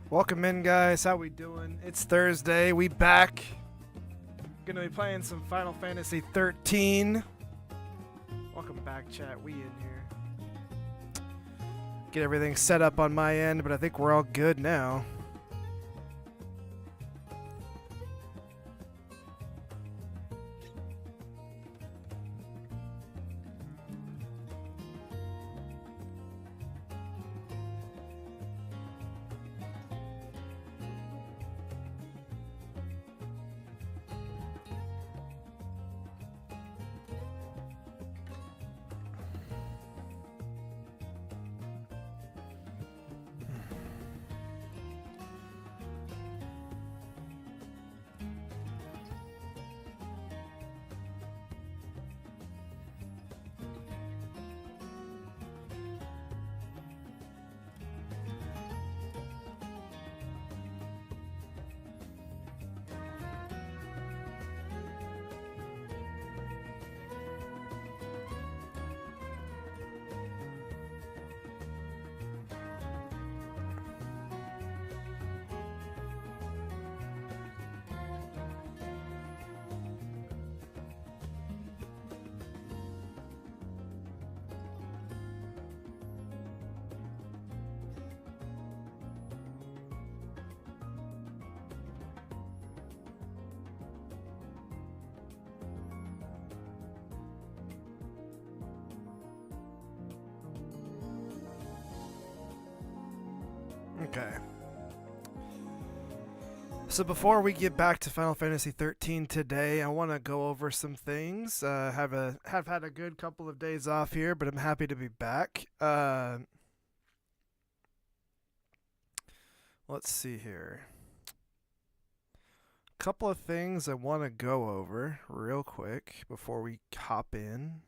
Welcome in, guys. How we doing? It's Thursday. We back. Gonna be playing some Final Fantasy 13. Welcome back, chat. We in here. Get everything set up on my end, but I think we're all good now. Okay. So before we get back to Final Fantasy 13 today, I want to go over some things. Have had a good couple of days off here, but I'm happy to be back. Let's see here. Couple of things I want to go over real quick before we hop in.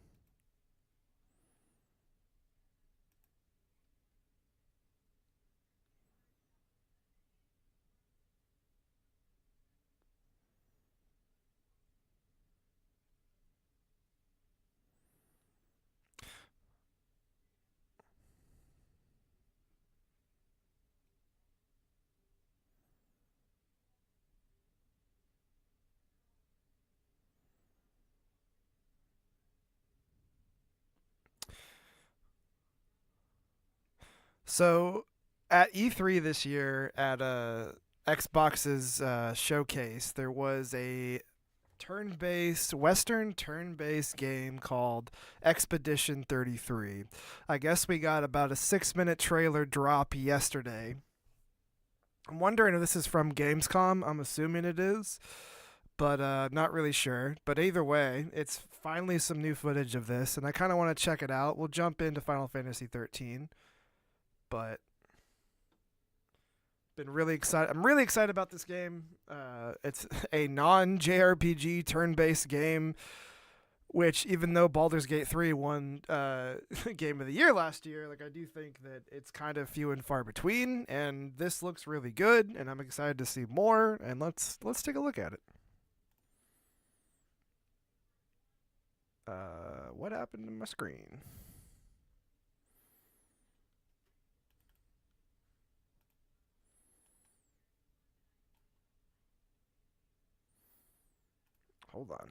So at E3 this year, at Xbox's showcase, there was a Western turn-based game called Expedition 33. I guess we got about a 6-minute trailer drop yesterday. I'm wondering if this is from Gamescom. I'm assuming it is, but not really sure. But either way, it's finally some new footage of this, and I kind of want to check it out. We'll jump into Final Fantasy 13, but been really excited. I'm really excited about this game. It's a non-JRPG turn-based game, which even though Baldur's Gate 3 won Game of the Year last year, like I do think that it's kind of few and far between. And this looks really good, and I'm excited to see more. And let's take a look at it. What happened to my screen? Hold on.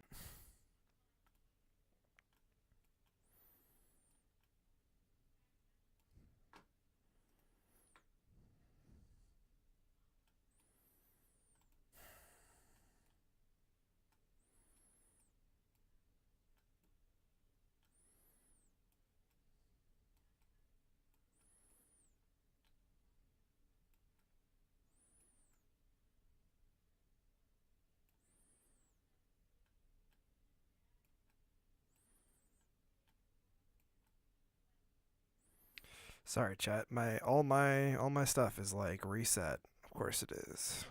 Sorry, chat. My stuff is like reset. Of course it is.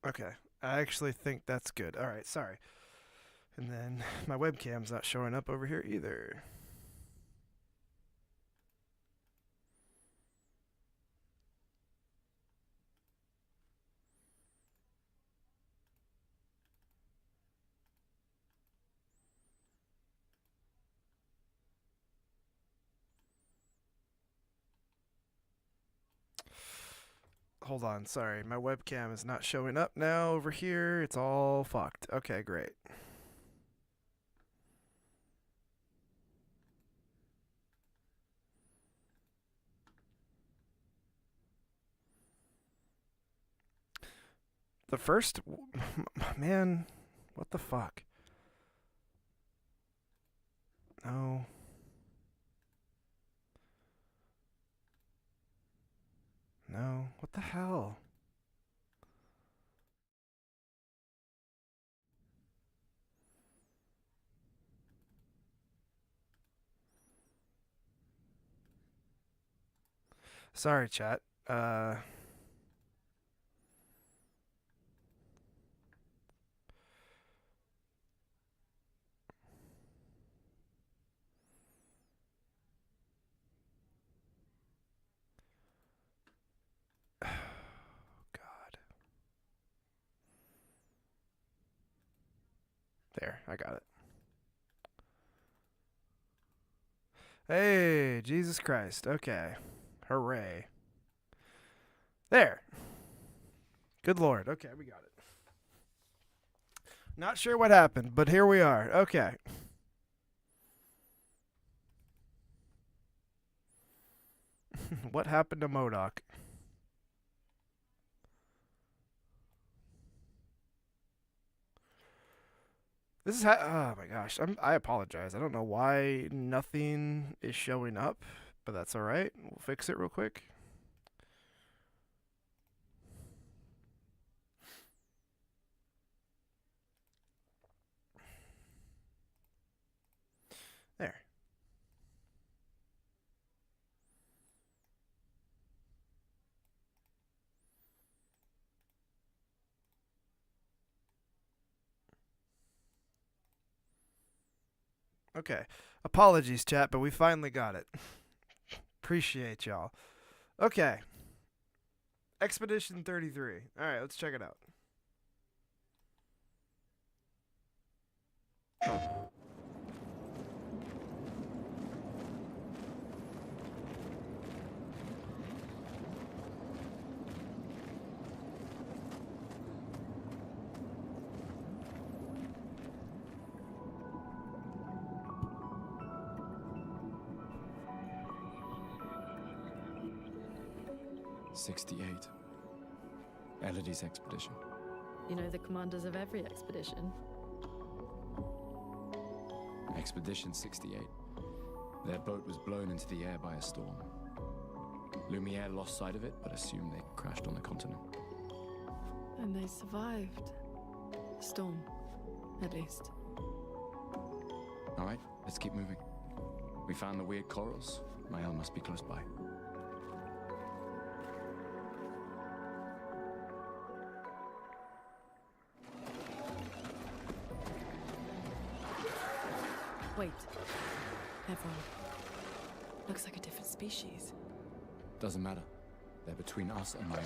Okay. I actually think that's good. Alright, sorry. And then my webcam's not showing up over here either. Hold on, sorry. My webcam is not showing up now over here. It's all fucked. Okay, great. The first. Man, what the fuck? No. No. What the hell? Sorry, chat. God. There, I got it. Hey, Jesus Christ. Okay. Hooray. There. Good Lord. Okay, we got it. Not sure what happened, but here we are. Okay. What happened to MODOK? This is oh my gosh. I apologize. I don't know why nothing is showing up, but that's all right. We'll fix it real quick. There. Okay. Apologies, chat, but we finally got it. Appreciate y'all. Okay. Expedition 33. All right, let's check it out. 68. Elodie's expedition. You know the commanders of every expedition. Expedition 68. Their boat was blown into the air by a storm. Lumiere lost sight of it, but assumed they crashed on the continent. And they survived. The storm, at least. All right, let's keep moving. We found the weird corals. Mael must be close by. Wait. Everyone. Looks like a different species. Doesn't matter. They're between us and Mael.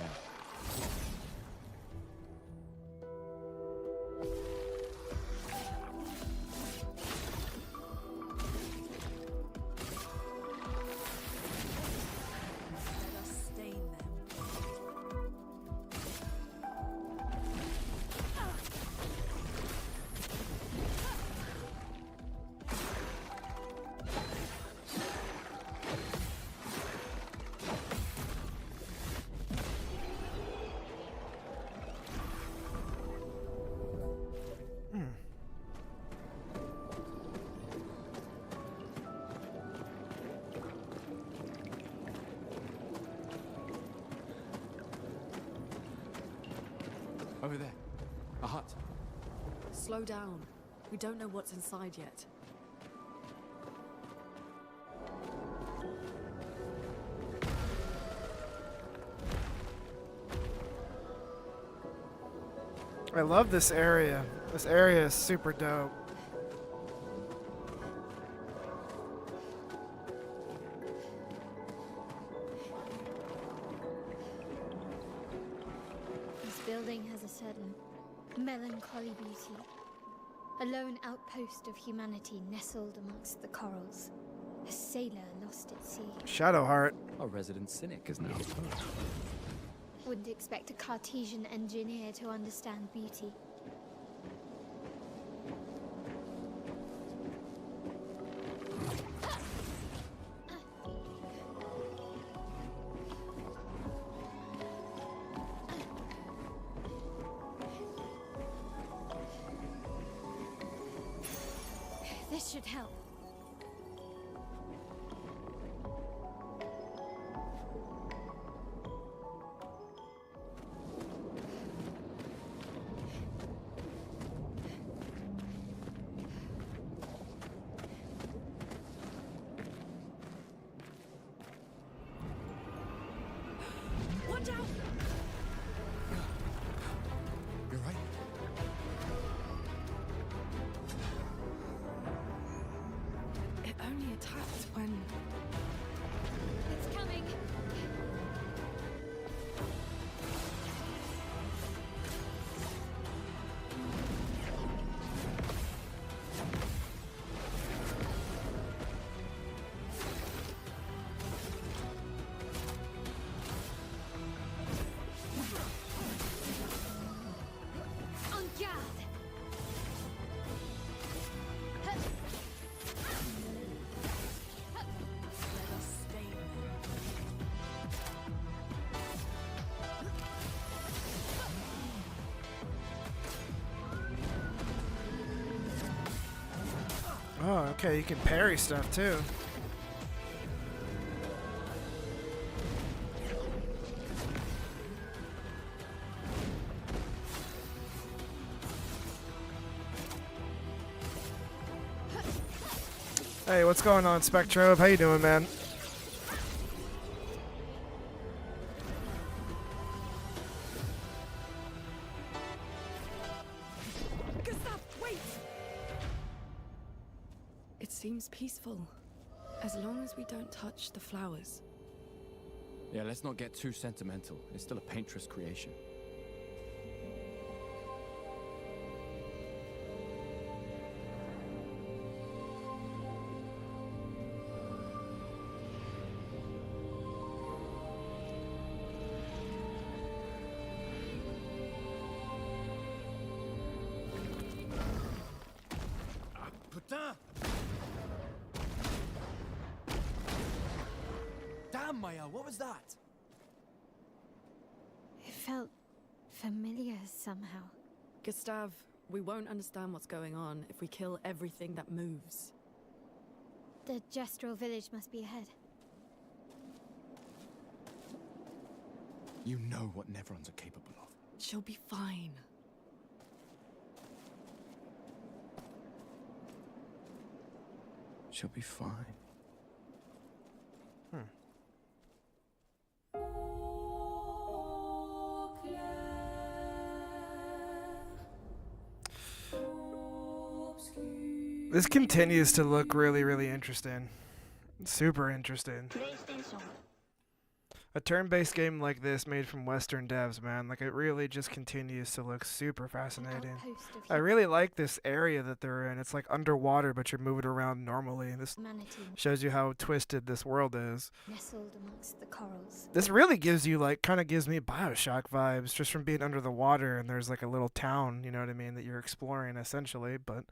Over there. A hut. Slow down. We don't know what's inside yet. I love this area. This area is super dope. This building has a certain melancholy beauty. A lone outpost of humanity nestled amongst the corals. A sailor lost at sea. Shadowheart. Our resident cynic is now a poet. Wouldn't expect a Cartesian engineer to understand beauty. This should help. Watch out! You're right. It only attacked when... It's coming. On guard. Let us stay there. Oh, okay, you can parry stuff too. Hey, what's going on, Spectrove? How you doing, man? Gustav, wait! It seems peaceful. As long as we don't touch the flowers. Yeah, let's not get too sentimental. It's still a painter's creation. Putain! Damn, Maya, what was that? It felt familiar somehow. Gustav, we won't understand what's going on if we kill everything that moves. The Gestural village must be ahead. You know what Nevrons are capable of. She'll be fine. She'll be fine. This continues to look really, really interesting. Super interesting. A turn-based game like this made from Western devs, man. Like, it really just continues to look super fascinating. Outpost of I really like this area that they're in. It's like underwater, but you're moving around normally. This humanity shows you how twisted this world is. nestled amongst the corals. This really gives you, like, kind of gives me Bioshock vibes just from being under the water, and there's like a little town, you know what I mean, that you're exploring essentially, but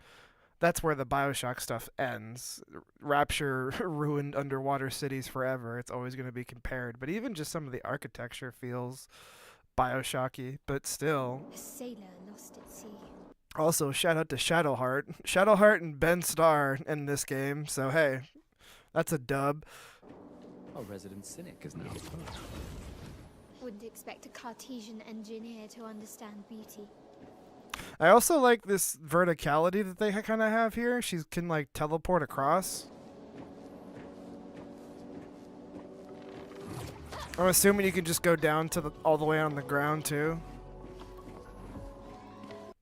that's where the Bioshock stuff ends. Rapture ruined underwater cities forever. It's always going to be compared, but even just some of the architecture feels Bioshocky, but still. A sailor lost at sea. Also, shout out to Shadowheart. Shadowheart and Ben Starr in this game, so hey, that's a dub. Our resident cynic is now a poet. Wouldn't expect a Cartesian engineer to understand beauty. I also like this verticality that they kind of have here. She can like teleport across. I'm assuming you can just go down to all the way on the ground too.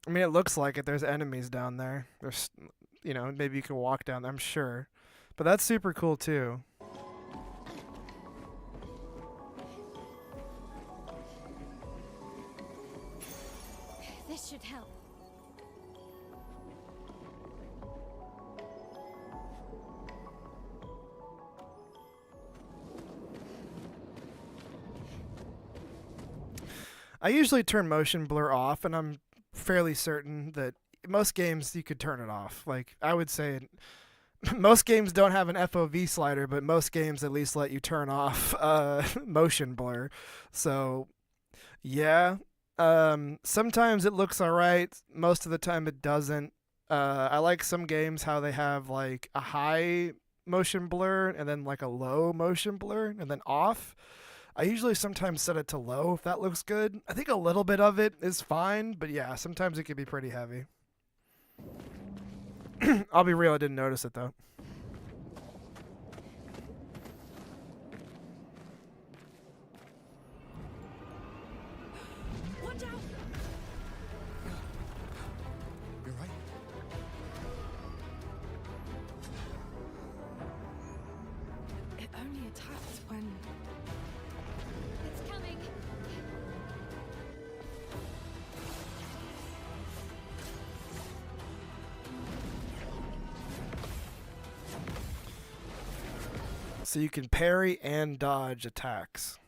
I mean, it looks like it. There's enemies down there. There's, you know, maybe you can walk down. I'm sure, but that's super cool too. This should help. I usually turn motion blur off, and I'm fairly certain that most games you could turn it off. Like, I would say most games don't have an FOV slider, but most games at least let you turn off motion blur. So, yeah. Sometimes it looks alright. Most of the time it doesn't. I like some games how they have like a high motion blur and then like a low motion blur and then off. I usually sometimes set it to low if that looks good. I think a little bit of it is fine, but yeah, sometimes it can be pretty heavy. I'll be real, I didn't notice it though. Watch out! You're right. It only attacks when... It's coming. So you can parry and dodge attacks.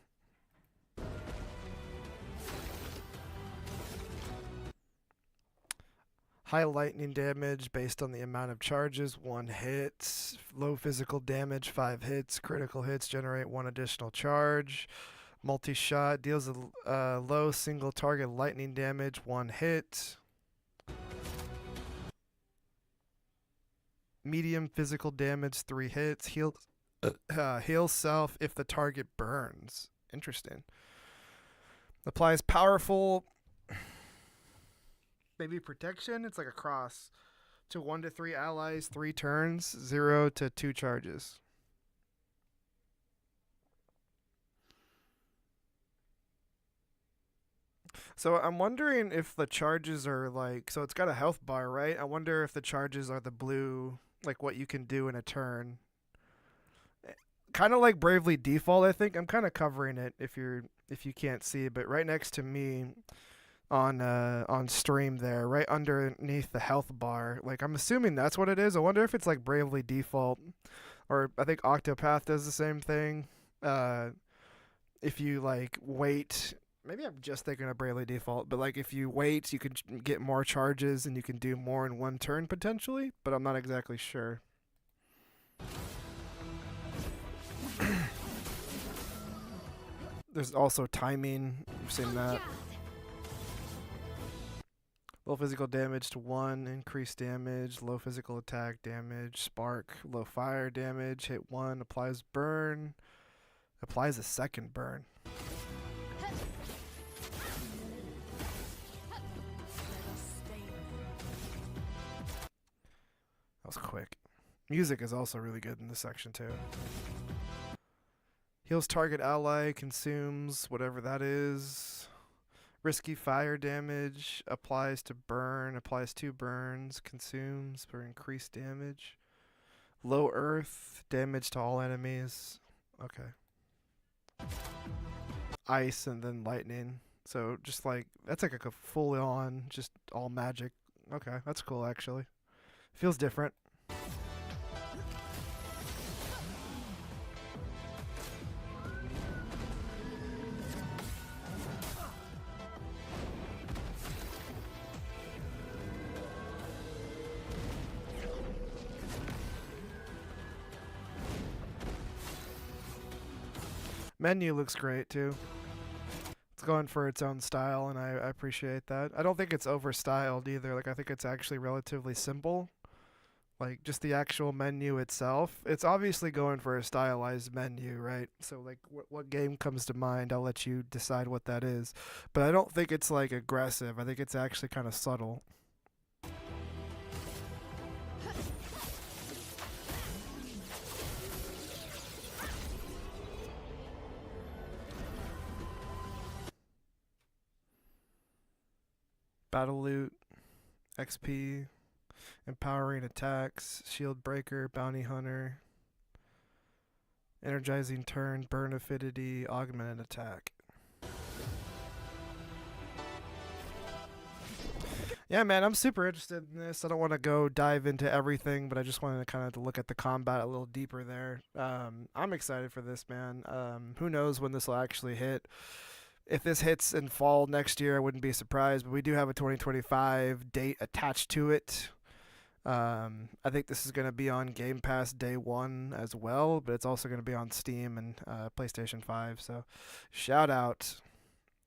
High lightning damage based on the amount of charges, 1 hit. Low physical damage, 5 hits. Critical hits generate 1 additional charge. Multi-shot deals a low single target lightning damage, 1 hit. Medium physical damage, 3 hits. Heals self if the target burns. Interesting. Applies powerful... maybe protection. It's like a cross to 1 to 3 allies, 3 turns, 0 to 2 charges. So I'm wondering if the charges are like, so it's got a health bar, right? I wonder if the charges are the blue, like what you can do in a turn. Kind of like Bravely Default, I think. I'm kind of covering it if you can't see, but right next to me on stream there, right underneath the health bar. Like, I'm assuming that's what it is. I wonder if it's like Bravely Default, or I think Octopath does the same thing. If you like wait, maybe I'm just thinking of Bravely Default, but like if you wait, you can get more charges and you can do more in 1 turn potentially, but I'm not exactly sure. There's also timing. You've seen that. Low physical damage to 1, increased damage, low physical attack damage, spark, low fire damage, hit 1, applies burn, applies a second burn. That was quick. Music is also really good in this section too. Heals target ally, consumes whatever that is. Risky fire damage, applies to burn, applies 2 burns, consumes for increased damage. Low earth, damage to all enemies. Okay. Ice and then lightning. So just like, that's like a full on, just all magic. Okay, that's cool actually. Feels different. Menu looks great too. It's going for its own style, and I appreciate that. I don't think it's overstyled either. Like, I think it's actually relatively simple. Like, just the actual menu itself. It's obviously going for a stylized menu, right? So, like, what game comes to mind, I'll let you decide what that is. But I don't think it's, like, aggressive. I think it's actually kind of subtle. Battle loot. XP, empowering attacks, shield breaker, bounty hunter, energizing turn, burn affinity, augmented attack. Yeah, man, I'm super interested in this. I don't want to go dive into everything, but I just wanted to kind of look at the combat a little deeper there. I'm excited for this, man. Who knows when this will actually hit? If this hits in fall next year, I wouldn't be surprised. But we do have a 2025 date attached to it. I think this is going to be on Game Pass day one as well, but it's also going to be on Steam and PlayStation 5. So, shout out.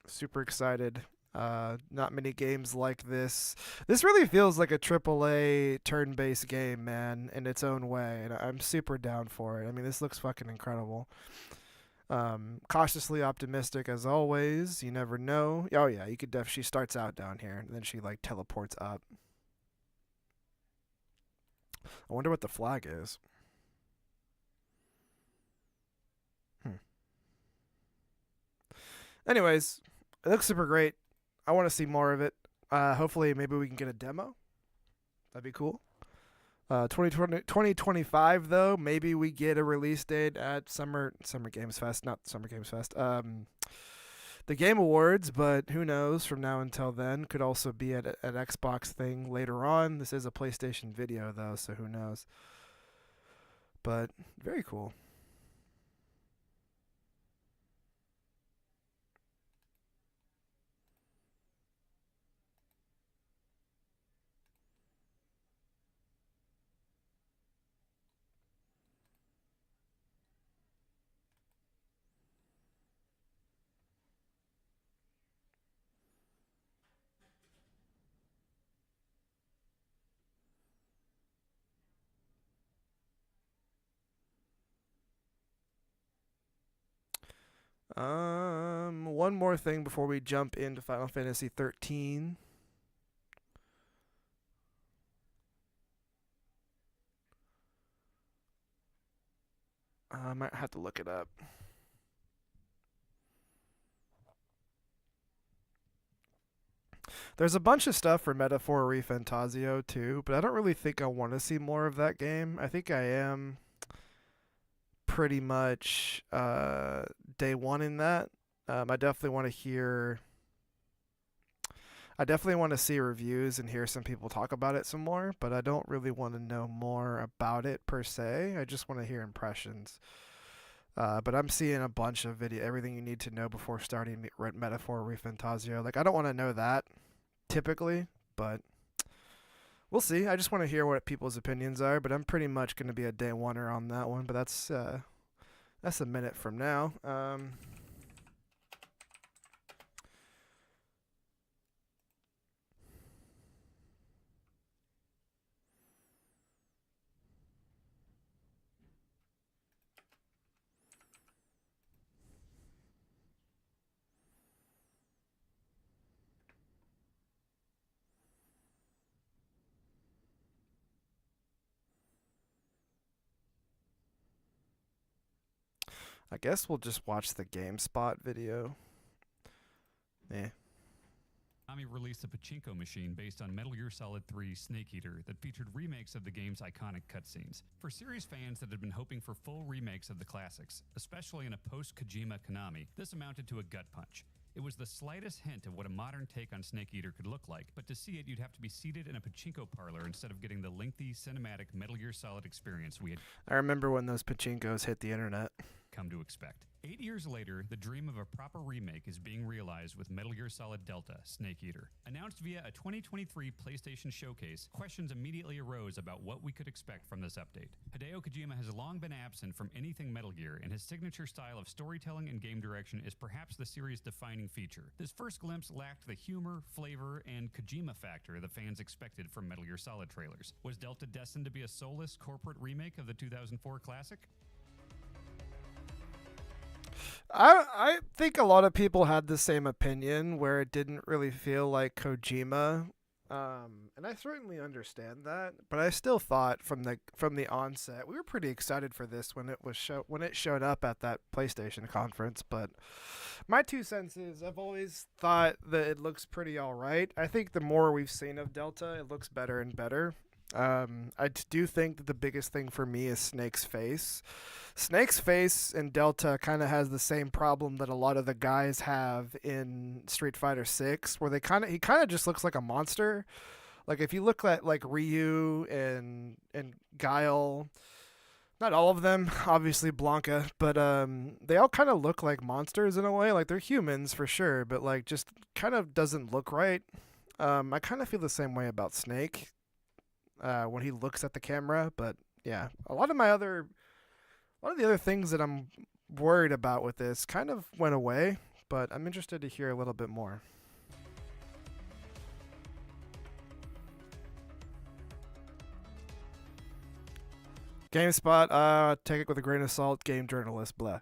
Super excited. Not many games like this. This really feels like a AAA turn-based game, man, in its own way, and I'm super down for it. I mean, this looks fucking incredible. Cautiously optimistic as always. You never know. Oh yeah, you could she starts out down here, and then she like teleports up. I wonder what the flag is. Anyways, it looks super great. I want to see more of it. Hopefully, maybe we can get a demo. That'd be cool. 2025, though, maybe we get a release date at Summer Games Fest. Not Summer Games Fest. The Game Awards, but who knows from now until then. Could also be at an Xbox thing later on. This is a PlayStation video, though, so who knows. But very cool. One more thing before we jump into Final Fantasy 13. I might have to look it up. There's a bunch of stuff for Metaphor ReFantazio too, but I don't really think I want to see more of that game. I think I am pretty much day one in that. I definitely want to hear. I definitely want to see reviews and hear some people talk about it some more, but I don't really want to know more about it per se. I just want to hear impressions. But I'm seeing a bunch of everything you need to know before starting Metaphor ReFantazio. Like, I don't want to know that typically, but we'll see. I just want to hear what people's opinions are, but I'm pretty much going to be a day oneer on that one. But that's a minute from now. I guess we'll just watch the GameSpot video. Yeah. Konami released a pachinko machine based on Metal Gear Solid 3 Snake Eater that featured remakes of the game's iconic cutscenes. For series fans that had been hoping for full remakes of the classics, especially in a post-Kojima Konami, this amounted to a gut punch. It was the slightest hint of what a modern take on Snake Eater could look like, but to see it, you'd have to be seated in a pachinko parlor instead of getting the lengthy, cinematic Metal Gear Solid experience we had I remember when those pachinkos hit the internet. come to expect. 8 years later, the dream of a proper remake is being realized with Metal Gear Solid Delta Snake Eater. Announced via a 2023 PlayStation showcase, questions immediately arose about what we could expect from this update. Hideo Kojima has long been absent from anything Metal Gear, and his signature style of storytelling and game direction is perhaps the series' defining feature. This first glimpse lacked the humor, flavor, and Kojima factor the fans expected from Metal Gear Solid trailers. Was Delta destined to be a soulless corporate remake of the 2004 classic? I think a lot of people had the same opinion where it didn't really feel like Kojima, and I certainly understand that. But I still thought from the onset we were pretty excited for this when it showed up at that PlayStation conference. But My 2 cents is I've always thought that it looks pretty all right. I think the more we've seen of Delta, it looks better and better. Do think that the biggest thing for me is Snake's face. Snake's face in Delta kind of has the same problem that a lot of the guys have in Street Fighter 6, where he kind of just looks like a monster. Like if you look at like Ryu and Guile, not all of them, obviously Blanca, but they all kind of look like monsters in a way. Like they're humans for sure, but like just kind of doesn't look right. I kind of feel the same way about Snake when he looks at the camera, but yeah, a lot of the other things that I'm worried about with this kind of went away, but I'm interested to hear a little bit more. GameSpot, take it with a grain of salt, game journalist, blah.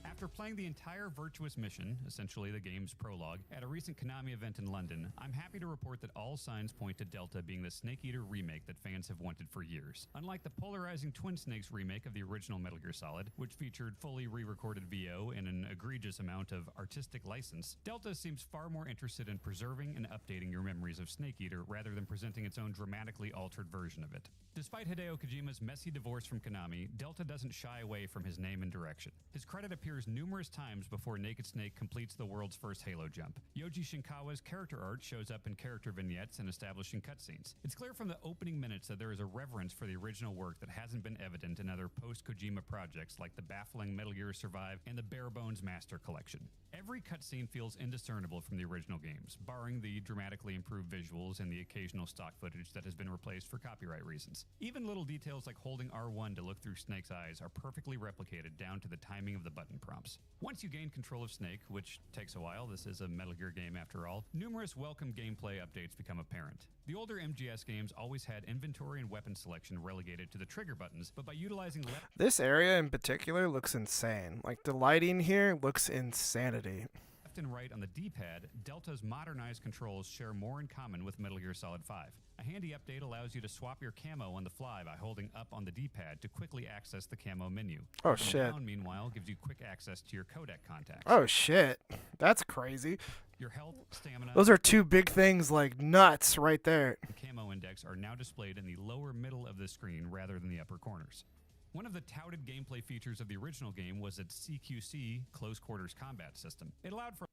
After playing the entire Virtuous mission, essentially the game's prologue, at a recent Konami event in London, I'm happy to report that all signs point to Delta being the Snake Eater remake that fans have wanted for years. Unlike the polarizing Twin Snakes remake of the original Metal Gear Solid, which featured fully re-recorded VO and an egregious amount of artistic license, Delta seems far more interested in preserving and updating your memories of Snake Eater rather than presenting its own dramatically altered version of it. Despite Hideo Kojima's messy divorce from Konami, Delta doesn't shy away from his name and direction. His credit appears numerous times before Naked Snake completes the world's first Halo jump. Yoji Shinkawa's character art shows up in character vignettes and establishing cutscenes. It's clear from the opening minutes that there is a reverence for the original work that hasn't been evident in other post-Kojima projects like the baffling Metal Gear Survive and the Bare Bones Master Collection. Every cutscene feels indiscernible from the original games, barring the dramatically improved visuals and the occasional stock footage that has been replaced for copyright reasons. Even little details like holding R1 to look through Snake's eyes are perfectly replicated down to the timing of the button prompts. Once you gain control of Snake, which takes a while, this is a Metal Gear game after all, numerous welcome gameplay updates become apparent. The older MGS games always had inventory and weapon selection relegated to the trigger buttons, but by utilizing This area in particular looks insane. Like the lighting here looks insanity. left and right on the D-pad, Delta's modernized controls share more in common with Metal Gear Solid 5. A handy update allows you to swap your camo on the fly by holding up on the D-pad to quickly access the camo menu. Oh, Holding shit. down, meanwhile, gives you quick access to your codec contacts. Oh shit. That's crazy. Your health, stamina, Those are two big things like nuts right there. and camo index are now displayed in the lower middle of the screen rather than the upper corners. One of the touted gameplay features of the original game was its CQC, Close Quarters Combat System. It allowed for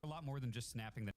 a lot more than just snapping the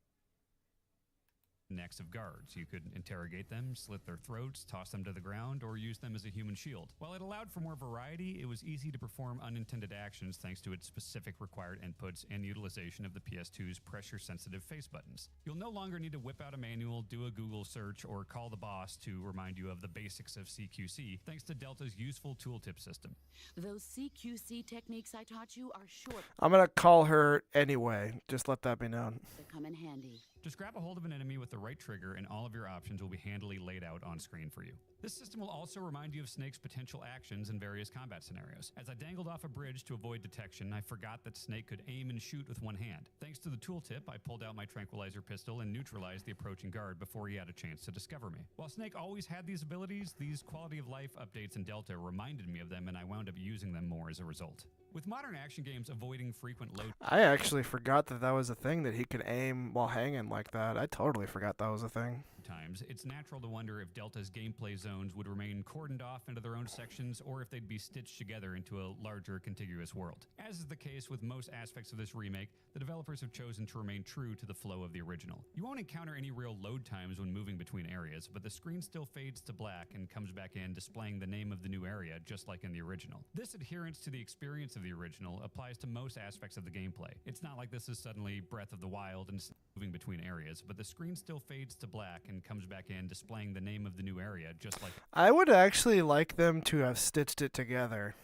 necks of guards. You could interrogate them, slit their throats, toss them to the ground, or use them as a human shield. While it allowed for more variety, it was easy to perform unintended actions thanks to its specific required inputs and utilization of the PS2's pressure-sensitive face buttons. You'll no longer need to whip out a manual, do a Google search, or call the boss to remind you of the basics of CQC, thanks to Delta's useful tooltip system. Those CQC techniques I taught you are short. I'm gonna call her anyway. Just let that be known. They come in handy. Just grab a hold of an enemy with the right trigger and all of your options will be handily laid out on screen for you. This system will also remind you of Snake's potential actions in various combat scenarios. As I dangled off a bridge to avoid detection, I forgot that Snake could aim and shoot with one hand. Thanks to the tooltip, I pulled out my tranquilizer pistol and neutralized the approaching guard before he had a chance to discover me. While Snake always had these abilities, these quality of life updates in Delta reminded me of them and I wound up using them more as a result. With modern action games avoiding frequent load I actually forgot that that was a thing, that he could aim while hanging like that. I totally forgot that was a thing. times, it's natural to wonder if Delta's gameplay zones would remain cordoned off into their own sections or if they'd be stitched together into a larger contiguous world. As is the case with most aspects of this remake, the developers have chosen to remain true to the flow of the original. You won't encounter any real load times when moving between areas, but the screen still fades to black and comes back in displaying the name of the new area just like in the original. This adherence to the experience of the original applies to most aspects of the gameplay. It's not like this is suddenly Breath of the Wild and moving between areas, but the screen still fades to black and comes back in displaying the name of the new area just like... I would actually like them to have stitched it together,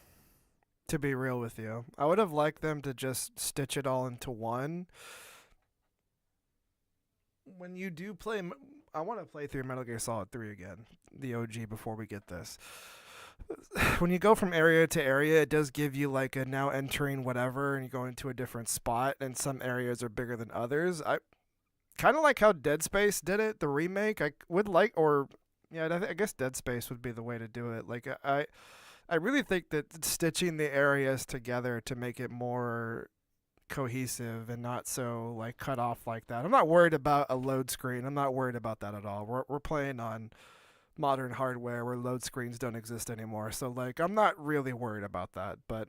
to be real with you. I would have liked them to just stitch it all into one. When you do play... I want to play through Metal Gear Solid 3 again, the OG, before we get this. When you go from area to area, it does give you like a now entering whatever, and you go into a different spot, and some areas are bigger than others. I kind of like how Dead Space did it, the remake. I would like, or yeah, I guess Dead Space would be the way to do it. Like I really think that stitching the areas together to make it more cohesive and not so like cut off like that. I'm not worried about a load screen. I'm not worried about that at all. We're playing on modern hardware where load screens don't exist anymore. So like I'm not really worried about that, but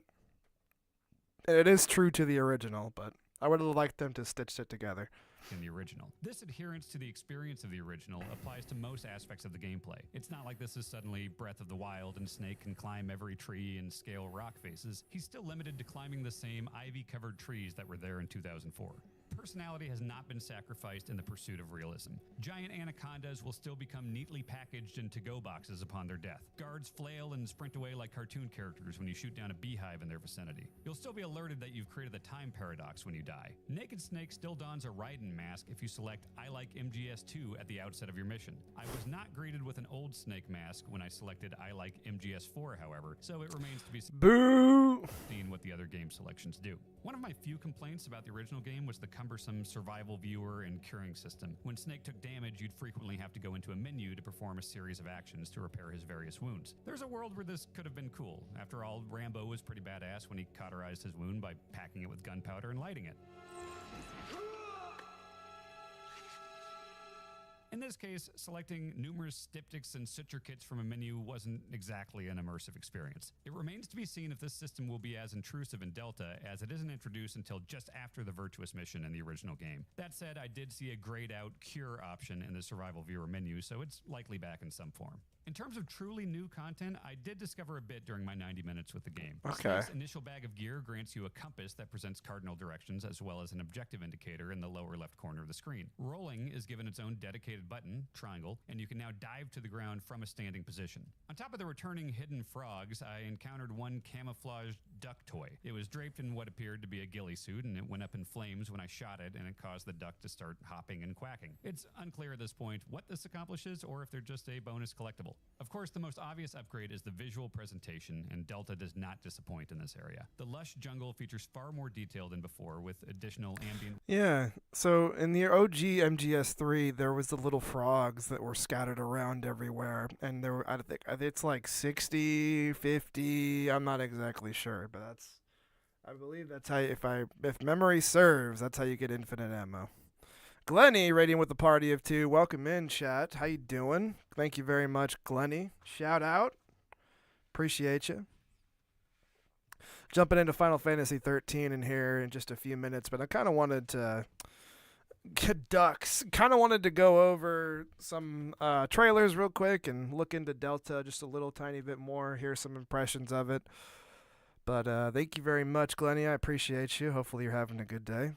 it is true to the original, but I would have liked them to stitch it together. In the original. This adherence to the experience of the original applies to most aspects of the gameplay. It's not like this is suddenly Breath of the Wild and Snake can climb every tree and scale rock faces. He's still limited to climbing the same ivy-covered trees that were there in 2004. Personality has not been sacrificed in the pursuit of realism. Giant anacondas will still become neatly packaged in to-go boxes upon their death. Guards flail and sprint away like cartoon characters when you shoot down a beehive in their vicinity. You'll still be alerted that you've created the time paradox when you die. Naked Snake still dons a Raiden mask if you select I like MGS2 at the outset of your mission. I was not greeted with an old Snake mask when I selected I like MGS4, however, so it remains to be seen what the other game selections do. One of my few complaints about the original game was the cumbersome survival viewer and curing system. When Snake took damage, you'd frequently have to go into a menu to perform a series of actions to repair his various wounds. There's a world where this could have been cool. After all, Rambo was pretty badass when he cauterized his wound by packing it with gunpowder and lighting it. In this case, selecting numerous styptics and suture kits from a menu wasn't exactly an immersive experience. It remains to be seen if this system will be as intrusive in Delta, as it isn't introduced until just after the Virtuous mission in the original game. That said, I did see a grayed out cure option in the survival viewer menu, so it's likely back in some form. In terms of truly new content, I did discover a bit during my 90 minutes with the game. Okay. Snake's initial bag of gear grants you a compass that presents cardinal directions as well as an objective indicator in the lower left corner of the screen. Rolling is given its own dedicated button, triangle, and you can now dive to the ground from a standing position. On top of the returning hidden frogs, I encountered one camouflaged duck toy. It was draped in what appeared to be a ghillie suit, and it went up in flames when I shot it, and it caused the duck to start hopping and quacking. It's unclear at this point what this accomplishes or if they're just a bonus collectible. Of course, the most obvious upgrade is the visual presentation, and Delta does not disappoint in this area. The lush jungle features far more detail than before, with additional ambient... Yeah, so in the OG MGS3, there was the little frogs that were scattered around everywhere, and there were, I think it's like 60, 50, I'm not exactly sure, but I believe that's how, if memory serves, that's how you get infinite ammo. Glenny, raiding with the party of two. Welcome in, chat. How you doing? Thank you very much, Glenny. Shout out. Appreciate you. Jumping into Final Fantasy 13 in here in just a few minutes, but I kind of wanted to get ducks. Kind of wanted to go over some trailers real quick and look into Delta just a little tiny bit more, hear some impressions of it. But thank you very much, Glenny. I appreciate you. Hopefully you're having a good day.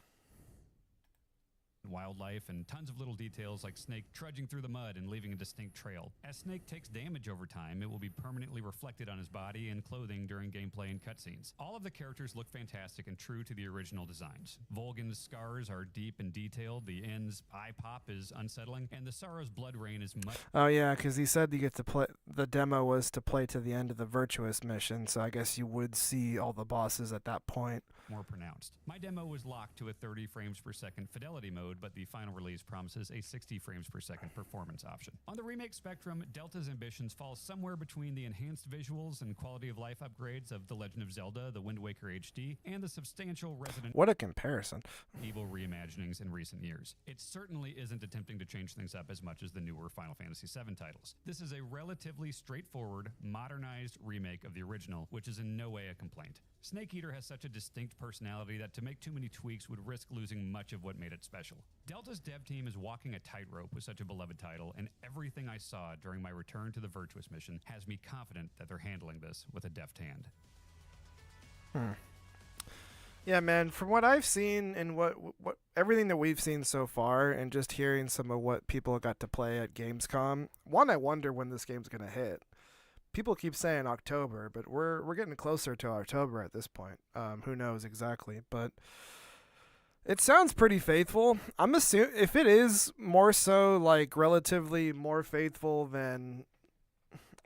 Wildlife and tons of little details like Snake trudging through the mud and leaving a distinct trail. As Snake takes damage over time, it will be permanently reflected on his body and clothing during gameplay and cutscenes. All of the characters look fantastic and true to the original designs. Volgan's scars are deep and detailed, the End's eye pop is unsettling, and the Sorrow's blood rain is much... Oh yeah, because he said you get to play, the demo was to play to the end of the Virtuous mission, so I guess you would see all the bosses at that point. More pronounced. My demo was locked to a 30 frames per second fidelity mode, but the final release promises a 60 frames per second performance option. On the remake spectrum, Delta's ambitions fall somewhere between the enhanced visuals and quality of life upgrades of The Legend of Zelda, The Wind Waker HD, and the substantial Resident What a comparison. Evil reimaginings in recent years. It certainly isn't attempting to change things up as much as the newer Final Fantasy VII titles. This is a relatively straightforward, modernized remake of the original, which is in no way a complaint. Snake Eater has such a distinct personality that to make too many tweaks would risk losing much of what made it special. Delta's dev team is walking a tightrope with such a beloved title, and everything I saw during my return to the Virtuous mission has me confident that they're handling this with a deft hand. Yeah, man, from what I've seen and what everything that we've seen so far and just hearing some of what people got to play at Gamescom, one, I wonder when this game's going to hit. People keep saying October, but we're getting closer to October at this point. Who knows exactly, but it sounds pretty faithful. I'm assuming if it is more so like relatively more faithful than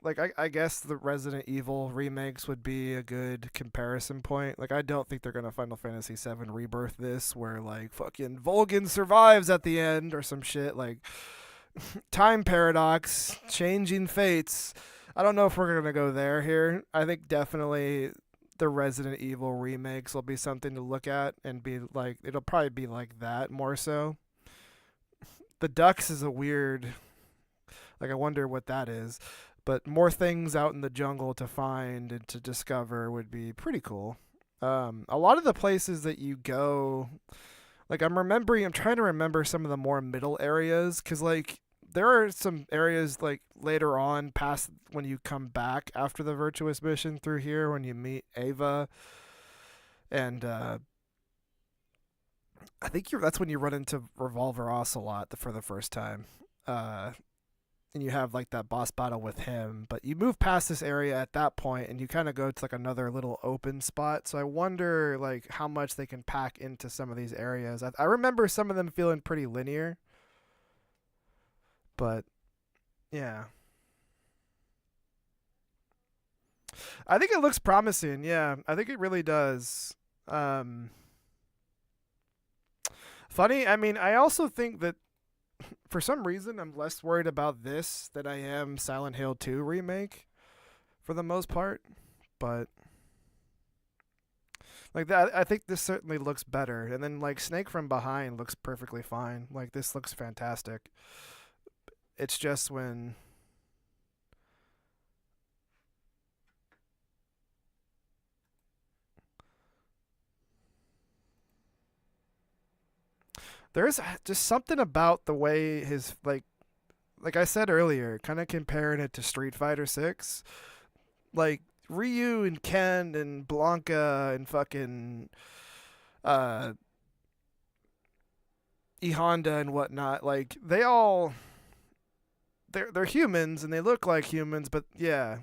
like I guess the Resident Evil remakes would be a good comparison point. Like I don't think they're gonna Final Fantasy VII Rebirth this where like fucking Volgan survives at the end or some shit like time paradox, changing fates. I don't know if we're going to go there here. I think definitely the Resident Evil remakes will be something to look at and be like, it'll probably be like that more so. The ducks is a weird, like, I wonder what that is. But more things out in the jungle to find and to discover would be pretty cool. A lot of the places that you go, like I'm trying to remember some of the more middle areas, because like there are some areas like later on past when you come back after the virtuous mission through here when you meet Ava, and I think that's when you run into Revolver Ocelot for the first time. And you have like that boss battle with him, but you move past this area at that point and you kind of go to like another little open spot. So I wonder like how much they can pack into some of these areas. I remember some of them feeling pretty linear, but yeah, I think it looks promising. Yeah, I think it really does. Funny, I mean, I also think that for some reason, I'm less worried about this than I am Silent Hill 2 remake, for the most part. But like that, I think this certainly looks better. And then like Snake from Behind looks perfectly fine. Like this looks fantastic. It's just when there's just something about the way his like I said earlier, kind of comparing it to Street Fighter 6, like Ryu and Ken and Blanca and fucking E Honda and whatnot, like they're humans and they look like humans, but yeah.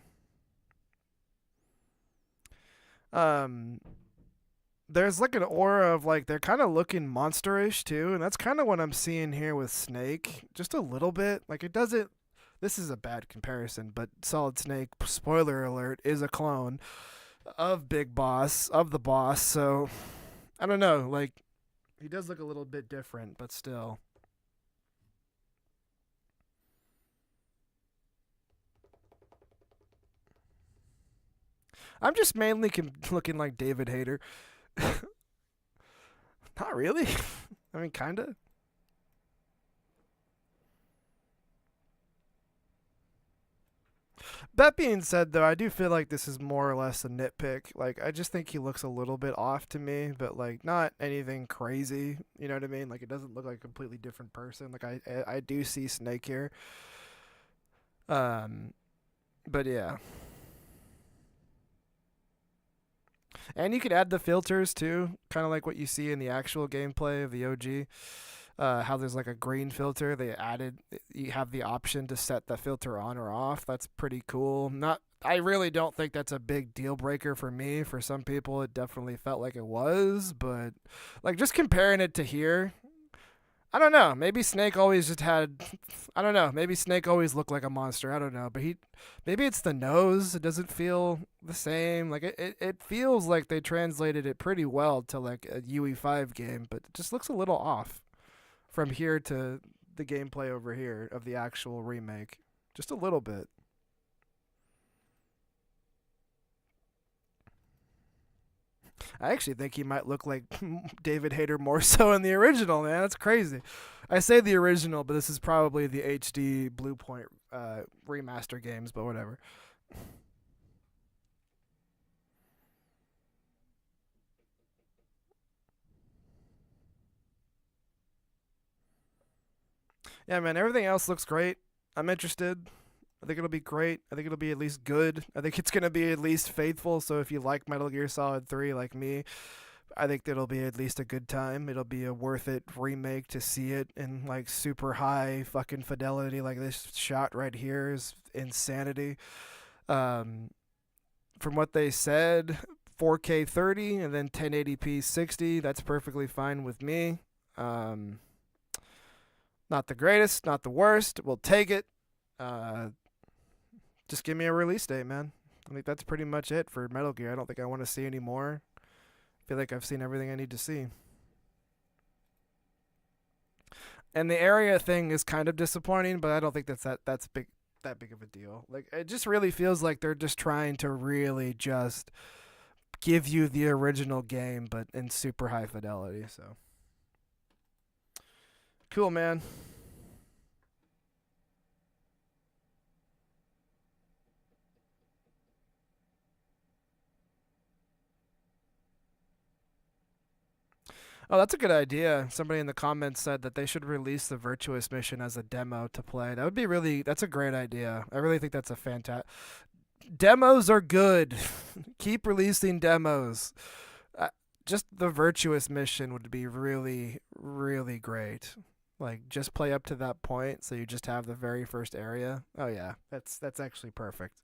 Um there's like an aura of like they're kind of looking monsterish too, and that's kind of what I'm seeing here with Snake, just a little bit. Like it doesn't. This is a bad comparison, but Solid Snake, spoiler alert, is a clone of Big Boss, of the boss. So I don't know. Like he does look a little bit different, but still. I'm just mainly looking like David Hayter. Not really. I mean, kinda. That being said, though, I do feel like this is more or less a nitpick. Like, I just think he looks a little bit off to me, but like not anything crazy. You know what I mean? Like, it doesn't look like a completely different person. Like, I do see Snake here. Um, but yeah. And you could add the filters too, kind of like what you see in the actual gameplay of the OG. How there's like a green filter. They added, you have the option to set the filter on or off. That's pretty cool. I really don't think that's a big deal breaker for me. For some people, it definitely felt like it was, but like just comparing it to here, I don't know. Maybe Snake always just had. I don't know. Maybe Snake always looked like a monster. I don't know. But maybe it's the nose. It doesn't feel the same. Like it feels like they translated it pretty well to like a UE5 game, but it just looks a little off from here to the gameplay over here of the actual remake. Just a little bit. I actually think he might look like David Hayter more so in the original, man. That's crazy. I say the original, but this is probably the HD Bluepoint remaster games, but whatever. Yeah, man, everything else looks great. I'm interested. I think it'll be great. I think it'll be at least good. I think it's going to be at least faithful. So if you like Metal Gear Solid 3 like me, I think that'll be at least a good time. It'll be a worth it remake to see it in like super high fucking fidelity. Like this shot right here is insanity. From what they said, 4K 30 and then 1080p 60. That's perfectly fine with me. Not the greatest, not the worst. We'll take it. Just give me a release date, man. I think that's pretty much it for Metal Gear. I don't think I want to see any more. I feel like I've seen everything I need to see. And the area thing is kind of disappointing, but I don't think that's that big of a deal. Like it just really feels like they're just trying to really just give you the original game, but in super high fidelity. So cool, man. Oh, that's a good idea. Somebody in the comments said that they should release the Virtuous mission as a demo to play. That would be really, that's a great idea. I really think that's a fantastic. Demos are good. Keep releasing demos. Just the Virtuous mission would be really, really great. Like, just play up to that point so you just have the very first area. Oh, yeah. That's actually perfect.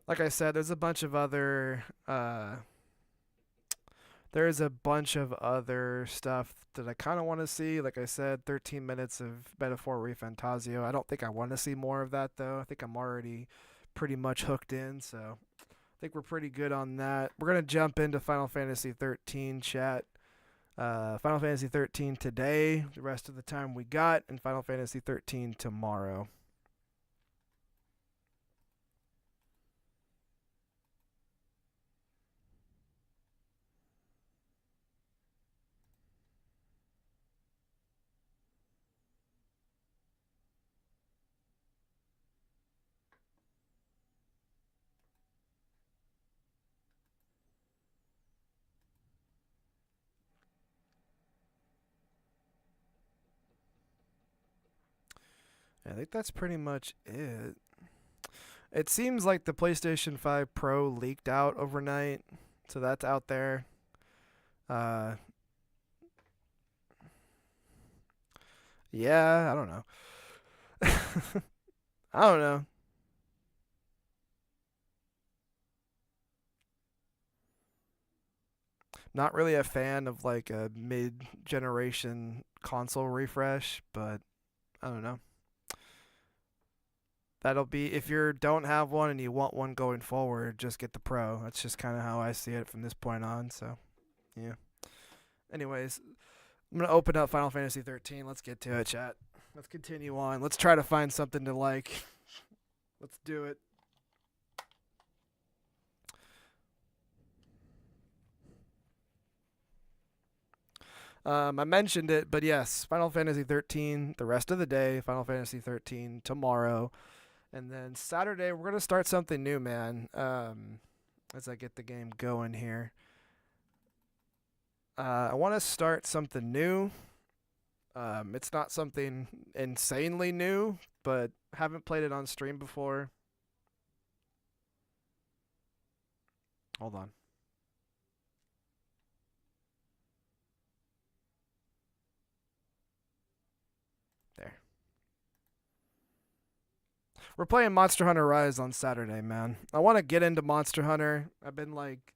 Like I said, there's a bunch of other stuff that I kind of want to see. Like I said, 13 minutes of Metaphor Refantasio. I don't think I want to see more of that though. I think I'm already pretty much hooked in, so I think we're pretty good on that. We're gonna jump into Final Fantasy 13 chat. Final Fantasy 13 today, the rest of the time we got, and Final Fantasy 13 tomorrow. I think that's pretty much it. It seems like the PlayStation 5 Pro leaked out overnight, so that's out there. Uh, yeah, I don't know. I don't know. Not really a fan of like a mid-generation console refresh, but I don't know. That'll be if you don't have one and you want one going forward, just get the Pro. That's just kind of how I see it from this point on. So, yeah. Anyways, I'm gonna open up Final Fantasy 13. Let's get to it, chat. Let's continue on. Let's try to find something to like. Let's do it. I mentioned it, but yes, Final Fantasy 13 the rest of the day. Final Fantasy 13 tomorrow. And then Saturday, we're going to start something new, man, as I get the game going here. I want to start something new. It's not something insanely new, but haven't played it on stream before. Hold on. There. We're playing Monster Hunter Rise on Saturday, man. I want to get into Monster Hunter. I've been like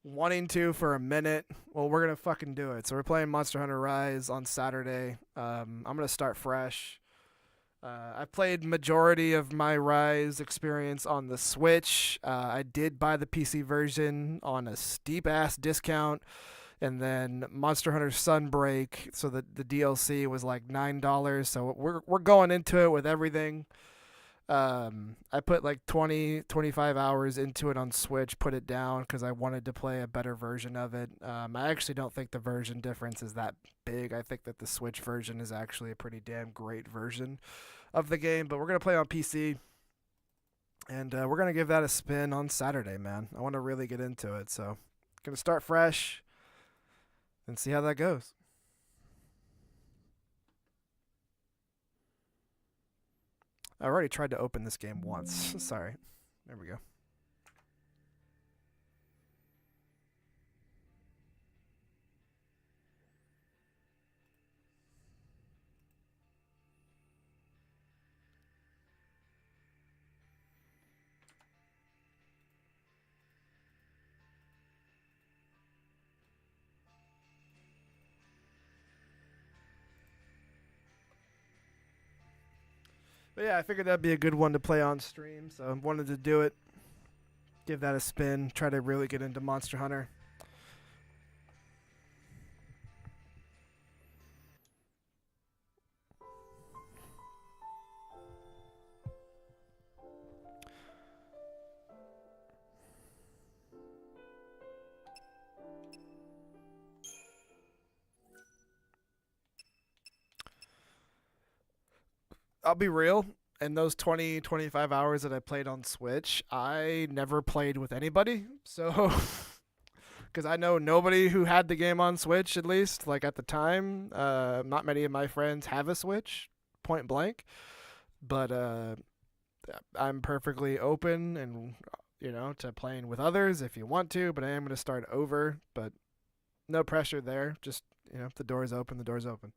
wanting to for a minute. Well, we're gonna fucking do it. So we're playing Monster Hunter Rise on Saturday. I'm gonna start fresh. I played majority of my Rise experience on the Switch. I did buy the PC version on a steep ass discount, and then Monster Hunter Sunbreak. So the DLC was like $9. So we're going into it with everything. I put like 25 hours into it on Switch, put it down because I wanted to play a better version of it. I actually don't think the version difference is that big. I think that the Switch version is actually a pretty damn great version of the game, but we're going to play on PC, and we're going to give that a spin on Saturday, man. I want to really get into it, so going to start fresh and see how that goes. I already tried to open this game once. Sorry. There we go. But yeah, I figured that'd be a good one to play on stream, so I wanted to do it. Give that a spin. Try to really get into Monster Hunter. I'll be real. In those 20, 25 hours that I played on Switch, I never played with anybody. So, because I know nobody who had the game on Switch, at least, like at the time. Not many of my friends have a Switch, point blank. But I'm perfectly open and, to playing with others if you want to. But I am going to start over. But no pressure there. Just, if the door is open, the door's open.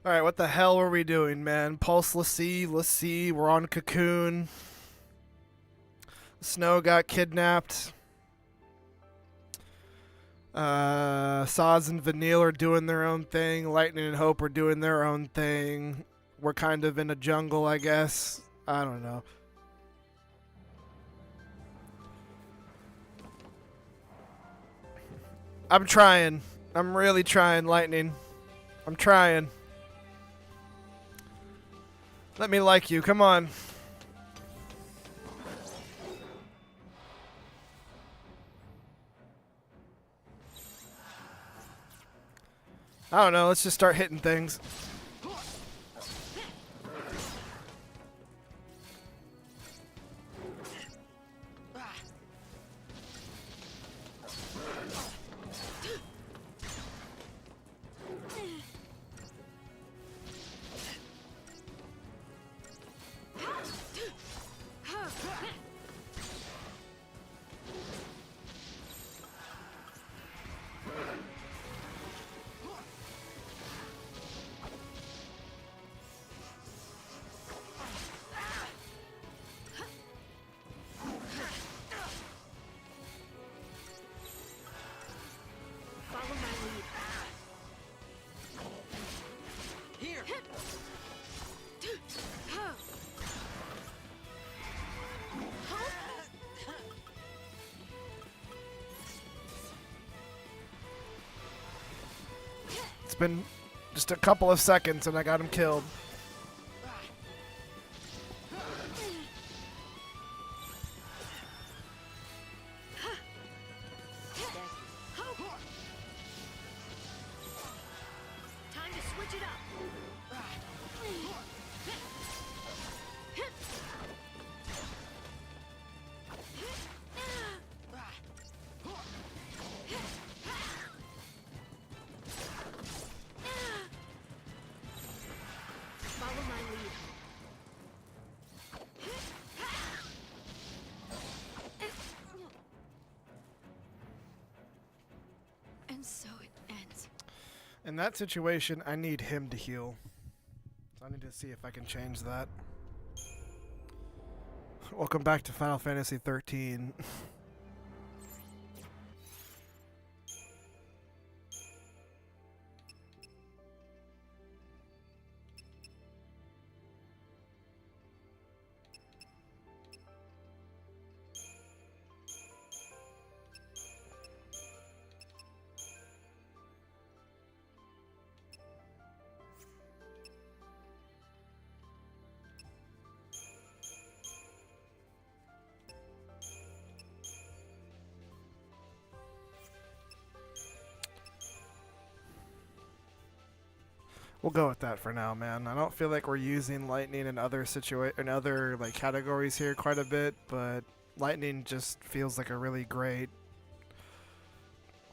All right, what the hell were we doing, man? Pulse Lassie, we're on Cocoon. Snow got kidnapped. Saz and Vanille are doing their own thing. Lightning and Hope are doing their own thing. We're kind of in a jungle, I guess. I don't know. I'm trying. I'm really trying, Lightning. I'm trying. Let me like you. Come on. I don't know. Let's just start hitting things. It's been just a couple of seconds and I got him killed. Time to switch it up. Follow my lead. And so it ends. In that situation, I need him to heal. So I need to see if I can change that. Welcome back to Final Fantasy 13. We'll go with that for now, man. I don't feel like we're using lightning in other like categories here quite a bit, but lightning just feels like a really great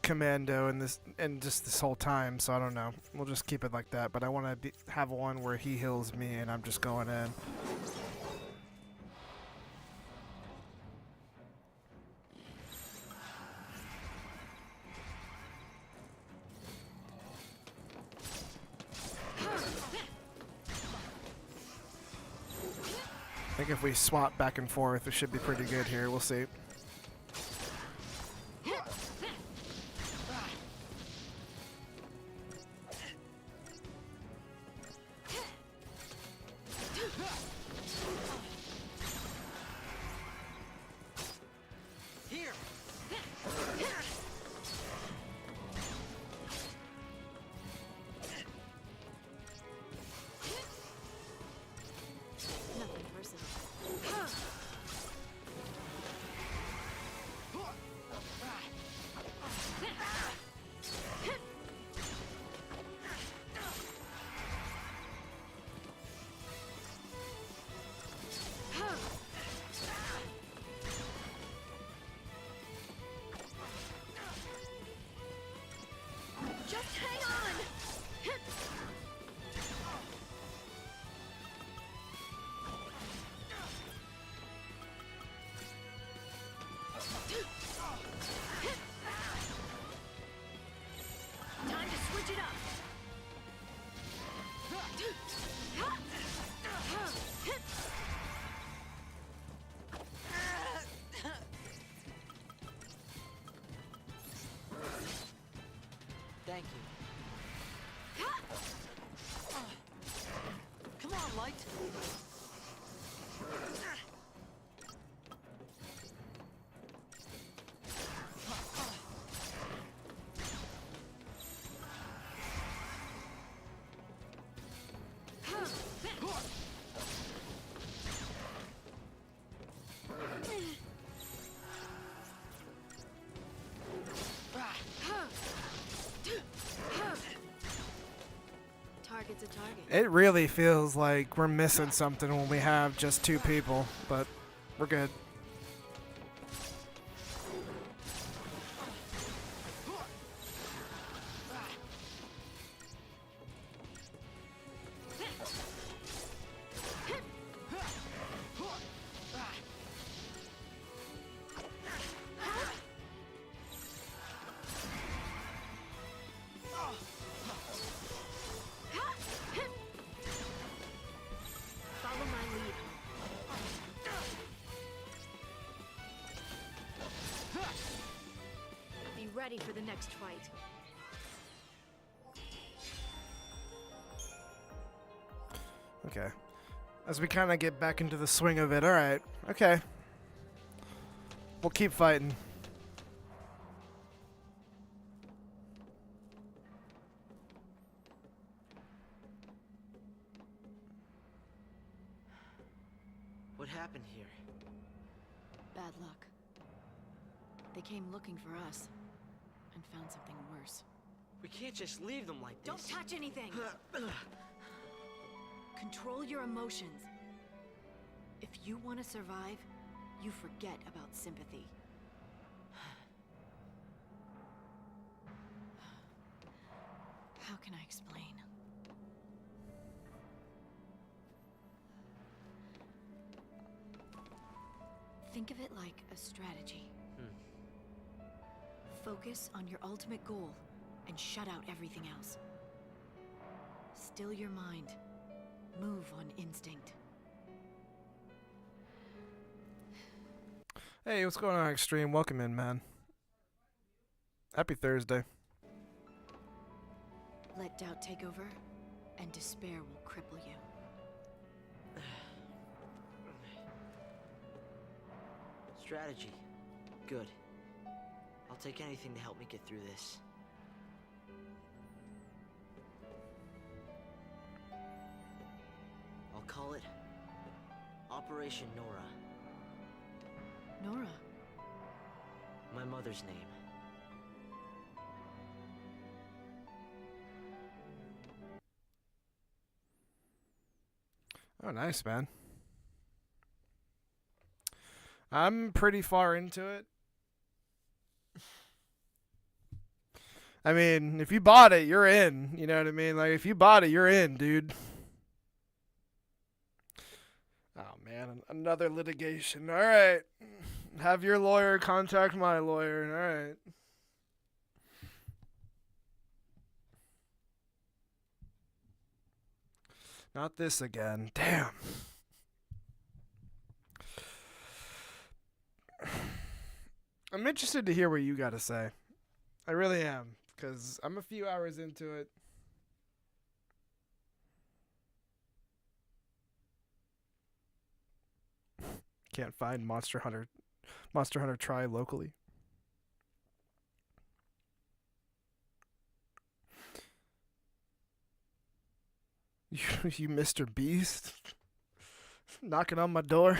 commando in this and just this whole time. So I don't know. We'll just keep it like that. But I want to have one where he heals me and I'm just going in. I think if we swap back and forth, it should be pretty good here. We'll see. Nothing personal. It really feels like we're missing something when we have just 2 people, but we're good. Follow my lead. Be ready for the next fight. Okay. As we kind of get back into the swing of it, alright. Okay. We'll keep fighting. What happened here? Bad luck. They came looking for us and found something worse. We can't just leave them like Don't this. touch anything! Control your emotions. If you want to survive, you forget about sympathy. How can I explain? Think of it like a strategy. Focus on your ultimate goal and shut out everything else. Still your mind. Move on instinct. Hey, what's going on, Extreme? Welcome in, man. Happy Thursday. Let doubt take over, and despair will cripple you. Strategy. Good. I'll take anything to help me get through this. I'll call it Operation Nora. Nora, My mother's name. Oh, nice, man. I'm pretty far into it. I mean, if you bought it, you're in. You know what I mean? Like, if you bought it, you're in, dude. Oh, man. Another litigation. All right. Have your lawyer contact my lawyer. All right. Not this again. Damn. I'm interested to hear what you got to say. I really am, because I'm a few hours into it. Can't find Monster Hunter Try locally. You Mr. Beast knocking on my door.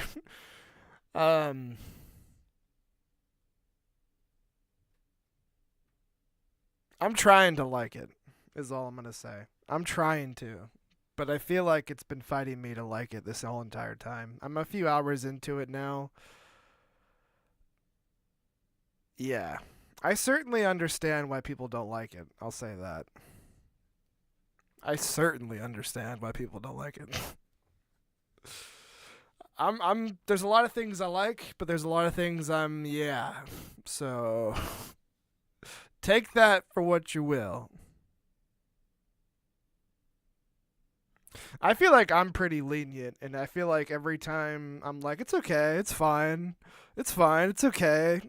I'm trying to like it, is all I'm going to say. I'm trying to. But I feel like it's been fighting me to like it this whole entire time. I'm a few hours into it now. Yeah. I certainly understand why people don't like it. I'll say that. I certainly understand why people don't like it. There's a lot of things I like, but there's a lot of things yeah. So take that for what you will. I feel like I'm pretty lenient, and I feel like every time I'm like, it's okay, it's fine, it's okay.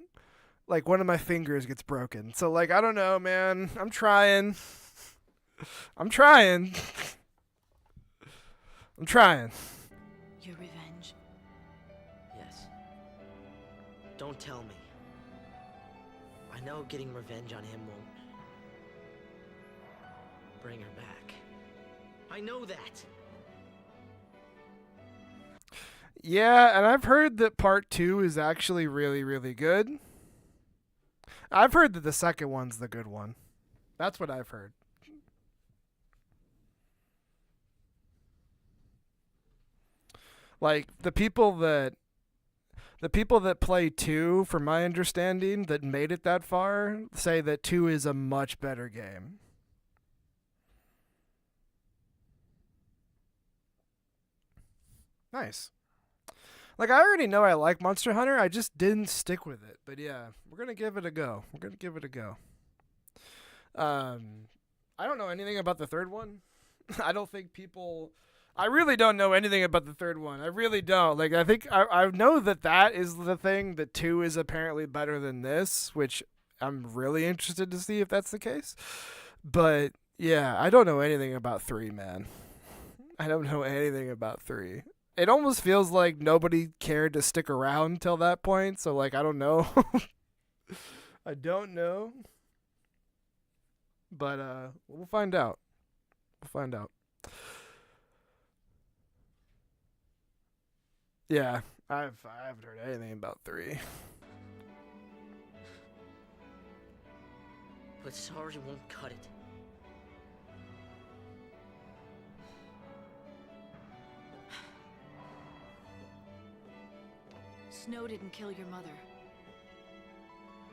Like, one of my fingers gets broken. So, like, I don't know, man. I'm trying. your revenge. Yes. Don't tell me. I know getting revenge on him won't bring her back. I know that. Yeah, and I've heard that part 2 is actually really, really good. I've heard that the second one's the good one. That's what I've heard. Like the people that play 2, from my understanding, that made it that far, say that 2 is a much better game. Nice. Like, I already know I like Monster Hunter, I just didn't stick with it. But yeah, we're gonna give it a go. I don't know anything about the third one. I don't think people. I really don't know anything about the third one. I really don't. Like, I think I know that is the thing. That 2 is apparently better than this, which I'm really interested to see if that's the case. But yeah, I don't know anything about 3, man. I don't know anything about 3. It almost feels like nobody cared to stick around till that point. So, like, I don't know. I don't know. But we'll find out. Yeah, I haven't heard anything about 3. But sorry won't cut it. Snow didn't kill your mother.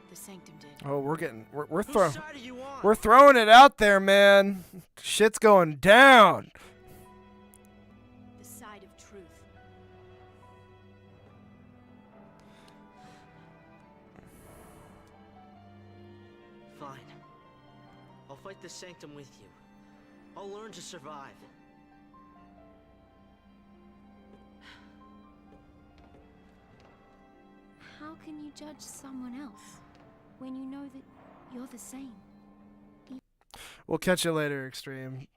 The Sanctum did. Oh, we're Whose side are you on? we're throwing it out there, man. Shit's going down. The side of truth. Fine. I'll fight the Sanctum with you. I'll learn to survive. How can you judge someone else when you know that you're the same? We'll catch you later, Extreme.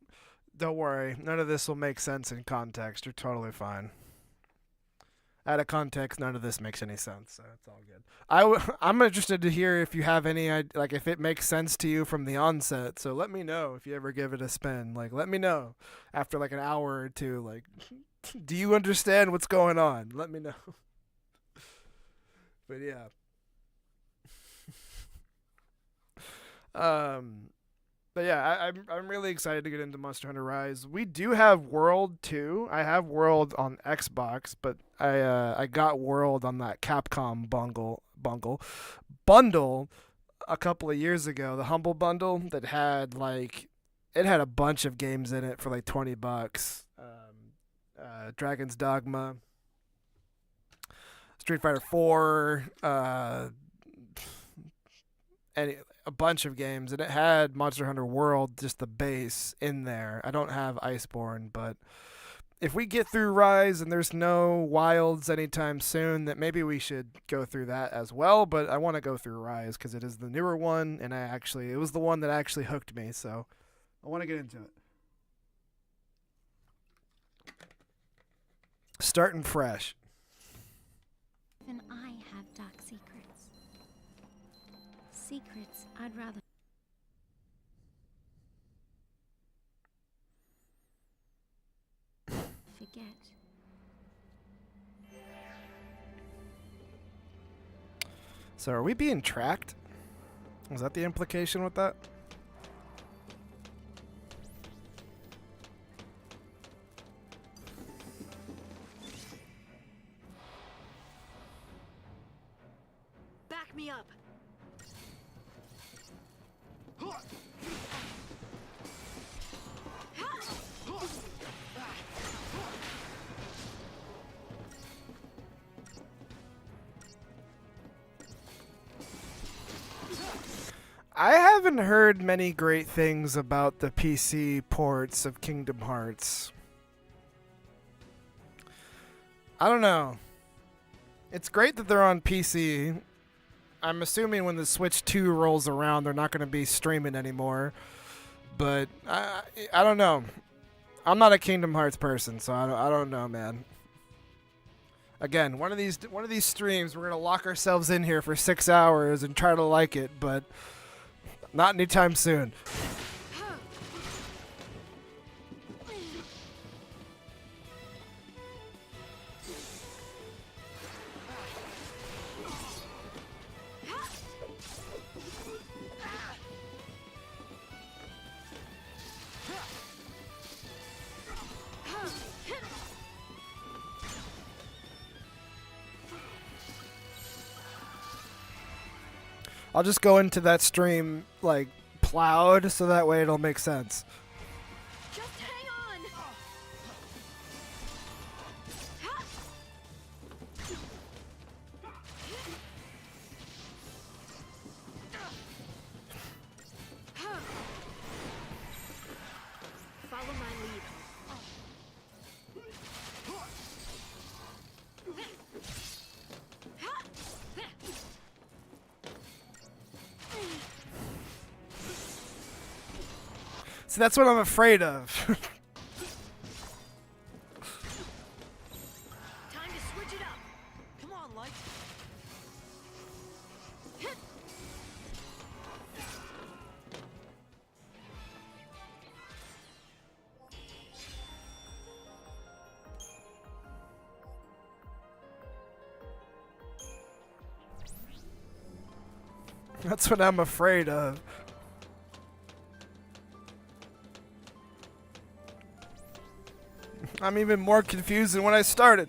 Don't worry. None of this will make sense in context. You're totally fine. Out of context, none of this makes any sense, so it's all good. I'm interested to hear if you have any, like, if it makes sense to you from the onset, so let me know if you ever give it a spin. Like, let me know after, like, an hour or two, like, do you understand what's going on? Let me know. But yeah. But yeah, I'm really excited to get into Monster Hunter Rise. We do have World too. I have World on Xbox, but I got World on that Capcom bundle a couple of years ago. The Humble Bundle that had a bunch of games in it for like $20. Dragon's Dogma, Street Fighter 4, a bunch of games, and it had Monster Hunter World, just the base, in there. I don't have Iceborne, but if we get through Rise and there's no Wilds anytime soon, that maybe we should go through that as well. But I want to go through Rise because it is the newer one, and it was the one that actually hooked me, so I want to get into it. Starting fresh. Even I have dark secrets. Secrets I'd rather forget. So are we being tracked? Was that the implication with that? Back me up. I haven't heard many great things about the PC ports of Kingdom Hearts. I don't know. It's great that they're on PC. I'm assuming when the Switch 2 rolls around, they're not going to be streaming anymore. But I don't know. I'm not a Kingdom Hearts person, so I don't know, man. Again, one of these streams, we're going to lock ourselves in here for 6 hours and try to like it, but not anytime soon. I'll just go into that stream like plowed, so that way it'll make sense. Just hang on! Follow my lead. So that's what I'm afraid of. Time to switch it up. Come on, Light. That's what I'm afraid of. I'm even more confused than when I started.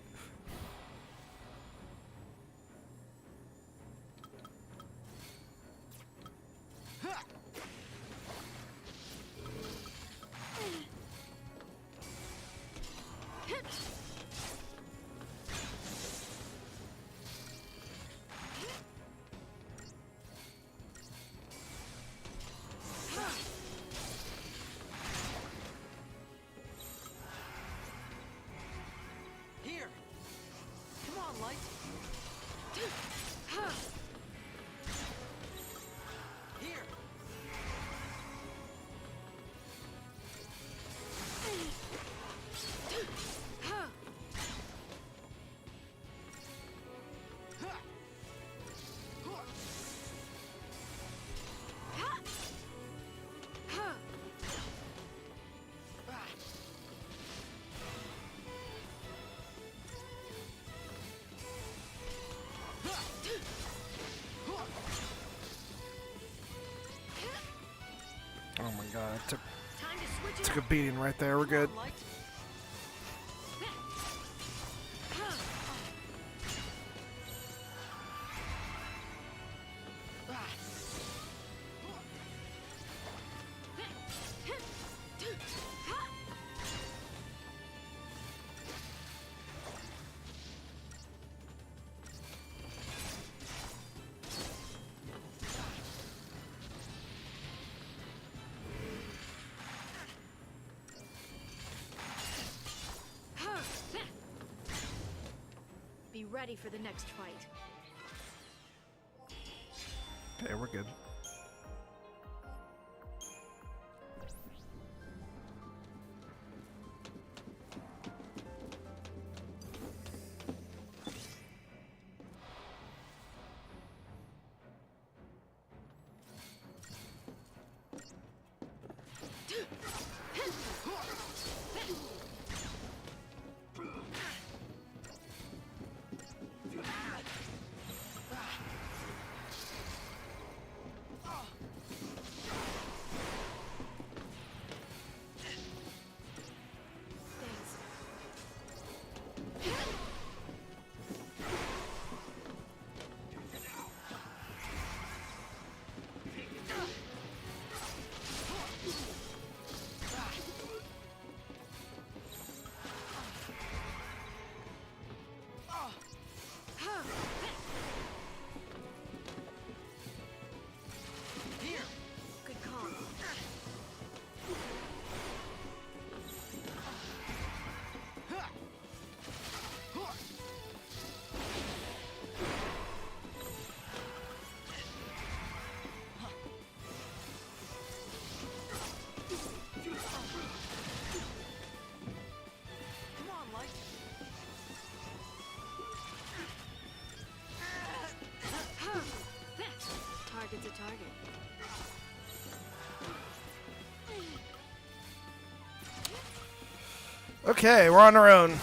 Here. Come on, Light. Here. Oh my god, I took Time to switch it a up. beating right there. We're good. Come on, Light. Be ready for the next fight. Okay, we're good. Thanks. Here. Good call. Come on, Light. Target's a target. Okay, we're on our own.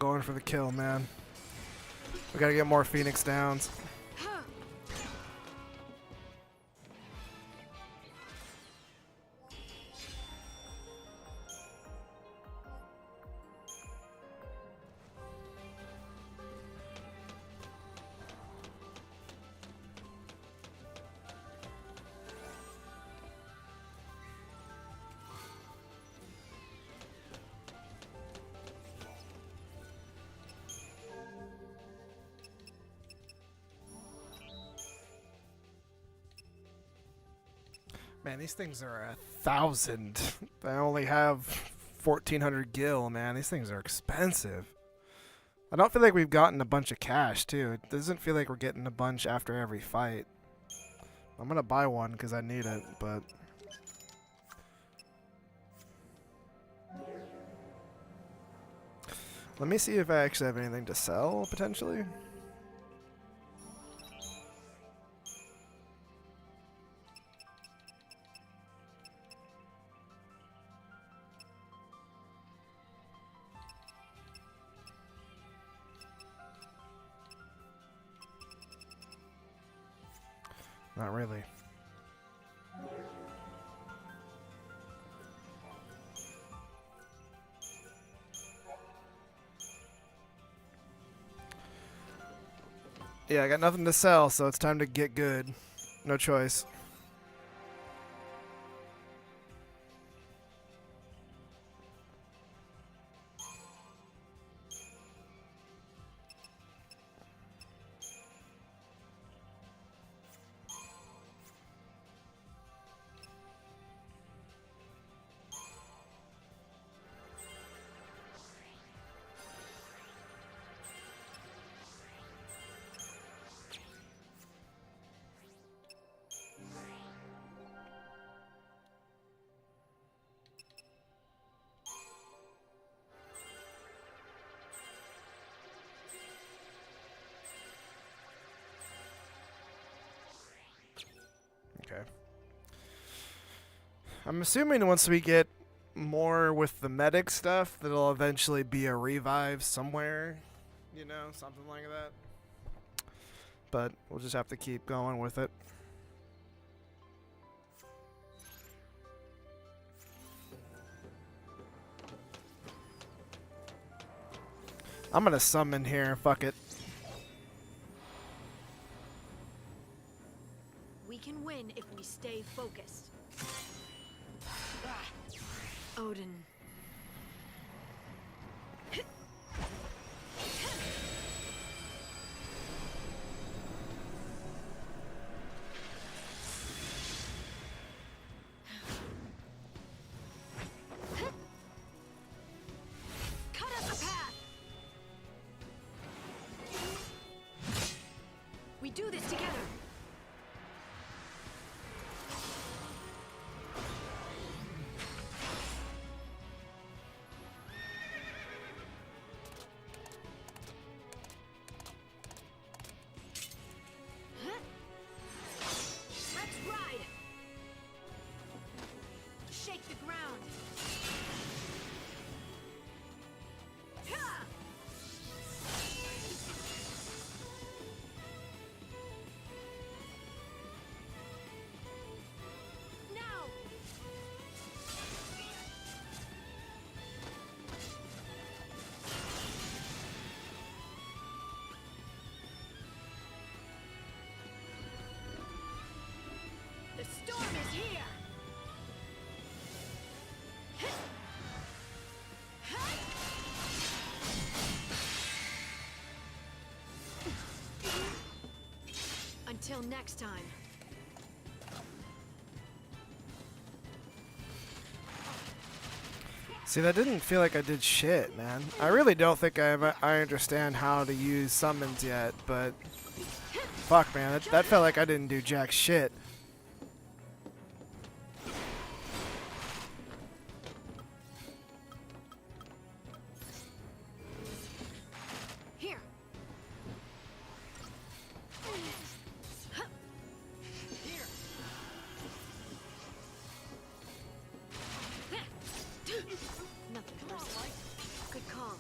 going for the kill, man. We gotta get more Phoenix Downs. Man, these things are 1,000. I only have 1,400 gil, man. These things are expensive. I don't feel like we've gotten a bunch of cash, too. It doesn't feel like we're getting a bunch after every fight. I'm gonna buy one because I need it, but... Let me see if I actually have anything to sell, potentially. Not really. Yeah, I got nothing to sell, so it's time to get good. No choice. Okay. I'm assuming once we get more with the medic stuff, that'll eventually be a revive somewhere. You know, something like that. But we'll just have to keep going with it. I'm gonna summon here, fuck it. We can win if we stay focused. Odin. Cut us a path! We do this together. Let's ride! Shake the ground! Ha! Now! The storm is here! Until next time. See, that didn't feel like I did shit, man. I really don't think I understand how to use summons yet, but... Fuck, man. That felt like I didn't do jack shit. Here. Nothing personal. Good call.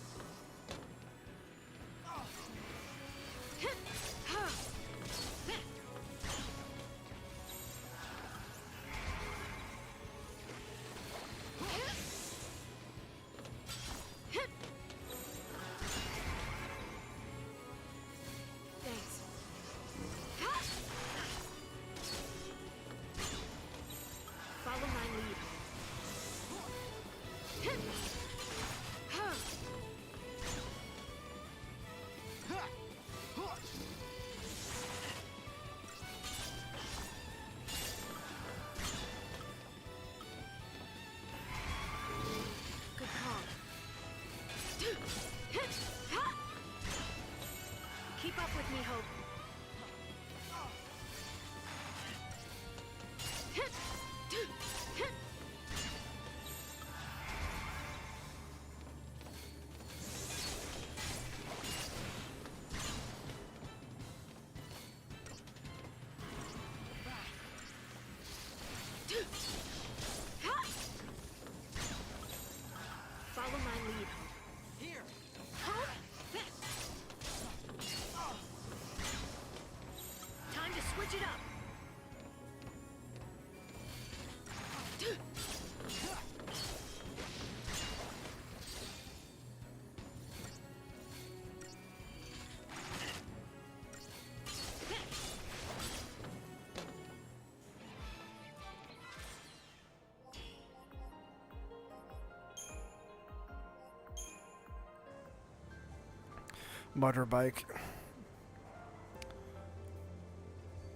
Motorbike.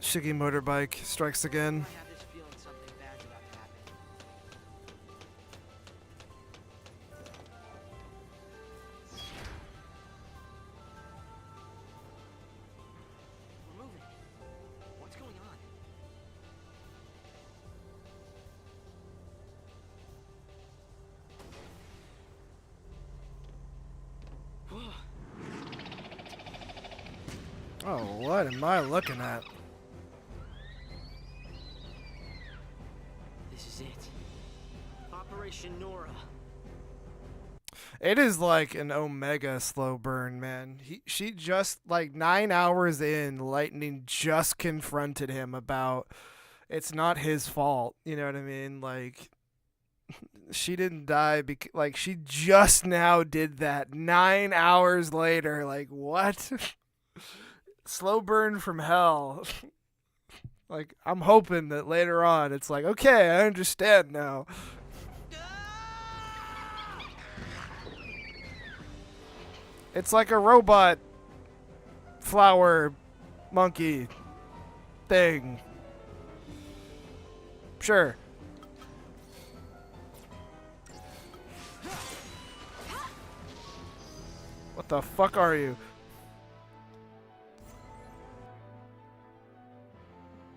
Shiggy motorbike strikes again. I have this feeling something bad's about to happen. We're moving. What's going on? Oh, what am I looking at? This is it. Operation Nora. It is like an Omega slow burn, man. She just, like 9 hours in, Lightning just confronted him about it's not his fault. You know what I mean? Like, she didn't die because, like, she just now did that 9 hours later. Like, what? Slow burn from hell. Like, I'm hoping that later on it's like, okay, I understand now. It's like a robot flower monkey thing. Sure. What the fuck are you?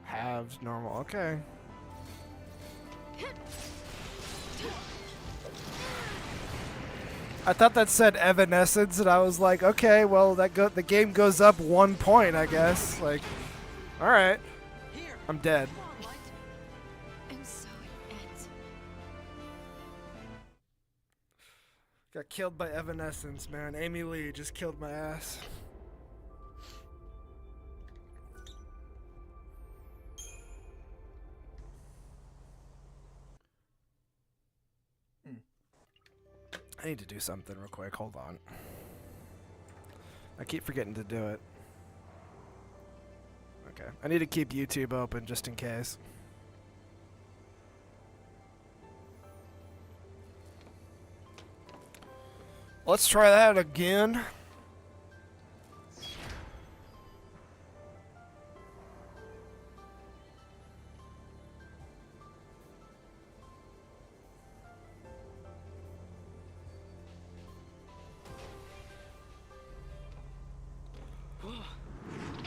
Halves, normal, okay. I thought that said Evanescence, and I was like, okay, well, the game goes up 1 point, I guess. Like, all right, I'm dead. And so it ends. Got killed by Evanescence, man. Amy Lee just killed my ass. I need to do something real quick. Hold on. I keep forgetting to do it. Okay. I need to keep YouTube open just in case. Let's try that again.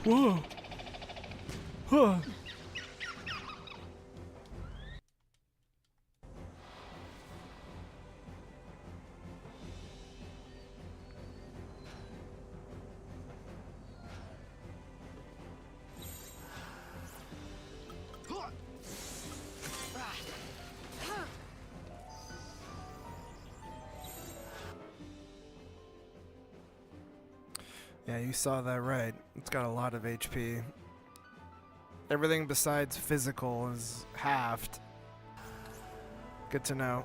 Whoa. Huh. Yeah, you saw that right. It's got a lot of HP. Everything besides physical is halved. Good to know.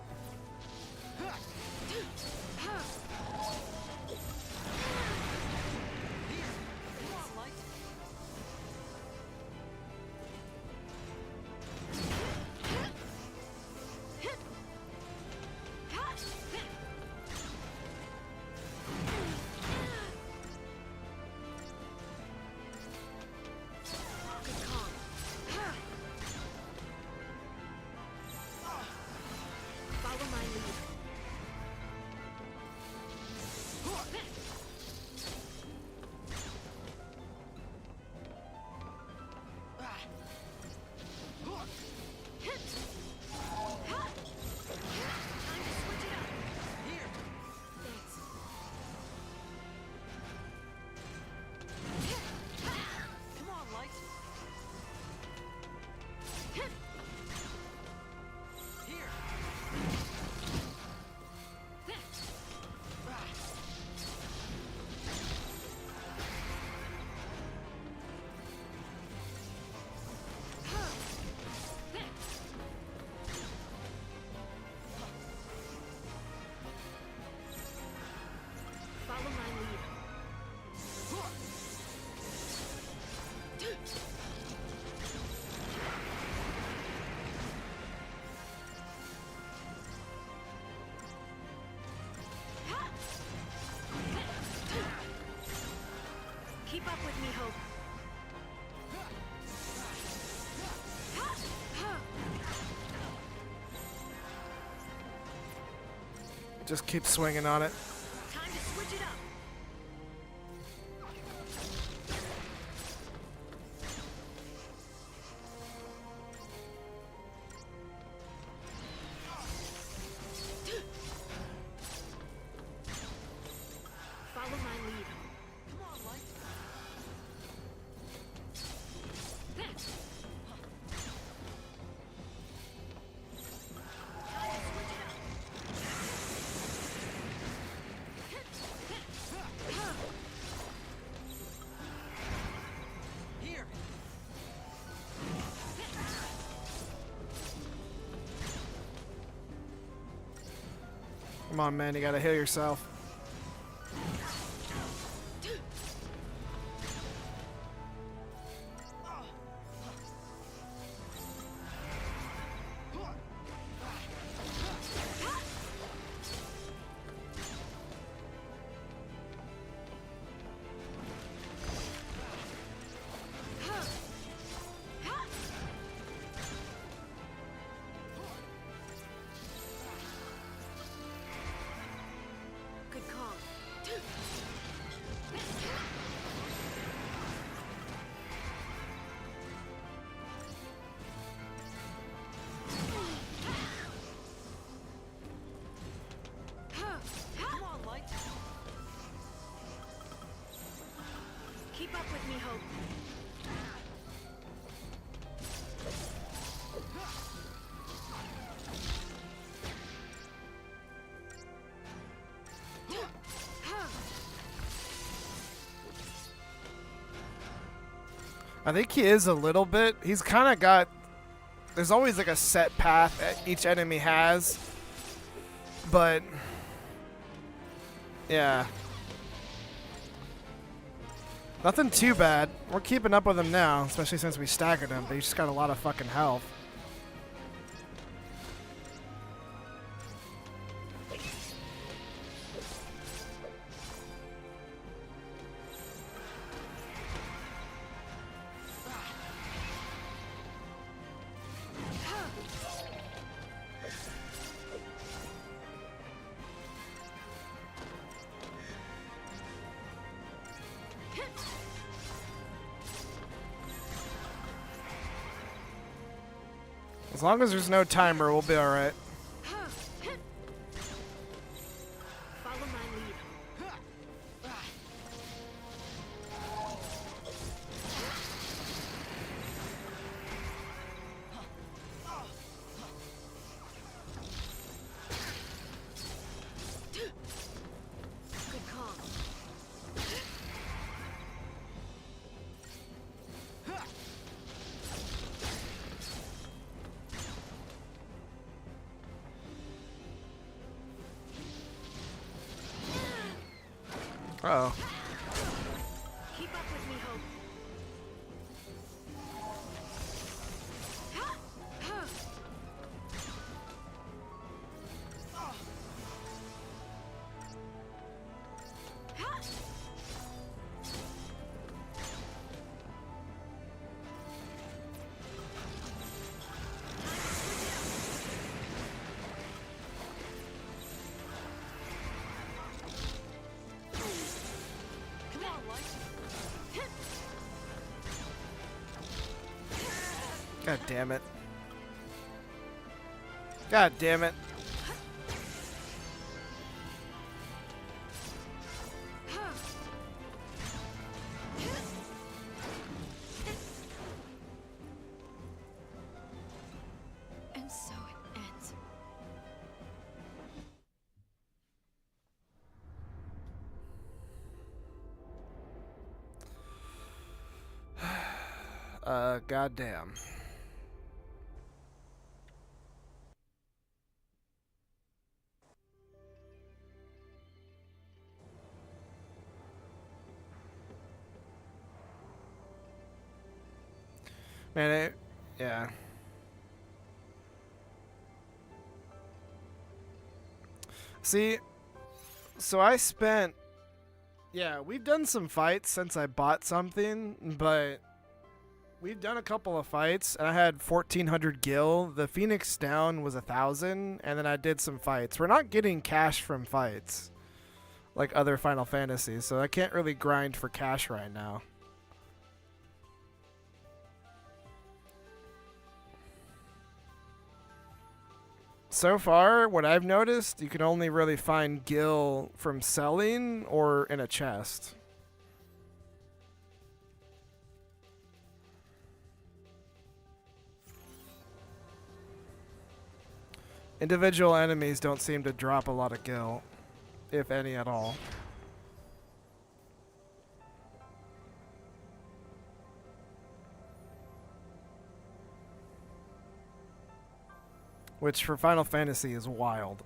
Keep up with me, Hope. Just keep swinging on it. Time to switch it up. Follow my lead. Come on, Light. Here. Come on, man, you gotta heal yourself. Good call. Come on, Light. Keep up with me, Hope. I think he is a little bit. He's kind of got. There's always like a set path that each enemy has. But. Yeah. Nothing too bad. We're keeping up with him now, especially since we staggered him, but he's just got a lot of fucking health. As long as there's no timer, we'll be alright. Follow my lead. Good call. Uh-oh. Keep up with me, Hope. Come on, Light. God damn it. God damn it. And so it ends. Goddamn. Man, yeah. See, so I spent Yeah, we've done some fights since I bought something, but we've done a couple of fights, and I had 1,400 gil. The Phoenix down was 1,000, and then I did some fights. We're not getting cash from fights like other Final Fantasies, so I can't really grind for cash right now. So far, what I've noticed, you can only really find gil from selling or in a chest. Individual enemies don't seem to drop a lot of gil, if any at all. Which for Final Fantasy is wild.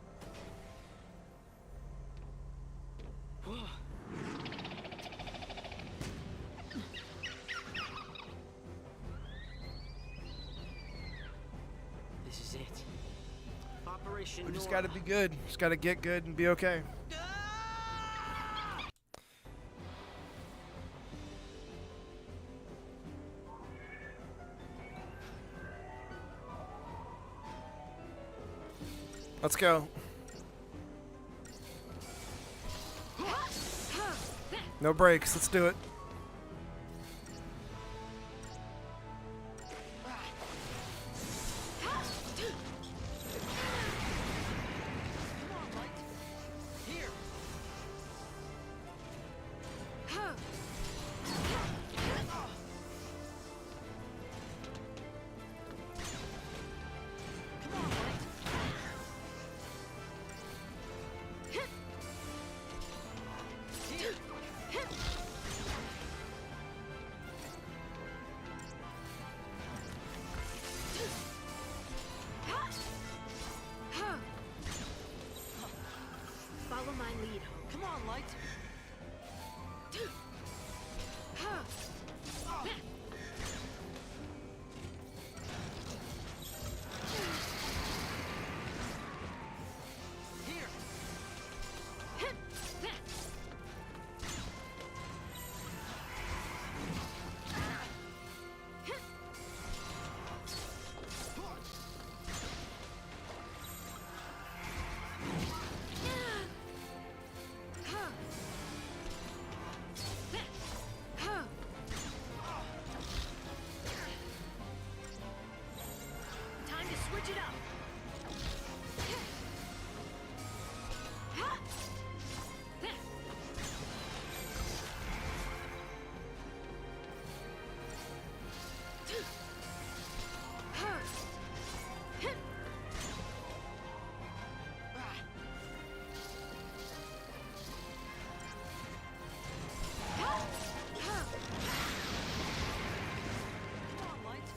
This is it. Operation We just Nora. gotta be good. Just gotta get good and be okay. Let's go. No breaks. Let's do it. Follow my lead, Hope. Come on, Light. Here. Time to switch it up. Come on, Light.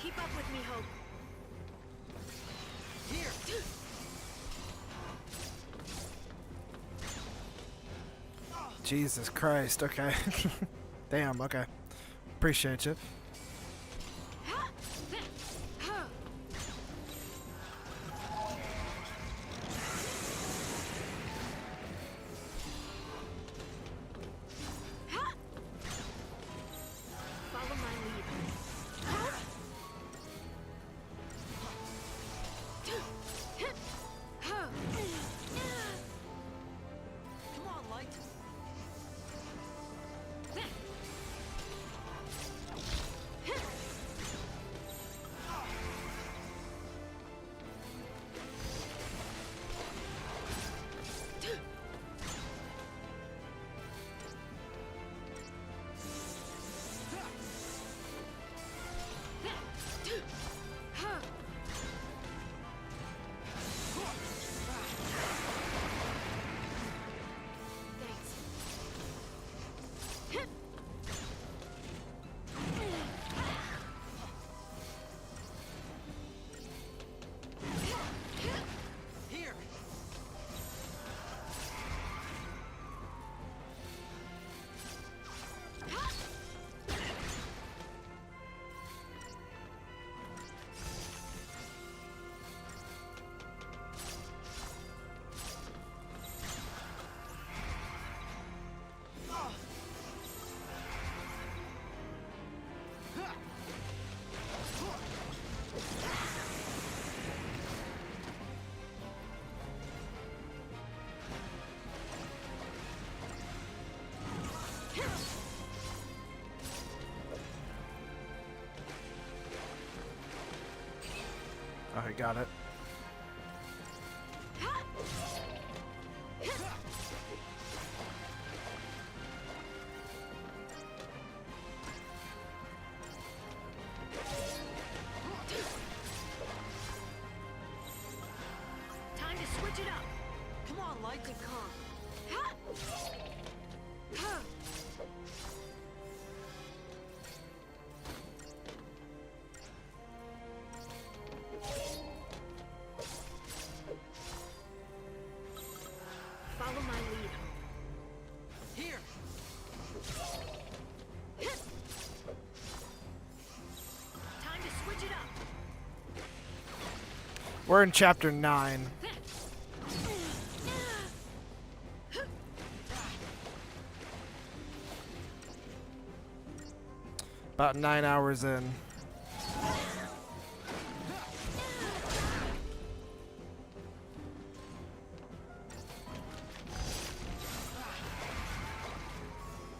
Keep up with me, Hope. Here. Jesus Christ. Okay. Damn. Okay. Appreciate you. Follow my lead. Come on, Light. Alright, got it. Time to switch it up. Come on, Light. Good call. Follow my lead. Here. Time to switch it up. We're in chapter 9. About 9 hours in.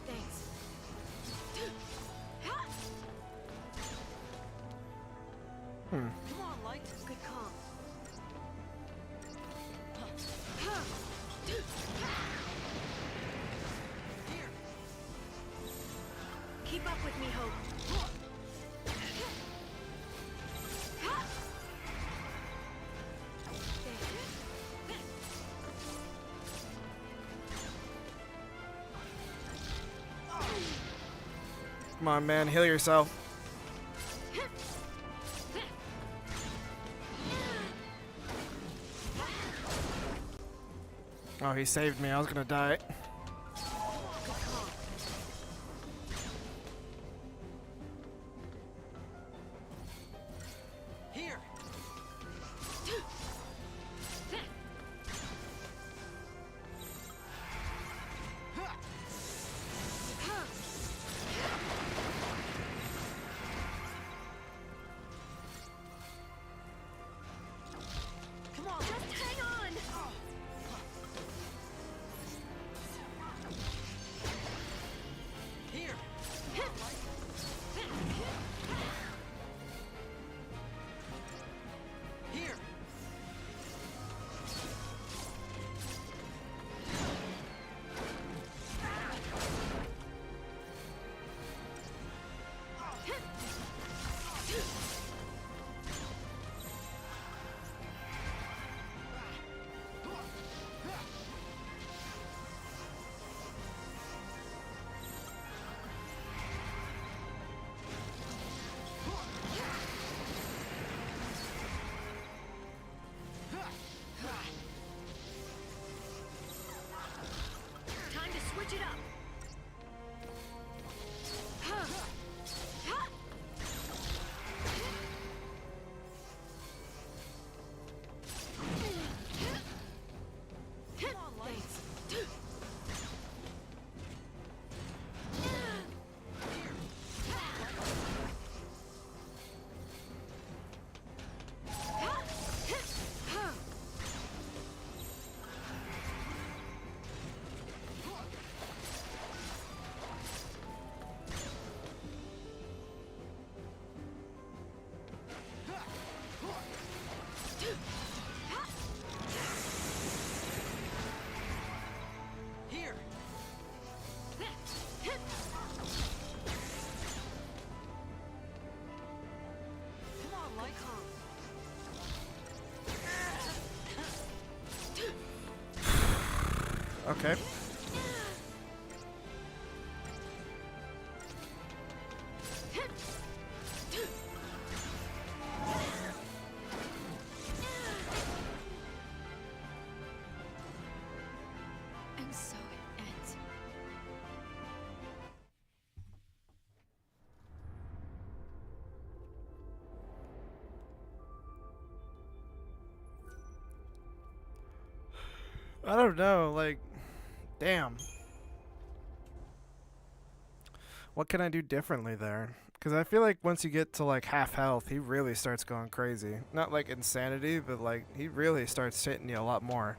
Thanks. Hmm. Come on, Light. Good call. Here. Keep up with me, Hope. Come on, man. Heal yourself. Oh, he saved me. I was gonna die. Here. Come on, just hang on. Here. Here. Time to switch it up. Come on, Lights. Here. Come on, Light. Okay. And so it ends. I don't know, like, damn. What can I do differently there? Because I feel like once you get to like half health, he really starts going crazy. Not like insanity, but like he really starts hitting you a lot more.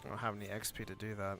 I don't have any XP to do that.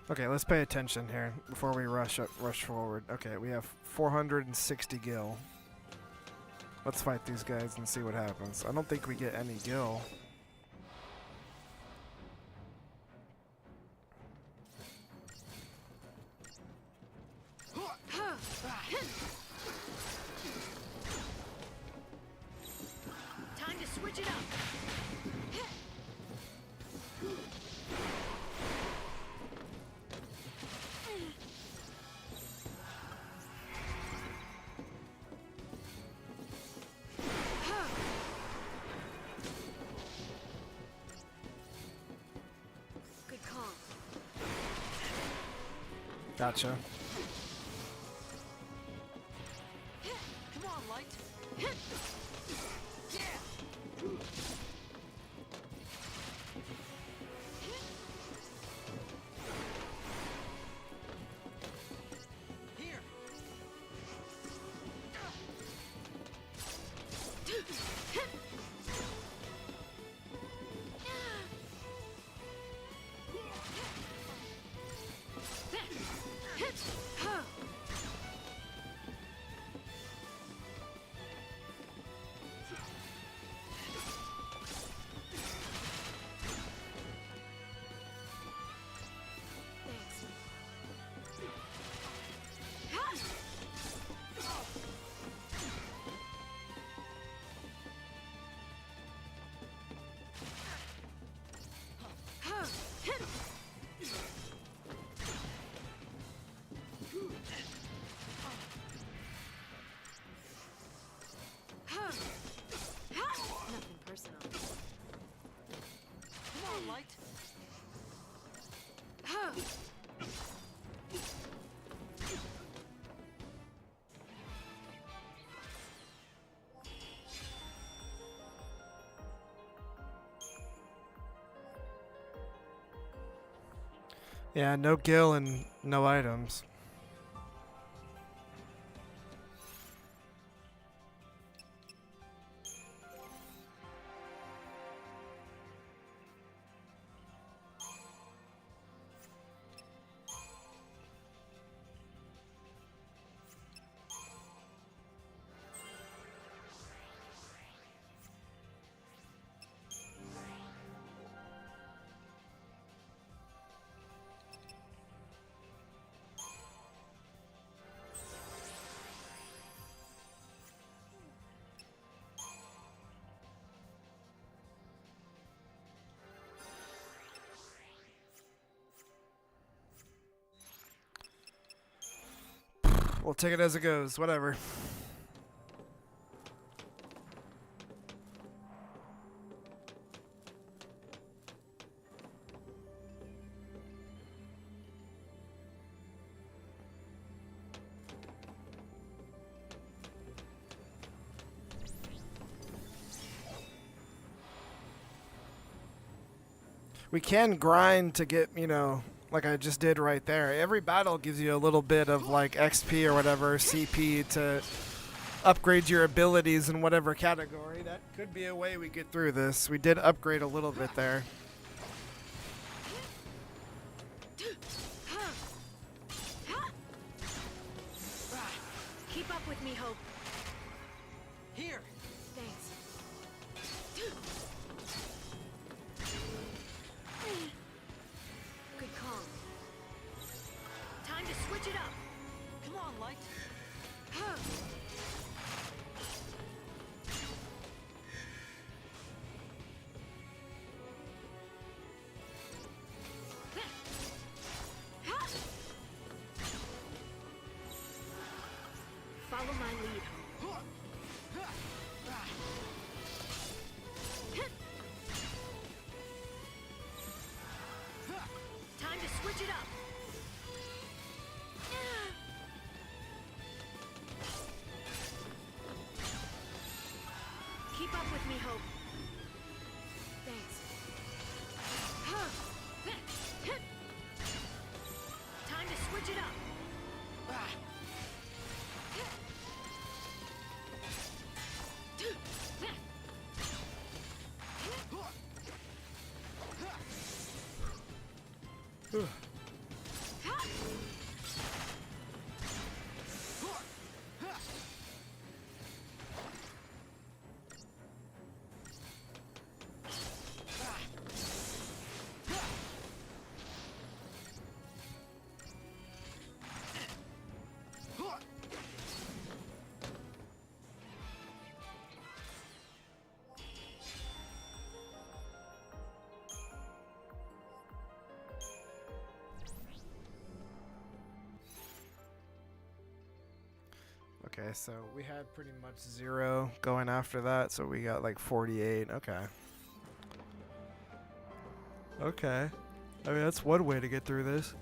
Okay, let's pay attention here before we rush forward. Okay, we have 460 gil. Let's fight these guys and see what happens. I don't think we get any gil. Time to switch it up. Good call. Gotcha. Come on, Light. Here. Nothing personal. Come on, Light. Yeah, no gil and no items. We'll take it as it goes, whatever. We can grind to get, you know, like I just did right there. Every battle gives you a little bit of like XP or whatever, CP to upgrade your abilities in whatever category. That could be a way we get through this. We did upgrade a little bit there. Keep up with me, Hope. Here. Thanks. Good call. Time to switch it up. Come on, Light. Follow my lead. Time to switch it up. Keep up with me, Hope. Thanks. Time to switch it up. Okay, so we had pretty much 0 going after that, so we got like 48. Okay. Okay. I mean, that's one way to get through this.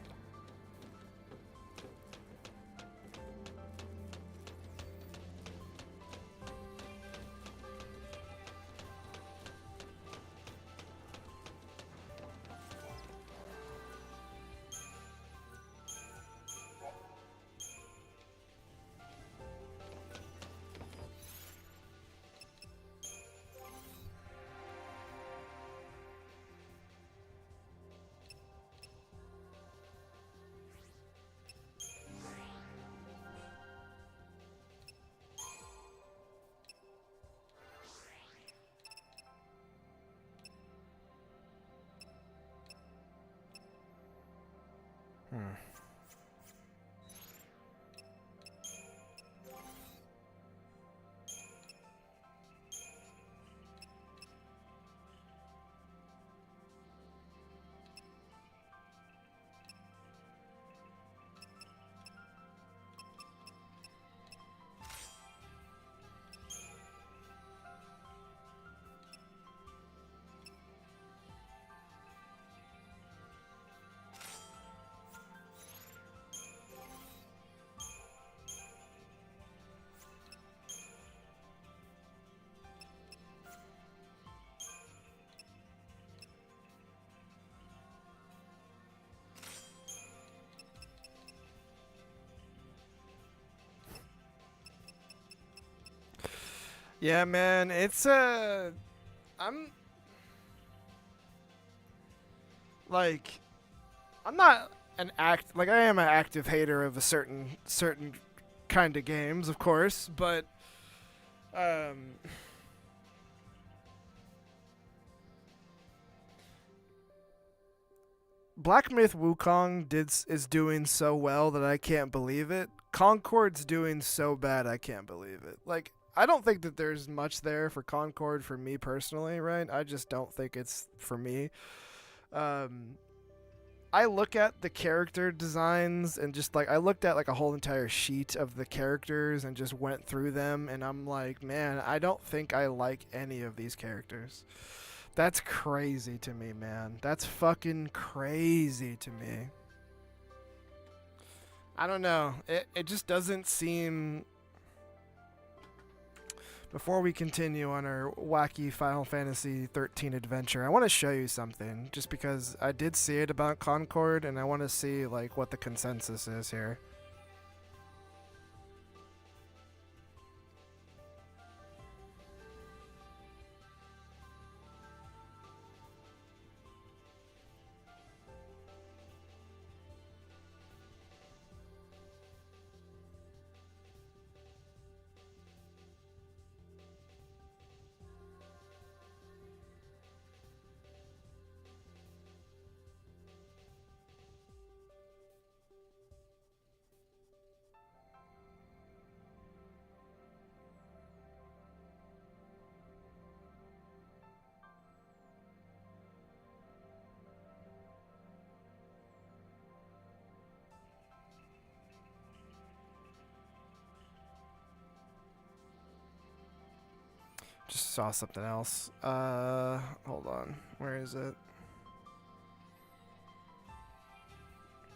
Yeah, man, it's I'm like I'm not I am an active hater of a certain kind of games, of course, but Black Myth Wukong is doing so well that I can't believe it. Concord's doing so bad I can't believe it. Like, I don't think that there's much there for Concord for me personally, right? I just don't think it's for me. I look at the character designs and just like I looked at like a whole entire sheet of the characters and just went through them and I'm like, man, I don't think I like any of these characters. That's crazy to me, man. That's fucking crazy to me. I don't know. It just doesn't seem... Before we continue on our wacky Final Fantasy 13 adventure, I want to show you something, just because I did see it about Concord, and I want to see like what the consensus is here. saw something else. Hold on. Where is it?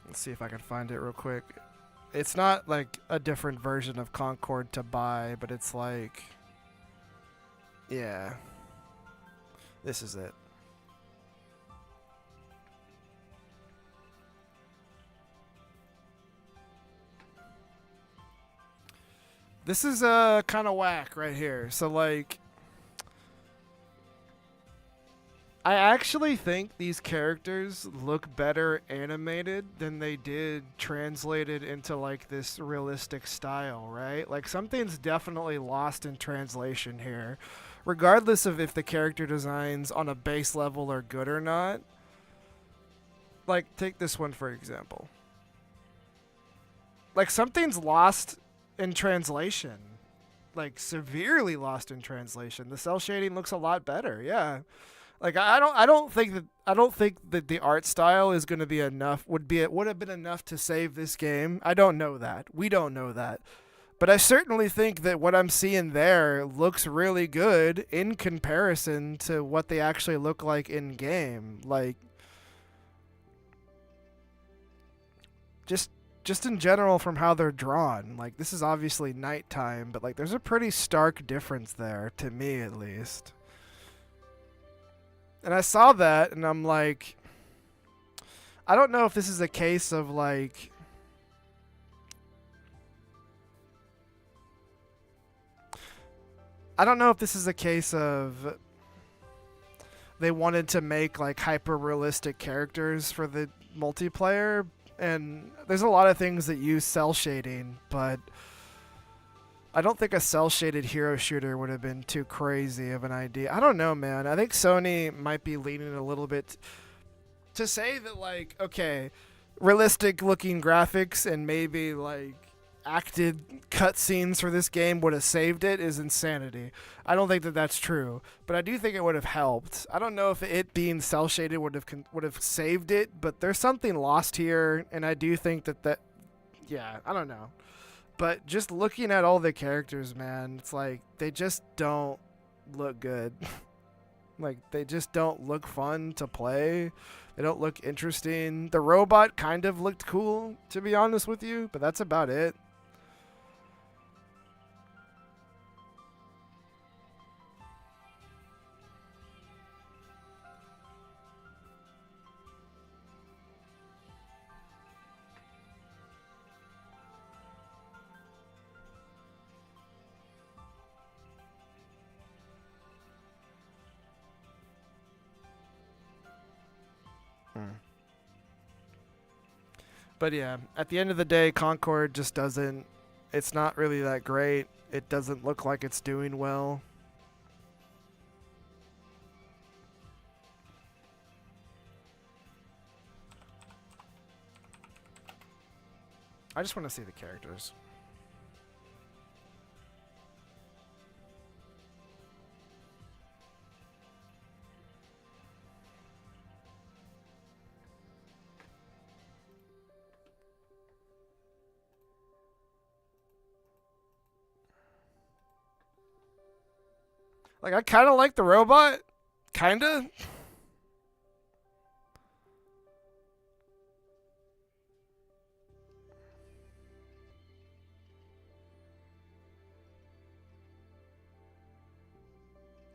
Let's see if I can find it real quick. It's not like a different version of Concord to buy, but it's like, yeah. This is it. This is kind of whack right here. So like, I actually think these characters look better animated than they did translated into like this realistic style, right? Like something's definitely lost in translation here. Regardless of if the character designs on a base level are good or not. Like take this one for example. Like something's lost in translation. Like severely lost in translation. The cell shading looks a lot better. Yeah. Like I don't think that the art style is going to be enough would have been enough to save this game. I don't know that. We don't know that. But I certainly think that what I'm seeing there looks really good in comparison to what they actually look like in game. Like just in general from how they're drawn. Like this is obviously nighttime, but like there's a pretty stark difference there to me at least. And I saw that, and I'm like, I don't know if this is a case of like, I don't know if this is a case of they wanted to make like hyper realistic characters for the multiplayer, and there's a lot of things that use cell shading, but I don't think a cell-shaded hero shooter would have been too crazy of an idea. I don't know, man. I think Sony might be leaning a little bit to say that, like, okay, realistic-looking graphics and maybe, like, acted cutscenes for this game would have saved it is insanity. I don't think that that's true, but I do think it would have helped. I don't know if it being cell-shaded would have saved it, but there's something lost here, and I do think that yeah, I don't know. But just looking at all the characters, man, it's like they just don't look good. Like they just don't look fun to play. They don't look interesting. The robot kind of looked cool, to be honest with you, but that's about it. But yeah, at the end of the day, Concord just doesn't, it's not really that great. It doesn't look like it's doing well. I just want to see the characters. Like, I kind of like the robot. Kinda.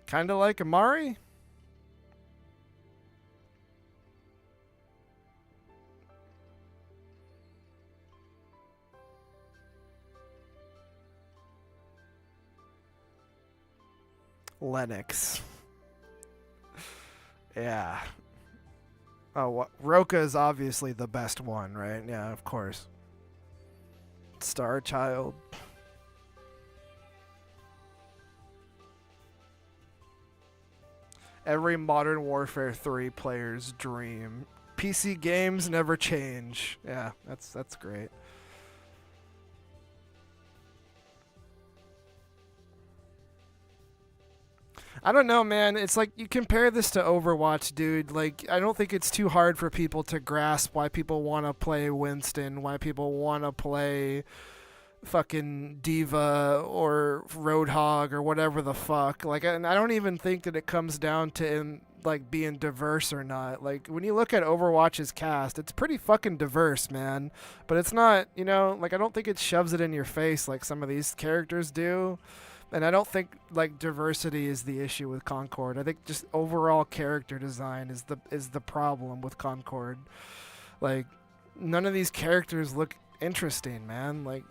Kinda like Amari. Lennox. Yeah. Oh, Roka is obviously the best one, right? Yeah, of course. Star Child. Every Modern Warfare 3 player's dream. PC games never change. Yeah, that's great. I don't know, man. It's like you compare this to Overwatch, dude. Like, I don't think it's too hard for people to grasp why people want to play Winston, why people want to play fucking diva or roadhog or whatever the fuck. Like, and I don't even think that it comes down to like being diverse or not. Like, when you look at Overwatch's cast, it's pretty fucking diverse, man. But it's not, you know, like, I don't think it shoves it in your face like some of these characters do. And I don't think like diversity is the issue with Concord. I think just overall character design is the problem with Concord. Like, none of these characters look interesting, man. Like,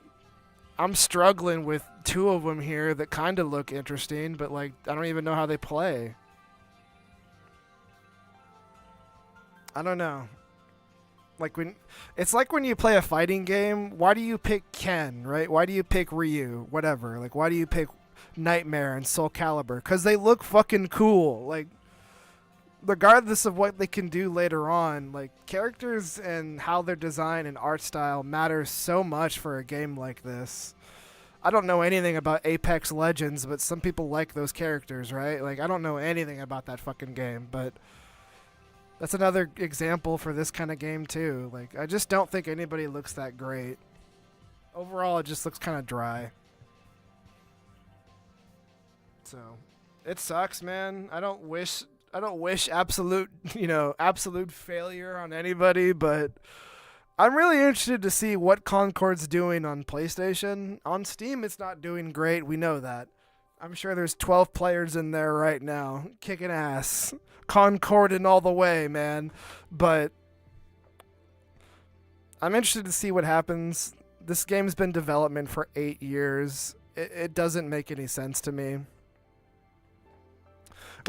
I'm struggling with two of them here that kind of look interesting, but like I don't even know how they play. I don't know. Like, when it's like when you play a fighting game, why do you pick Ken, right? Why do you pick Ryu, whatever? Like, why do you pick Nightmare and Soul Calibur? Cuz they look fucking cool. Like, regardless of what they can do later on, like, characters and how they're designed and art style matters so much for a game like this. I don't know anything about Apex Legends, but some people like those characters, right? Like, I don't know anything about that fucking game, but that's another example for this kind of game too. Like, I just don't think anybody looks that great. Overall, it just looks kind of dry. So, it sucks, man. I don't wish absolute, absolute failure on anybody, but I'm really interested to see what Concord's doing on PlayStation. On Steam, it's not doing great. We know that. I'm sure there's 12 players in there right now kicking ass. Concording all the way, man. But I'm interested to see what happens. This game's been in development for 8 years. It doesn't make any sense to me.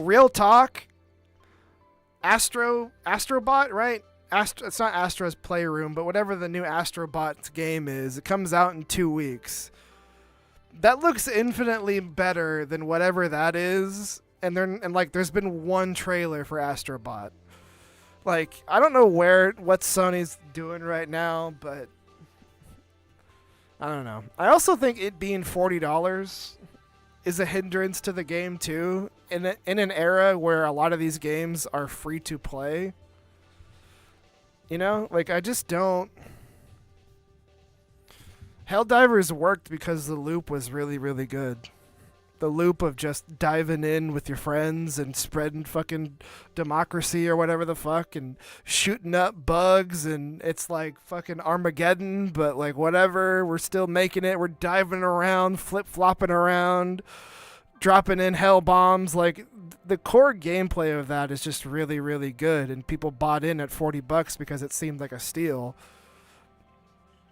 Real talk, Astrobot, right? It's not Astro's Playroom, but whatever the new Astrobot game is, it comes out in 2 weeks. That looks infinitely better than whatever that is. And there's been one trailer for Astrobot. Like, I don't know what Sony's doing right now, but I don't know. I also think it being $40 is a hindrance to the game too. In an era where a lot of these games are free to play. You know, like, I just don't. Helldivers worked because the loop was really, really good. The loop of just diving in with your friends and spreading fucking democracy or whatever the fuck and shooting up bugs, and it's like fucking Armageddon, but like whatever, we're still making it. We're diving around, flip-flopping around, dropping in hell bombs. Like, the core gameplay of that is just really, really good, and people bought in at $40 because it seemed like a steal.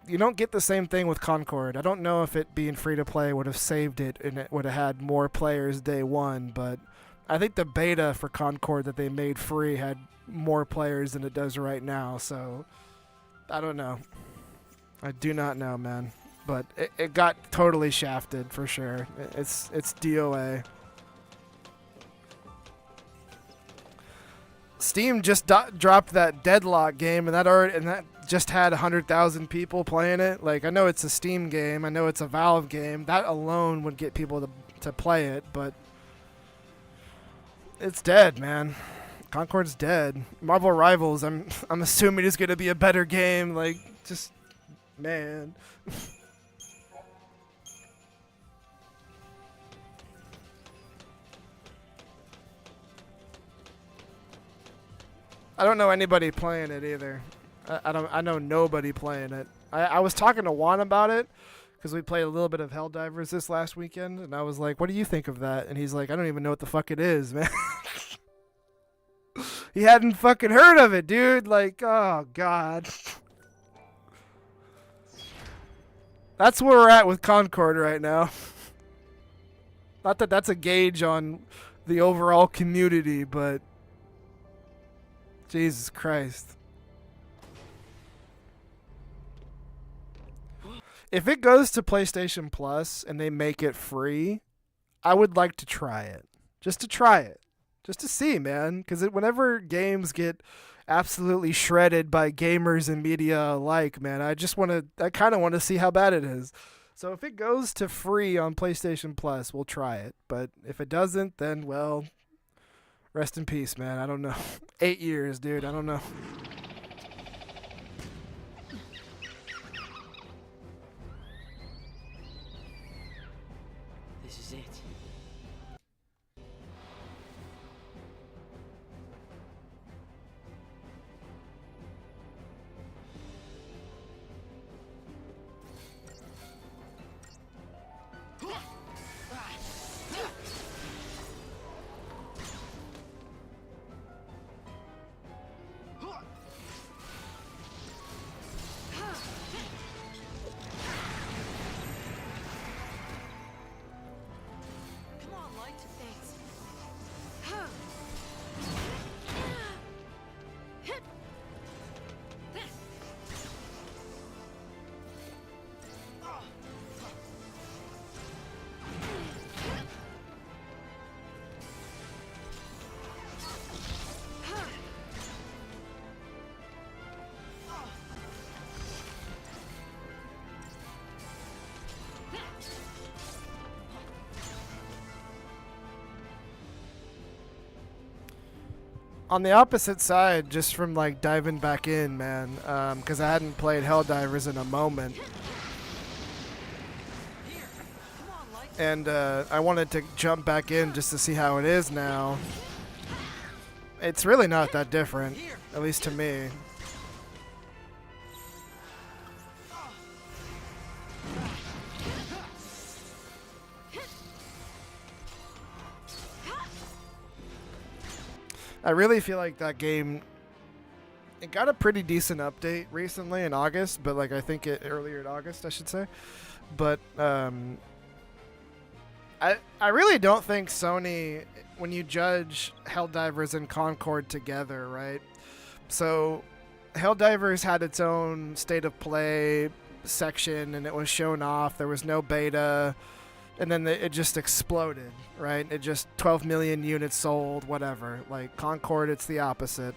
You don't get the same thing with Concord. I don't know if it being free to play would have saved it and it would have had more players day one, but I think the beta for Concord that they made free had more players than it does right now, so I don't know. I do not know, man. But it got totally shafted for sure. It's DOA. Steam just dropped that Deadlock game, and that just had 100,000 people playing it. Like, I know it's a Steam game, I know it's a Valve game. That alone would get people to play it, but it's dead, man. Concord's dead. Marvel Rivals, I'm assuming is gonna be a better game. Like, just, man. I don't know anybody playing it either. I know nobody playing it. I was talking to Juan about it because we played a little bit of Helldivers this last weekend, and I was like, "What do you think of that?" And he's like, "I don't even know what the fuck it is, man." He hadn't fucking heard of it, dude. Like, oh god. That's where we're at with Concord right now. Not that that's a gauge on the overall community, but Jesus Christ. If it goes to PlayStation Plus and they make it free, I would like to try it. Just to try it. Just to see, man. Because whenever games get absolutely shredded by gamers and media alike, man, I kind of want to see how bad it is. So if it goes to free on PlayStation Plus, we'll try it. But if it doesn't, then, well, rest in peace, man. I don't know. 8 years, dude. I don't know. On the opposite side, just from like diving back in, man, because I hadn't played Helldivers in a moment, and I wanted to jump back in just to see how it is now. It's really not that different, at least to me. I really feel like that game, it got a pretty decent update recently in August, but like I think it earlier in August, I should say. But I really don't think Sony, when you judge Helldivers and Concord together, right? So Helldivers had its own state of play section and it was shown off. There was no beta. And then it just exploded, right? It just 12 million units sold, whatever. Like Concord, it's the opposite.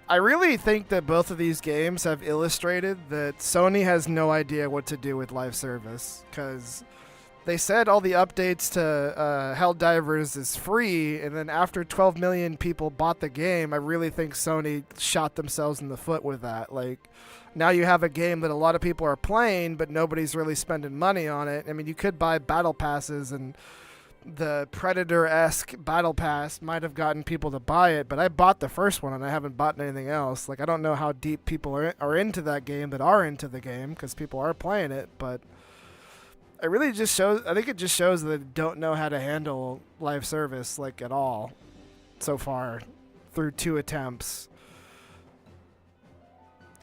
I really think that both of these games have illustrated that Sony has no idea what to do with live service, because they said all the updates to Helldivers is free, and then after 12 million people bought the game, I really think Sony shot themselves in the foot with that. Like, now you have a game that a lot of people are playing, but nobody's really spending money on it. I mean, you could buy battle passes, and the Predator-esque battle pass might have gotten people to buy it, but I bought the first one, and I haven't bought anything else. Like, I don't know how deep people are into that game that are into the game, because people are playing it, but it really just shows, I think it just shows that they don't know how to handle live service, like, at all so far through 2 attempts.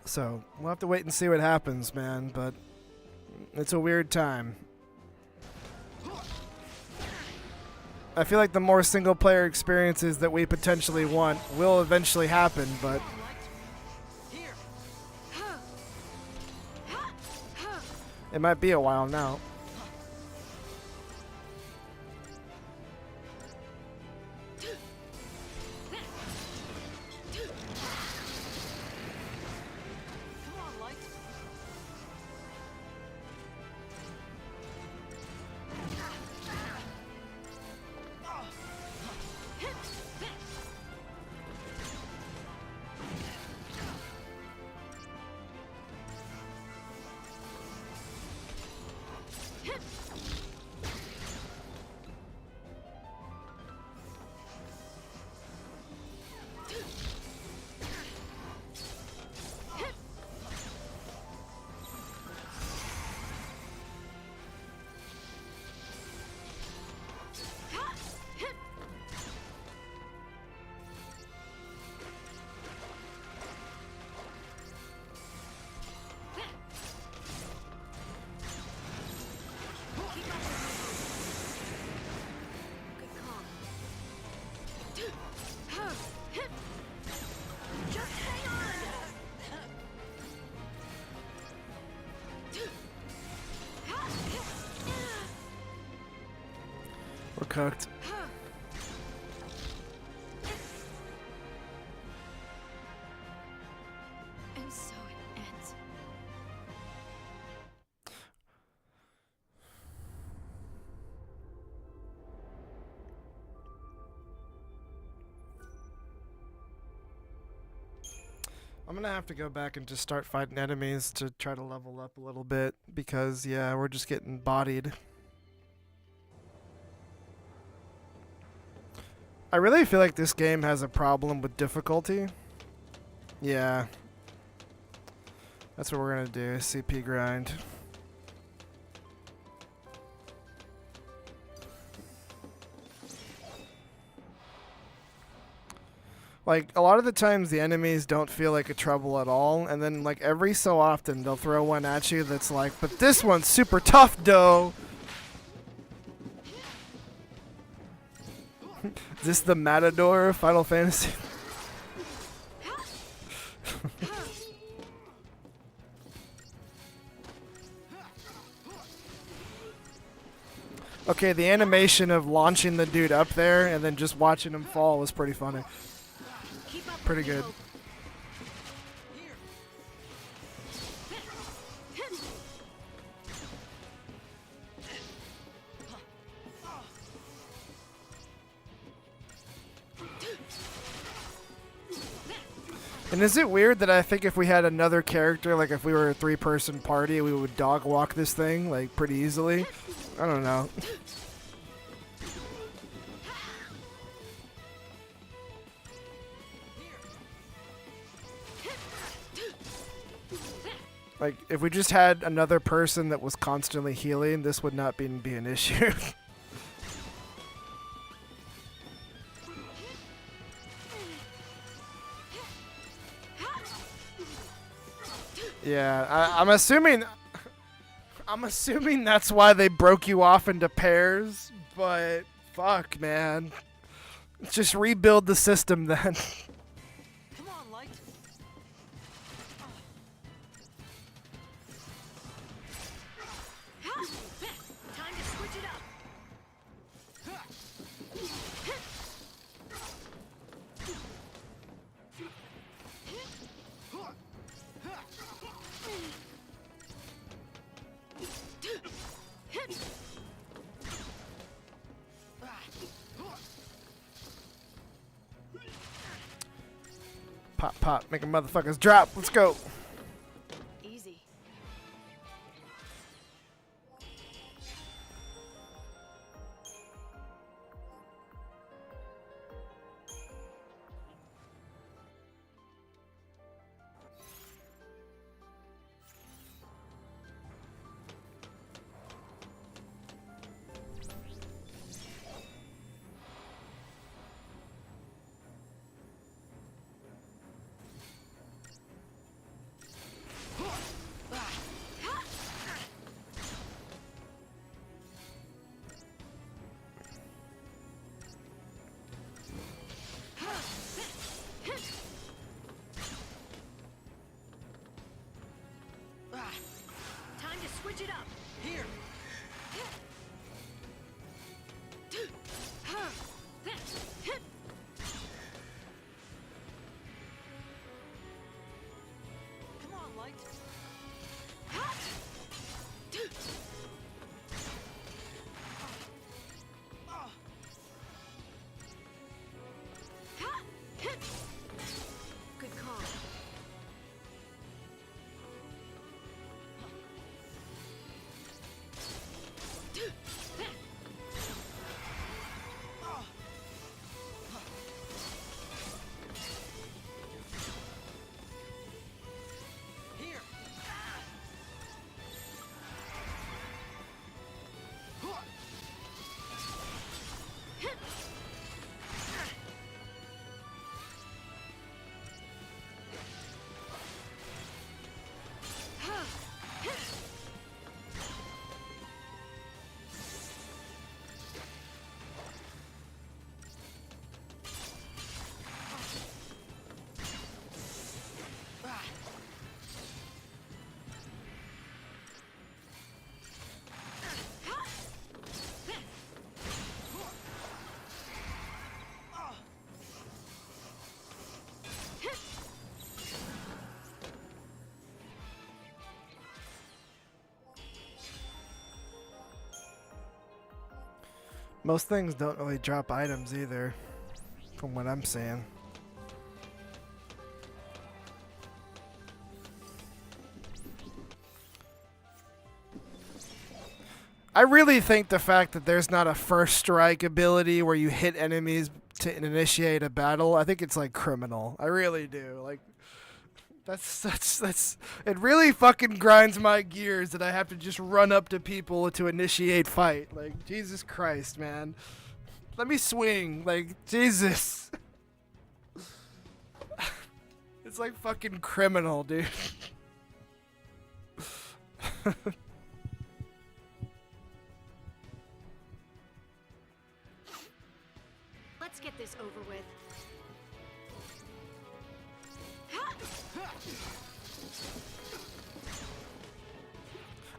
So, we'll have to wait and see what happens, man, but it's a weird time. I feel like the more single-player experiences that we potentially want will eventually happen, but it might be a while now. We're cooked. And so it ends. I'm gonna have to go back and just start fighting enemies to try to level up a little bit, because, yeah, we're just getting bodied. I really feel like this game has a problem with difficulty. Yeah. That's what we're gonna do, CP grind. Like, a lot of the times the enemies don't feel like a trouble at all, and then, like, every so often they'll throw one at you that's like, but this one's super tough, though! Is this the Matador of Final Fantasy? Okay, the animation of launching the dude up there and then just watching him fall was pretty funny. Pretty good. And is it weird that I think if we had another character, like if we were a 3-person party, we would dog walk this thing like pretty easily? I don't know. Like if we just had another person that was constantly healing, this would not be an issue. Yeah, I'm assuming that's why they broke you off into pairs, but fuck, man. Just rebuild the system then. Come on, Light. Time to switch it up. Pop, pop, making motherfuckers drop. Let's go. Easy. Time to switch it up. Here. Come on, Light. Good call. Here. Most things don't really drop items either, from what I'm seeing. I really think the fact that there's not a first strike ability where you hit enemies to initiate a battle, I think it's like criminal. I really do. Like that's it really fucking grinds my gears that I have to just run up to people to initiate fight. Like Jesus Christ, man. Let me swing. Like Jesus. It's like fucking criminal, dude. Let's get this over with.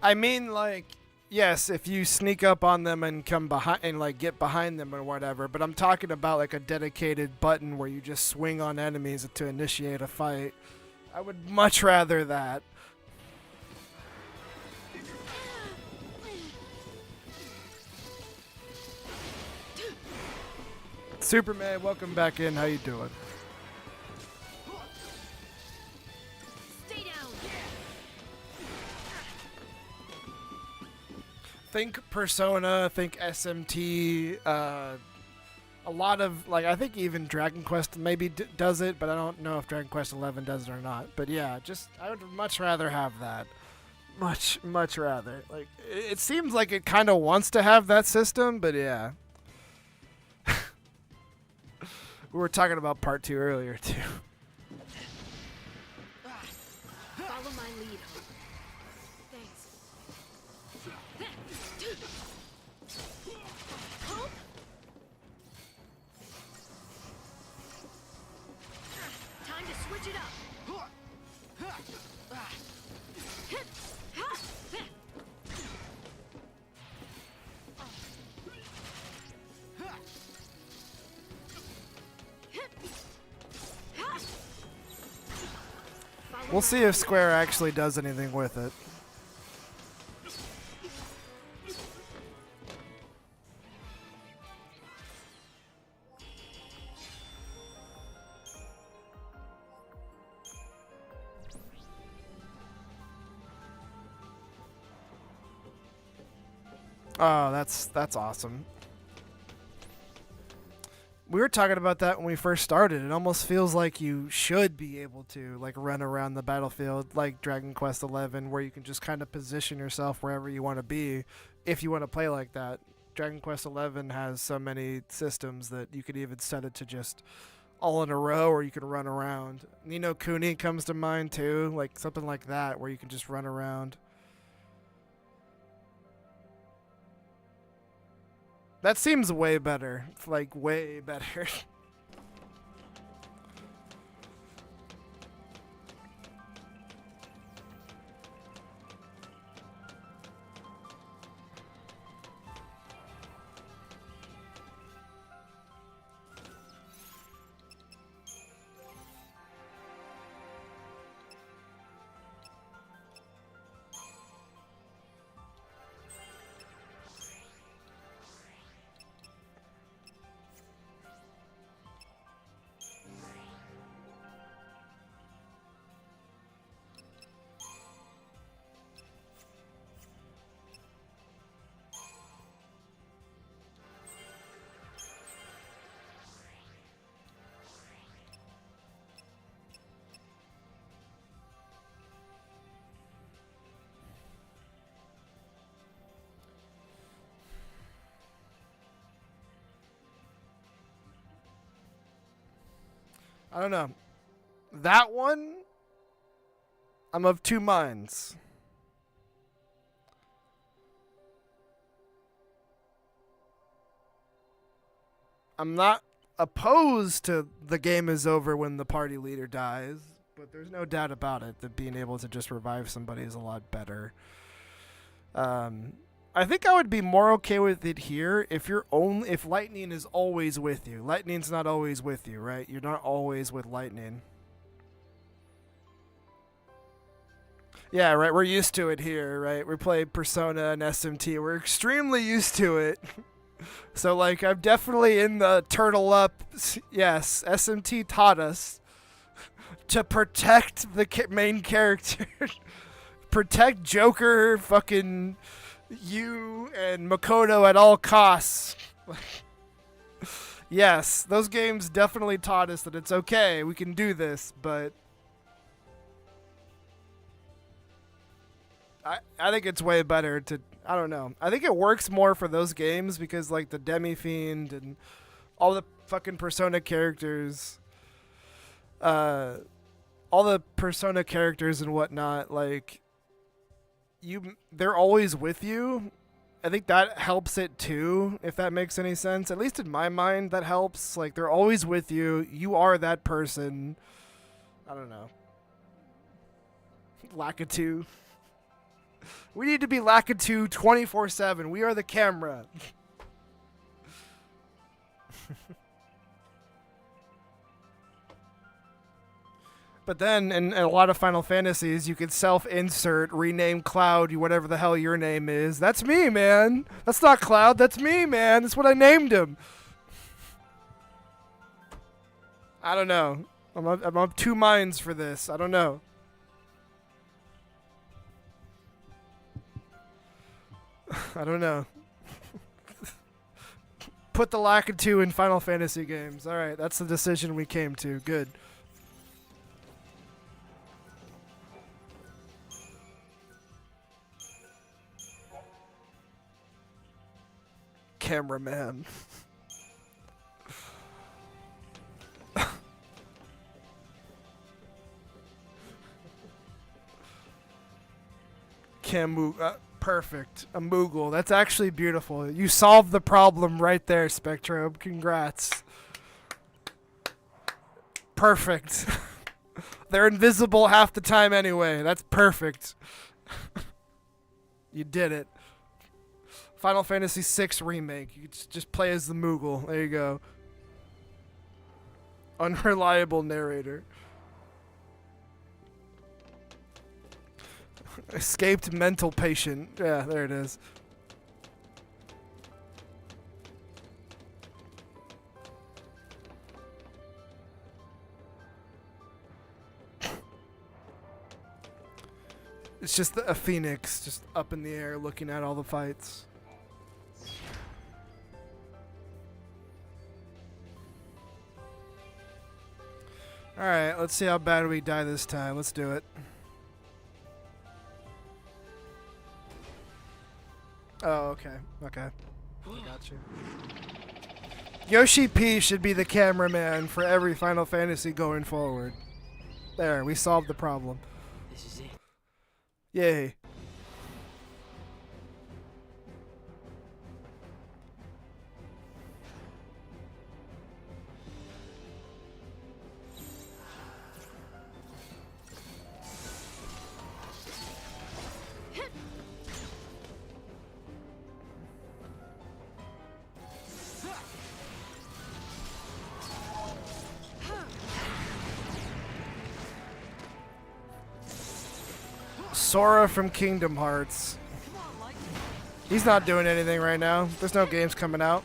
I mean, like, yes, if you sneak up on them and come behind and like get behind them or whatever, but I'm talking about like a dedicated button where you just swing on enemies to initiate a fight. I would much rather that. Superman, welcome back in. How you doing? think Persona, think SMT, a lot of, like, I think even Dragon Quest maybe does it, but I don't know if Dragon Quest 11 does it or not. But yeah, just, I would much rather have that. Much rather. Like, it seems like it kind of wants to have that system, but yeah. We were talking about part 2 earlier, too. Follow my lead. Thanks. Help! Time to switch it up. We'll see if Square actually does anything with it. Oh, that's awesome. We were talking about that when we first started. It almost feels like you should be able to like run around the battlefield like Dragon Quest XI, where you can just kind of position yourself wherever you want to be if you want to play like that. Dragon Quest XI has so many systems that you could even set it to just all in a row, or you can run around. Ni no Kuni comes to mind too, like something like that where you can just run around. That seems way better. Like, way better. I don't know. That one, I'm of two minds. I'm not opposed to the game is over when the party leader dies, but there's no doubt about it that being able to just revive somebody is a lot better. I think I would be more okay with it here if if Lightning is always with you. Lightning's not always with you, right? You're not always with Lightning. Yeah, right. We're used to it here, right? We play Persona and SMT. We're extremely used to it. So, like, I'm definitely in the turtle up. Yes, SMT taught us to protect the main character. Protect Joker, fucking you, and Makoto at all costs. Yes, those games definitely taught us that it's okay. We can do this, but I think it's way better to, I don't know. I think it works more for those games because, like, the Demi-Fiend and all the fucking Persona characters, all the Persona characters and whatnot, like, they're always with you. I think that helps it too, if that makes any sense. At least in my mind, that helps. Like, they're always with you. You are that person. I don't know. Lakitu. We need to be Lakitu 24/7. We are the camera. But then, in a lot of Final Fantasies, you could self-insert, rename Cloud, whatever the hell your name is. That's me, man. That's not Cloud. That's me, man. That's what I named him. I don't know. I'm of two minds for this. I don't know. I don't know. Put the lack of 2 in Final Fantasy games. Alright, that's the decision we came to. Good. Cameraman. Perfect. A Moogle. That's actually beautiful. You solved the problem right there, Spectrobe. Congrats. Perfect. They're invisible half the time anyway. That's perfect. You did it. Final Fantasy VI Remake. You just play as the Moogle. There you go. Unreliable narrator. Escaped mental patient. Yeah, there it is. It's just a phoenix just up in the air looking at all the fights. Alright, let's see how bad we die this time. Let's do it. Oh, okay. Okay. I got you. Yoshi P should be the cameraman for every Final Fantasy going forward. There, we solved the problem. This is it. Yay. Sora from Kingdom Hearts. He's not doing anything right now. There's no games coming out.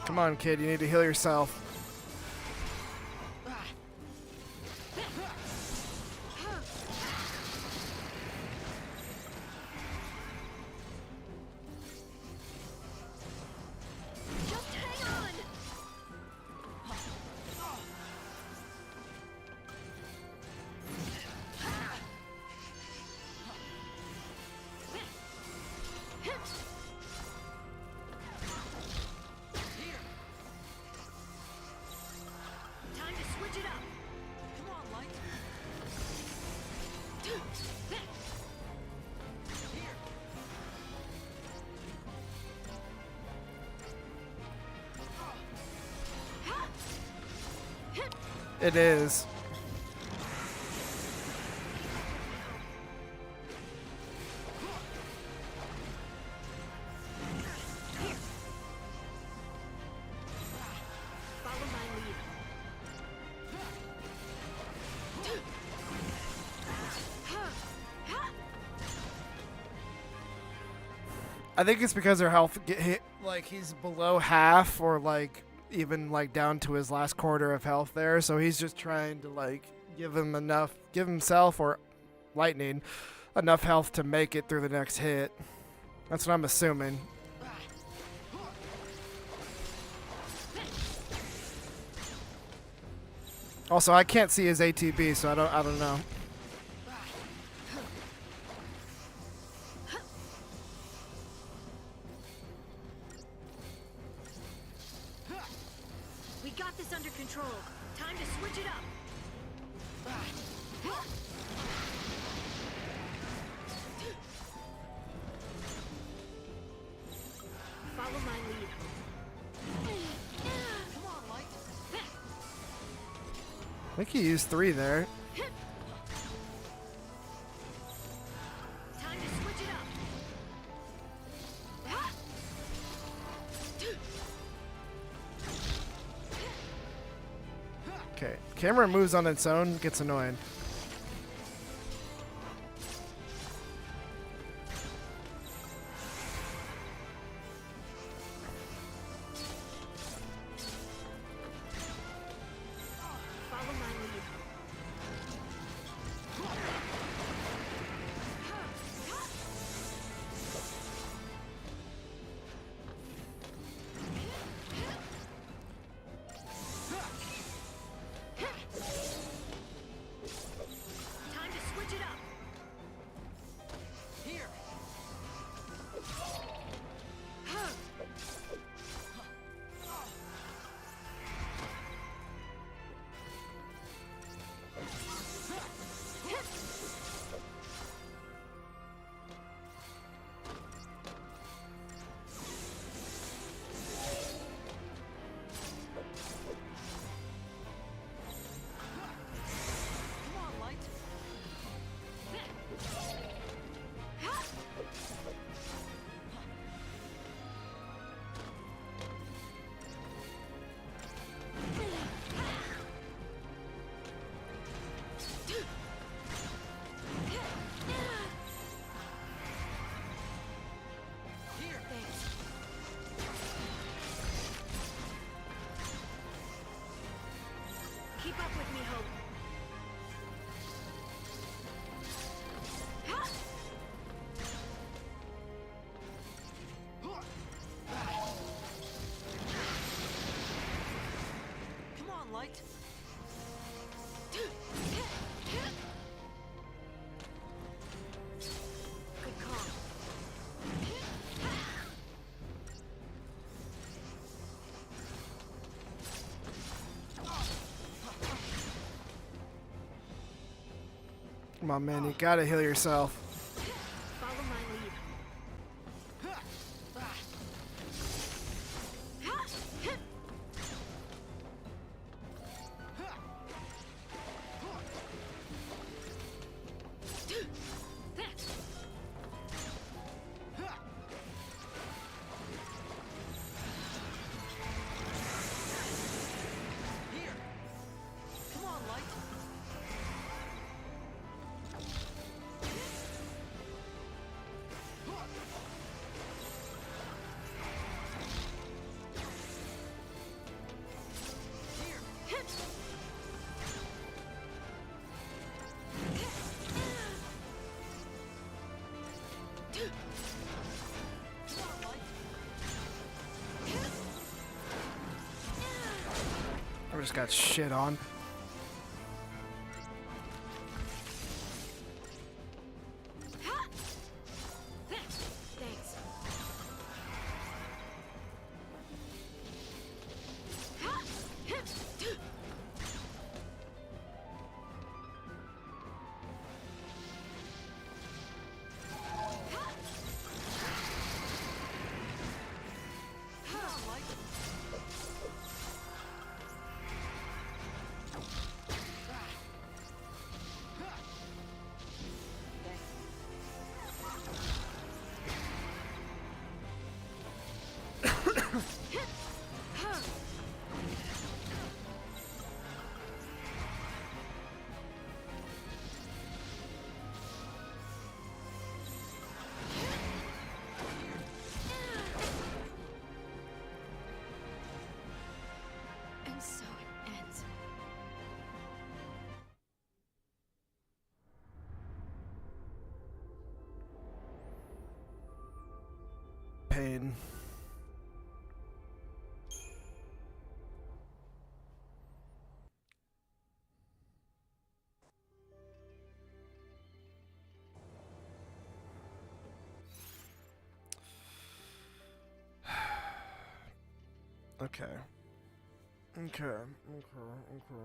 Come on, kid, you need to heal yourself. Just hang on. Time to switch it up. Come on, Light. It is. Follow my lead. I think it's because her health get hit, like he's below half or like even like down to his last quarter of health there, so he's just trying to like give himself or Lightning enough health to make it through the next hit. That's what I'm assuming. Also, I can't see his ATB, so I don't know. We got this under control. Time to switch it up. Follow my lead. Come on, Light. I think he used 3 there. Time to switch it up. Okay, camera moves on its own, gets annoying. Follow my lead. Time to switch it up. Here. Come on, Light. Here. Thanks. Keep up with me, Hope. Come on, Light. Good call. Come on, man, you gotta heal yourself. Follow my lead. Here. Come on, Light. Here. Come on, Light. I just got shit on. Thanks. Come on, Light. And so it ends. Pain. Okay. Okay. Okay. Okay.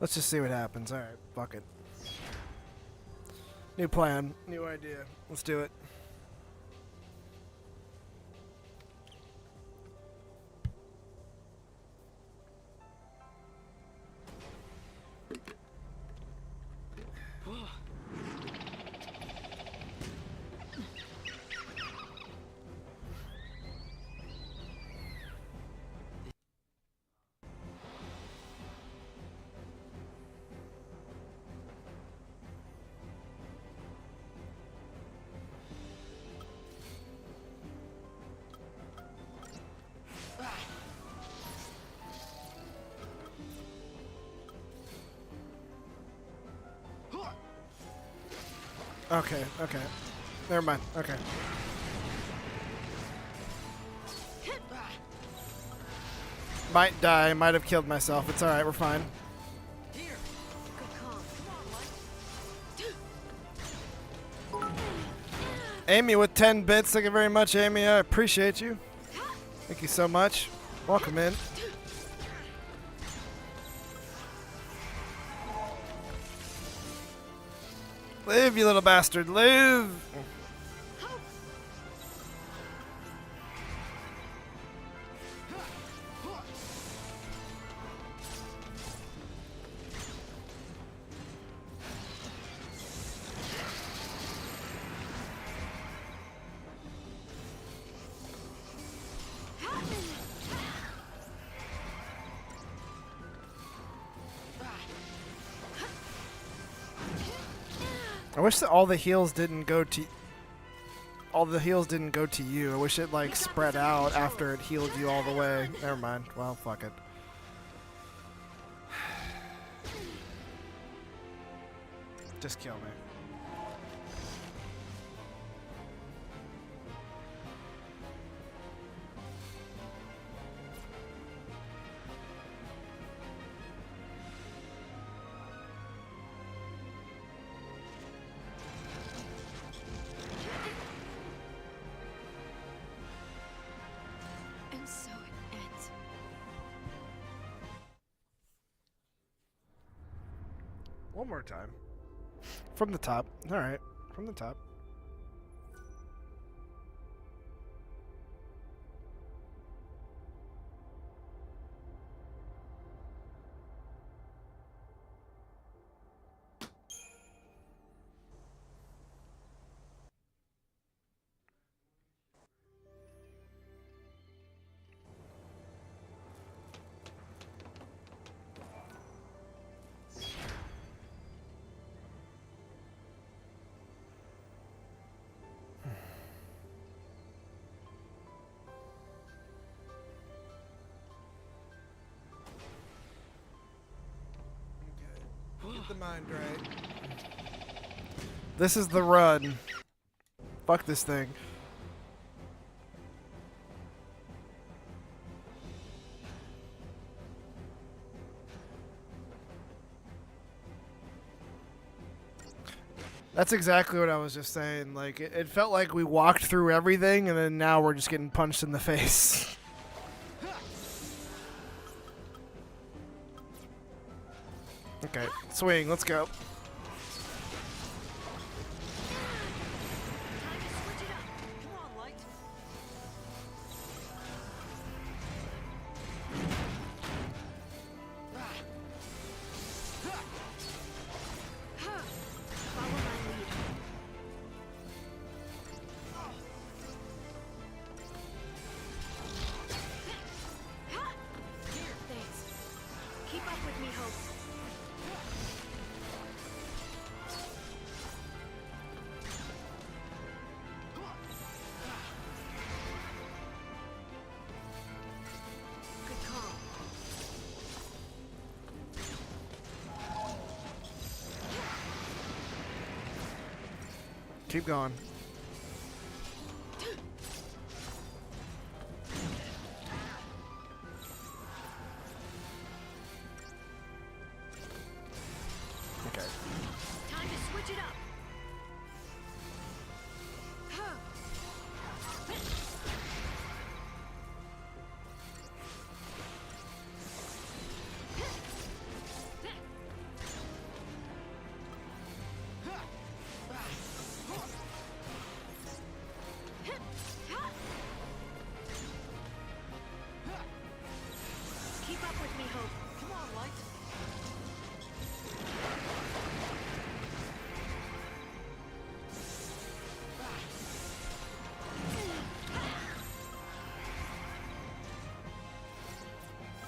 Let's just see what happens. Alright, fuck it. New plan, new idea. Let's do it. Okay, okay. Never mind. Okay. Might die, might have killed myself. It's alright, we're fine. Good call. Come on, Light. Amy with 10 bits. Thank you very much, Amy. I appreciate you. Thank you so much. Welcome in. Live, you little bastard. Live! I wish that all the heals didn't go to you. I wish it like spread out after it healed you all the way. Never mind. Well, fuck it. Just kill me. And so it ends. One more time. From the top. Alright. From the top. Get the mind right. This is the run. Fuck this thing. That's exactly what I was just saying. Like, it felt like we walked through everything, and then now we're just getting punched in the face. Okay, swing, let's go. Time to switch it up. Come on, Light. Follow my lead. Here, thanks. Keep up with me, Hope. Good call. Keep going. Okay. Time to switch it up. up with me, Hope. Come on, Light.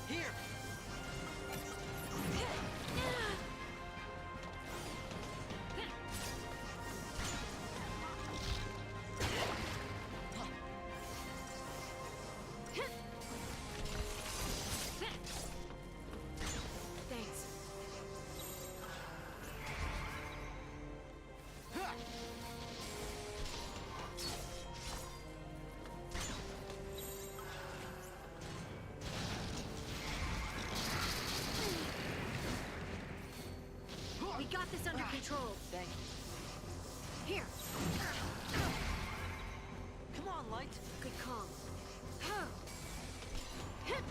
Here. Thanks. We got this under control. Thank you. Here. Come on, Light. Good call. Here.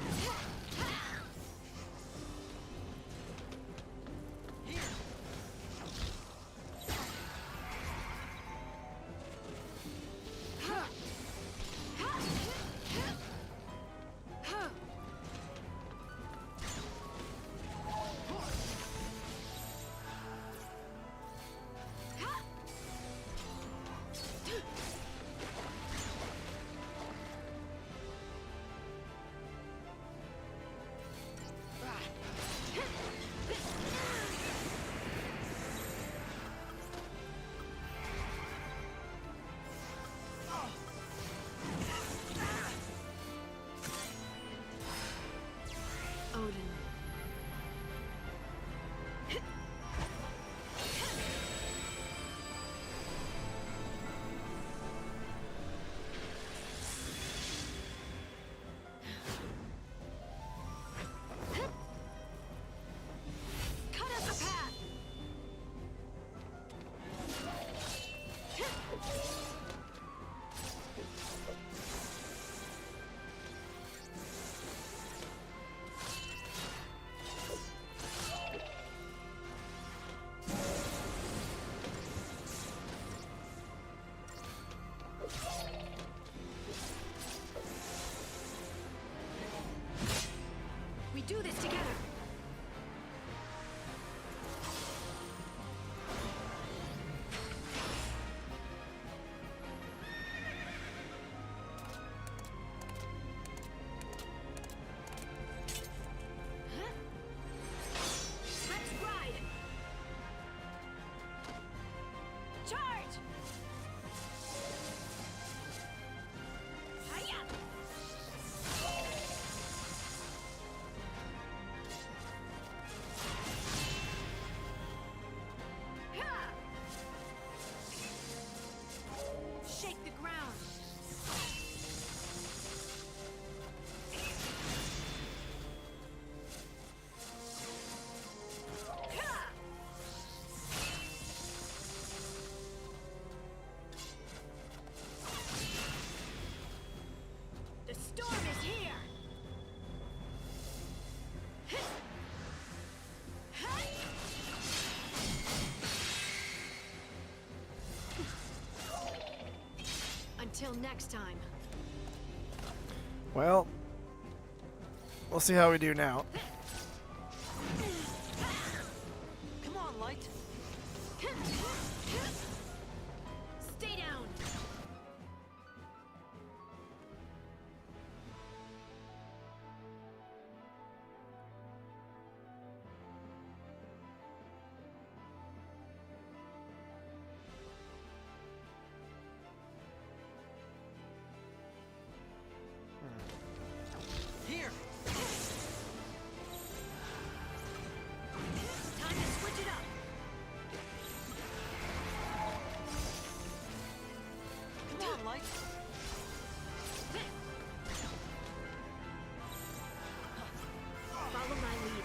Odin. Cut us a path. We do this together. Let's ride. Charge. Hiya. Shake the ground. The storm is here. Until next time. Well, we'll see how we do now. Come on, Light. Stay down. Here. Time to switch it up. Come on, Light. Follow my lead.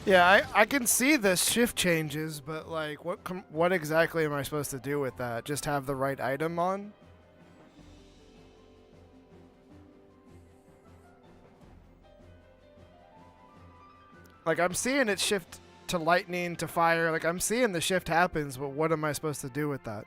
Yeah, I can see the shift changes, but like, what exactly am I supposed to do with that? Just have the right item on? Like, I'm seeing it shift to lightning, to fire. Like, I'm seeing the shift happens, but what am I supposed to do with that?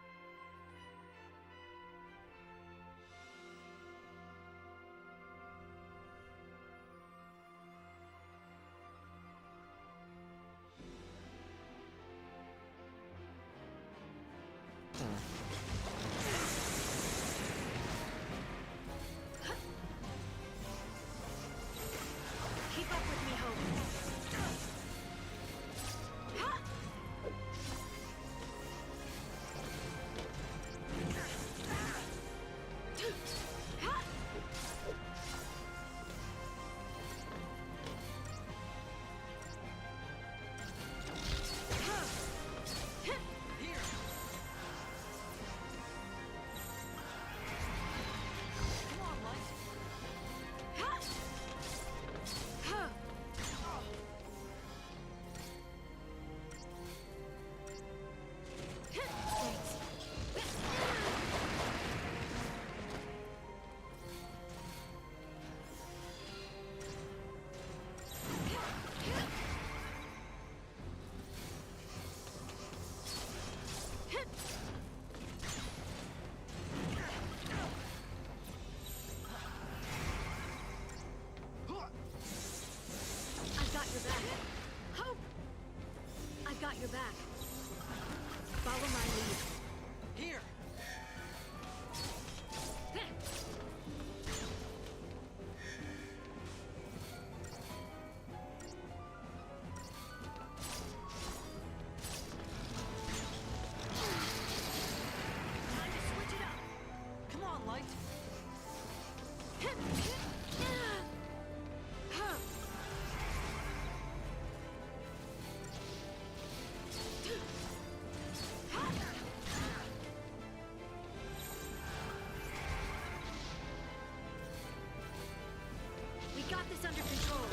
got this under control.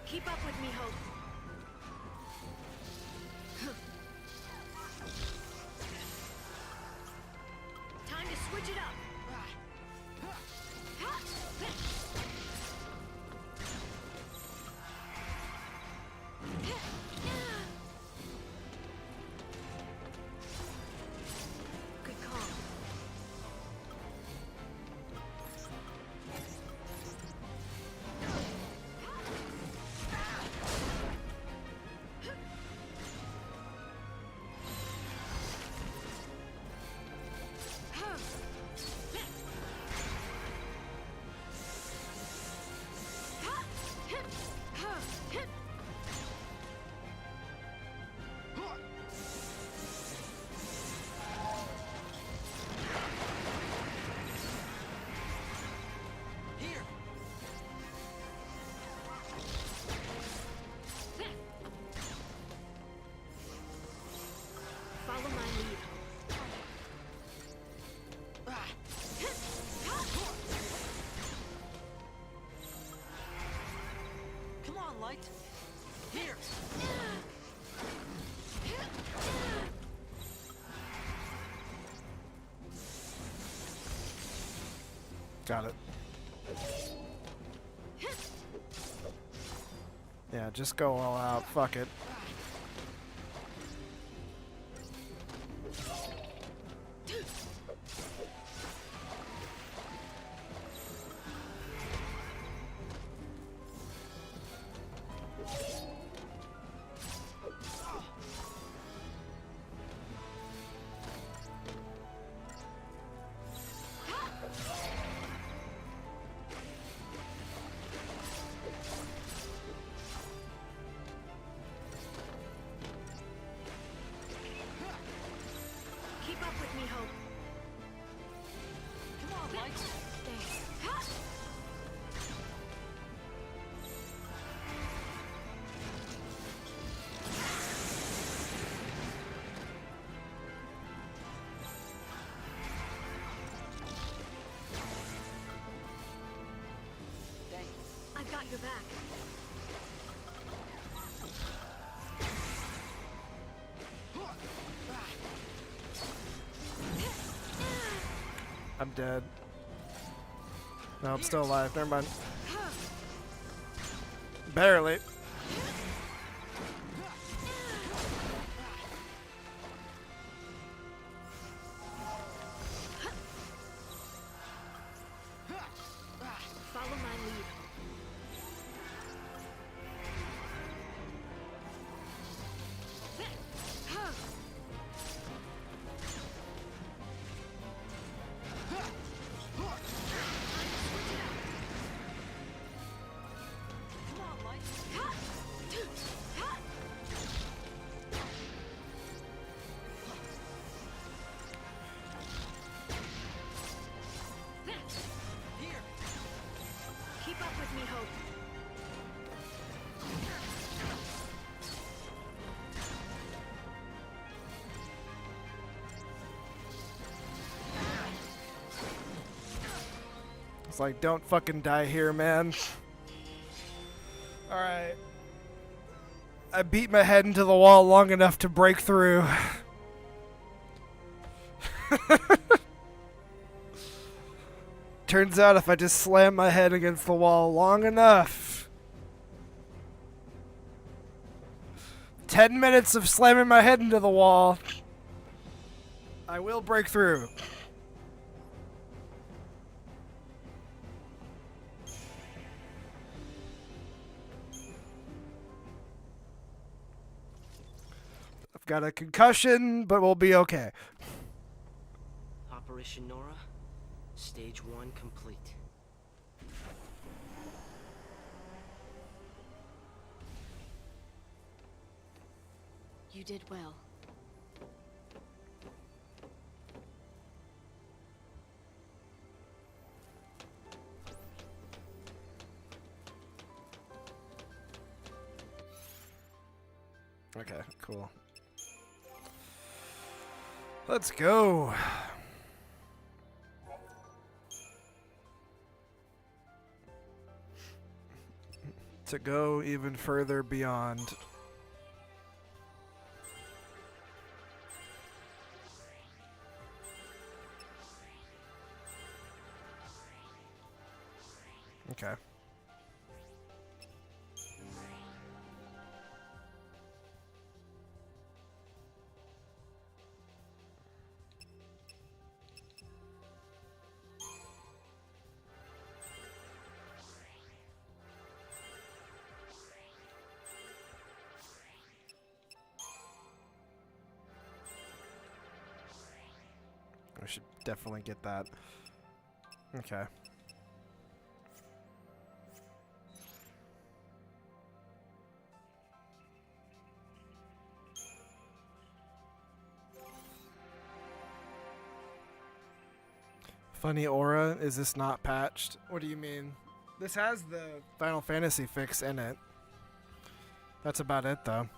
Keep up with me, Hope. Time to switch it up. Good call. Follow my lead. Come on, Light. Here. Got it. Yeah, just go all out. Fuck it. Keep up with me, Hope. Come on, Light. Thanks. I've got your back. I'm dead. No, I'm still alive. Never mind. Barely. Follow my lead. Come on, Light. Here. Keep up with me, Hope. It's like, don't fucking die here, man. Alright. I beat my head into the wall long enough to break through. Turns out if I just slam my head against the wall long enough. 10 minutes of slamming my head into the wall. I will break through. I've got a concussion, but we'll be okay. Operation Nora, stage 1 complete. You did well. Okay, cool. Let's go. To go even further beyond. Okay. I should definitely get that. Okay. Funny aura, is this not patched? What do you mean? This has the Final Fantasy fix in it. That's about it though.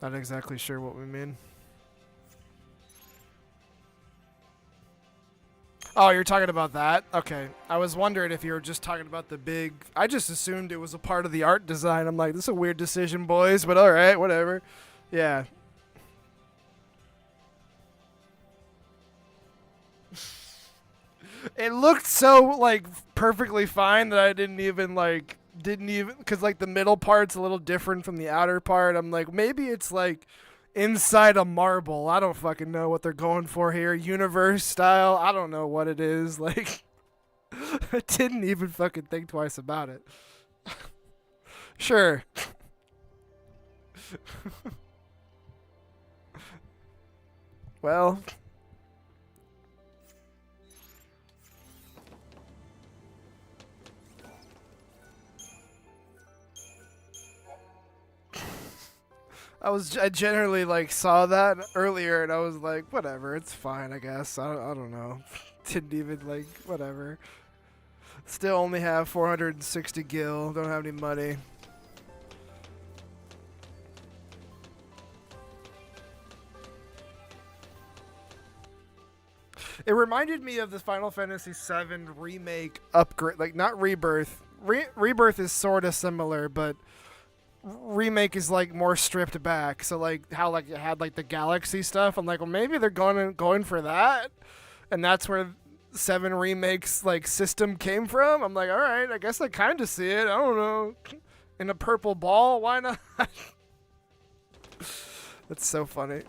Not exactly sure what we mean. Oh, you're talking about that? Okay. I was wondering if you were just talking about the big... I just assumed it was a part of the art design. I'm like, this is a weird decision, boys, but alright, whatever. Yeah. It looked so, like, perfectly fine that I didn't even, because, like, the middle part's a little different from the outer part. I'm like, maybe it's, like, inside a marble. I don't fucking know what they're going for here. Universe style. I don't know what it is. Like, I didn't even fucking think twice about it. Sure. Well... I generally like saw that earlier and I was like, whatever, it's fine, I guess. I don't know. Didn't even like, whatever. Still only have 460 gil. Don't have any money. It reminded me of the Final Fantasy VII remake upgrade, like not Rebirth. Rebirth is sort of similar, but remake is like more stripped back. So like how like it had like the galaxy stuff. I'm like, well, maybe they're going for that, and that's where 7 remakes like system came from. I'm like, all right, I guess I kind of see it. I don't know, in a purple ball, why not? That's so funny.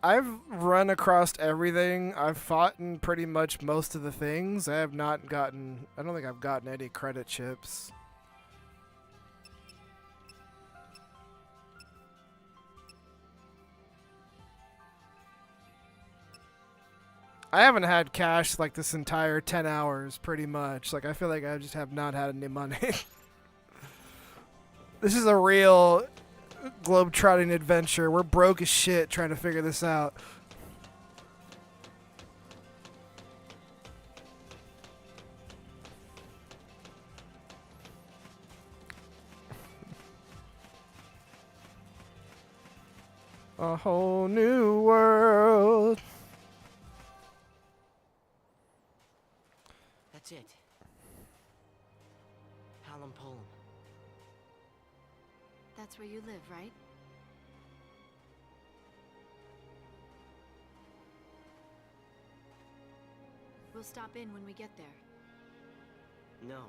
I've run across everything. I've fought in pretty much most of the things. I have not gotten... I don't think I've gotten any credit chips. I haven't had cash like this entire 10 hours, pretty much. Like, I feel like I just have not had any money. This is a real... globe-trotting adventure. We're broke as shit trying to figure this out. A whole new world. That's it. Hallam Polum. That's where you live, right? We'll stop in when we get there. No.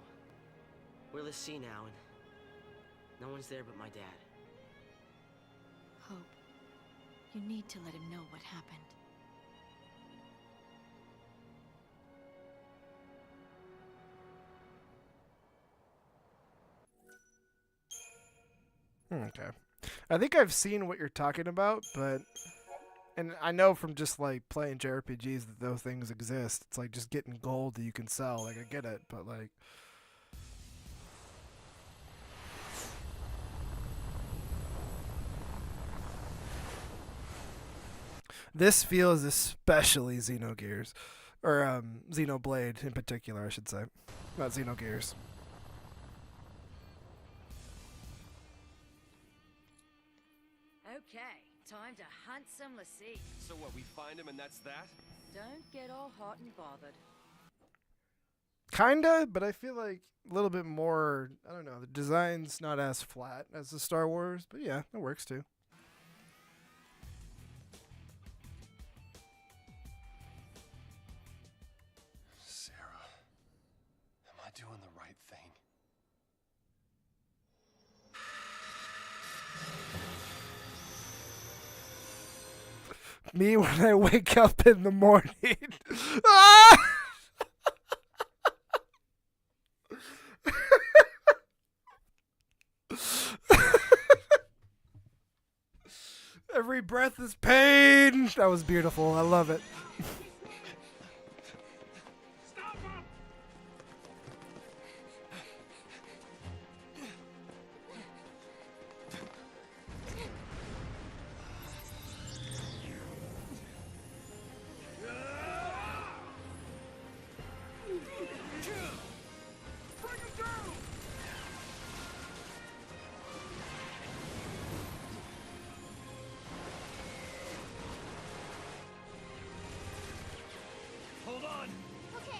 We're the sea now, and no one's there but my dad. Hope, you need to let him know what happened. Okay. I think I've seen what you're talking about, but and I know from just like playing JRPGs that those things exist. It's like just getting gold that you can sell. Like I get it, but like this feels especially Xenogears, or Xenoblade in particular, I should say, not Xenogears. Okay, time to hunt some lassie. So what, we find him and that's that? Don't get all hot and bothered. Kinda, but I feel like a little bit more. I don't know. The design's not as flat as the Star Wars, but yeah, it works too. Sarah, am I doing the right thing? Me when I wake up in the morning. Ah! Every breath is pain. That was beautiful. I love it. Hold on! Okay.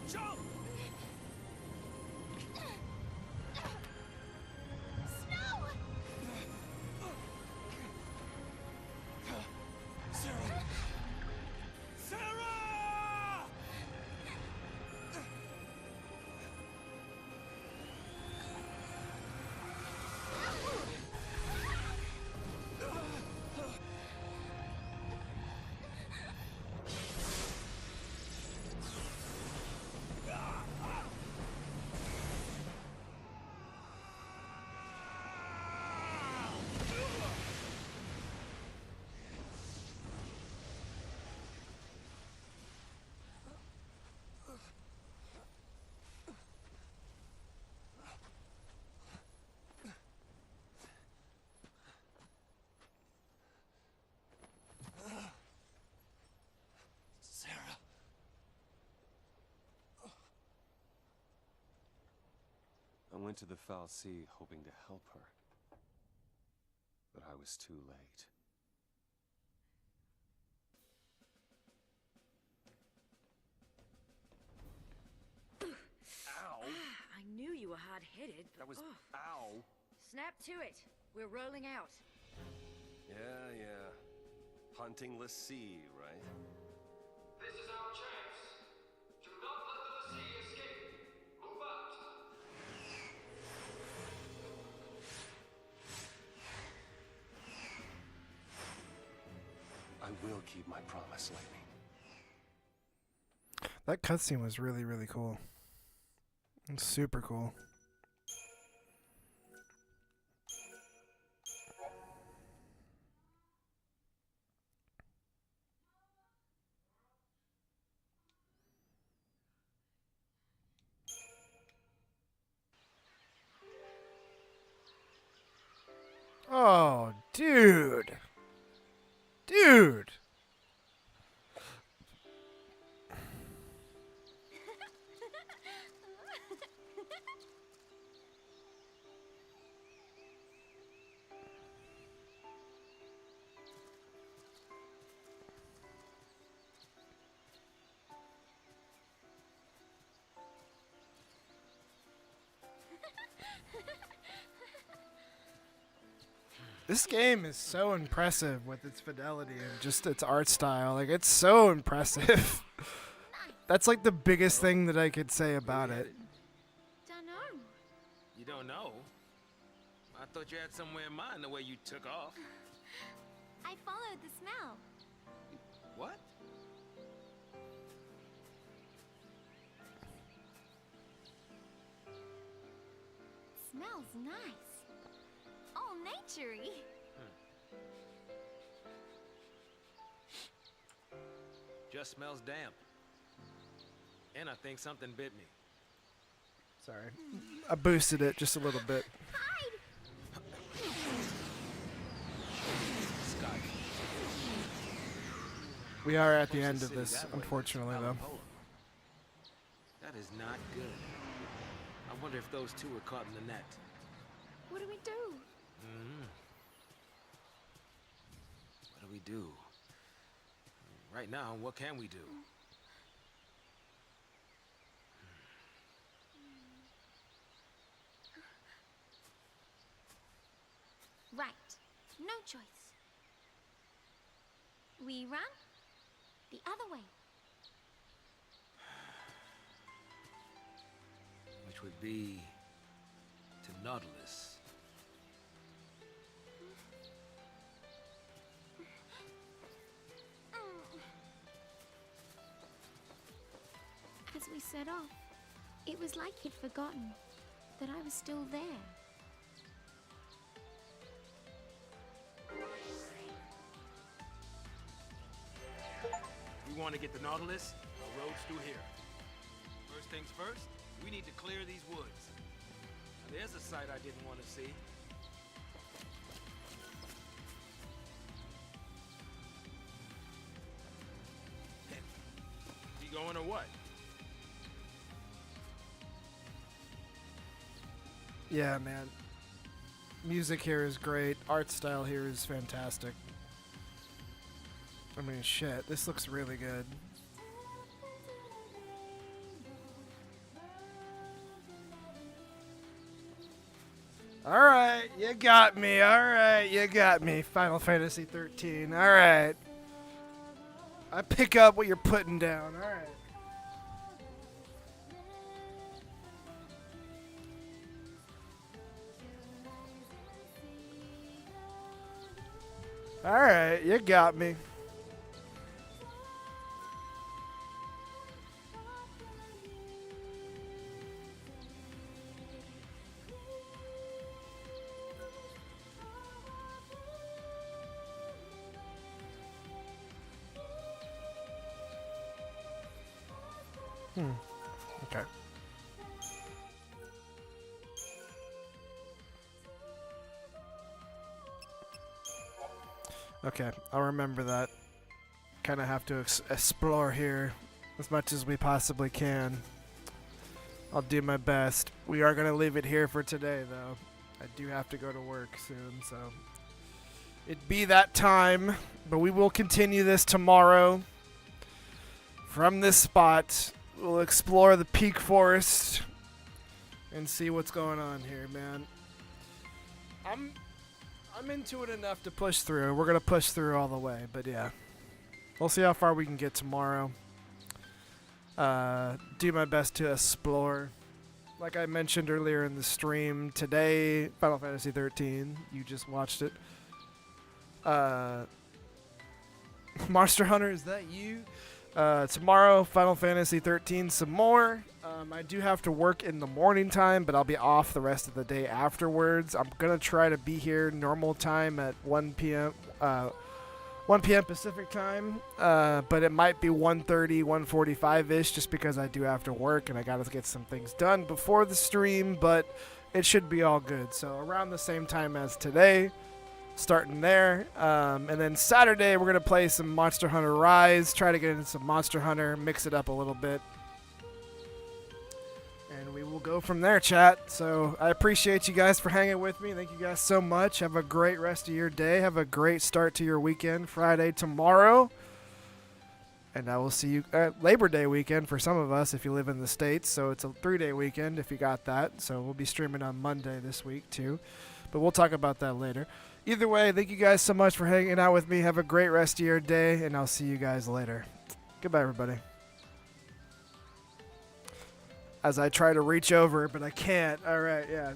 Jump! Sarah! Sarah! Sarah. I went to the Foul Sea hoping to help her. But I was too late. Ow! I knew you were hard-headed, but That was... oh, Ow! snap to it. We're rolling out. Yeah. Huntingless sea, right? This is our chance. Do not let the lassie escape. Move out. I will keep my promise, Lightning. That cutscene was really, really cool. It's super cool. Oh, dude. Dude. This game is so impressive with its fidelity and just its art style. Like, it's so impressive. That's like the biggest thing that I could say about it. Dunno. You don't know? I thought you had somewhere in mind the way you took off. I followed the smell. What? Smells nice. All naturey. Just smells damp. And I think something bit me. Sorry. I boosted it just a little bit. Sky. We are at the end of this, unfortunately, though. That is not good. I wonder if those two were caught in the net. What do we do? What do we do? Right now, what can we do? Right. No choice. We run the other way. Which would be to Nautilus. As we set off, it was like he'd forgotten that I was still there. We want to get to Nautilus, the road's through here. First things first, we need to clear these woods. Now, there's a sight I didn't want to see. You going or what? Yeah, man. Music here is great. Art style here is fantastic. I mean, shit, this looks really good. Alright, you got me. Alright, you got me. Final Fantasy 13. Alright. I pick up what you're putting down. Alright. Alright, you got me. Okay. Okay, I'll remember that. Kind of have to explore here as much as we possibly can. I'll do my best. We are going to leave it here for today, though. I do have to go to work soon, so it'd be that time. But we will continue this tomorrow. From this spot, we'll explore the Peak Forest and see what's going on here, man. I'm into it enough to push through. We're going to push through all the way, but yeah. We'll see how far we can get tomorrow. Do my best to explore. Like I mentioned earlier in the stream, today, Final Fantasy 13. You just watched it. Monster Hunter, is that you? Tomorrow, Final Fantasy 13 some more. I do have to work in the morning time, but I'll be off the rest of the day afterwards. I'm going to try to be here normal time at 1 p.m. 1 p.m. Pacific time, but it might be 1:30, 1:45-ish just because I do have to work and I got to get some things done before the stream, but it should be all good. So around the same time as today, starting there. And then Saturday, we're going to play some Monster Hunter Rise, try to get into some Monster Hunter, mix it up a little bit. And we will go from there, chat. So I appreciate you guys for hanging with me. Thank you guys so much. Have a great rest of your day. Have a great start to your weekend, Friday tomorrow. And I will see you at Labor Day weekend for some of us if you live in the States. So it's a 3-day weekend if you got that. So we'll be streaming on Monday this week too. But we'll talk about that later. Either way, thank you guys so much for hanging out with me. Have a great rest of your day, and I'll see you guys later. Goodbye, everybody. As I try to reach over, but I can't. All right, yeah.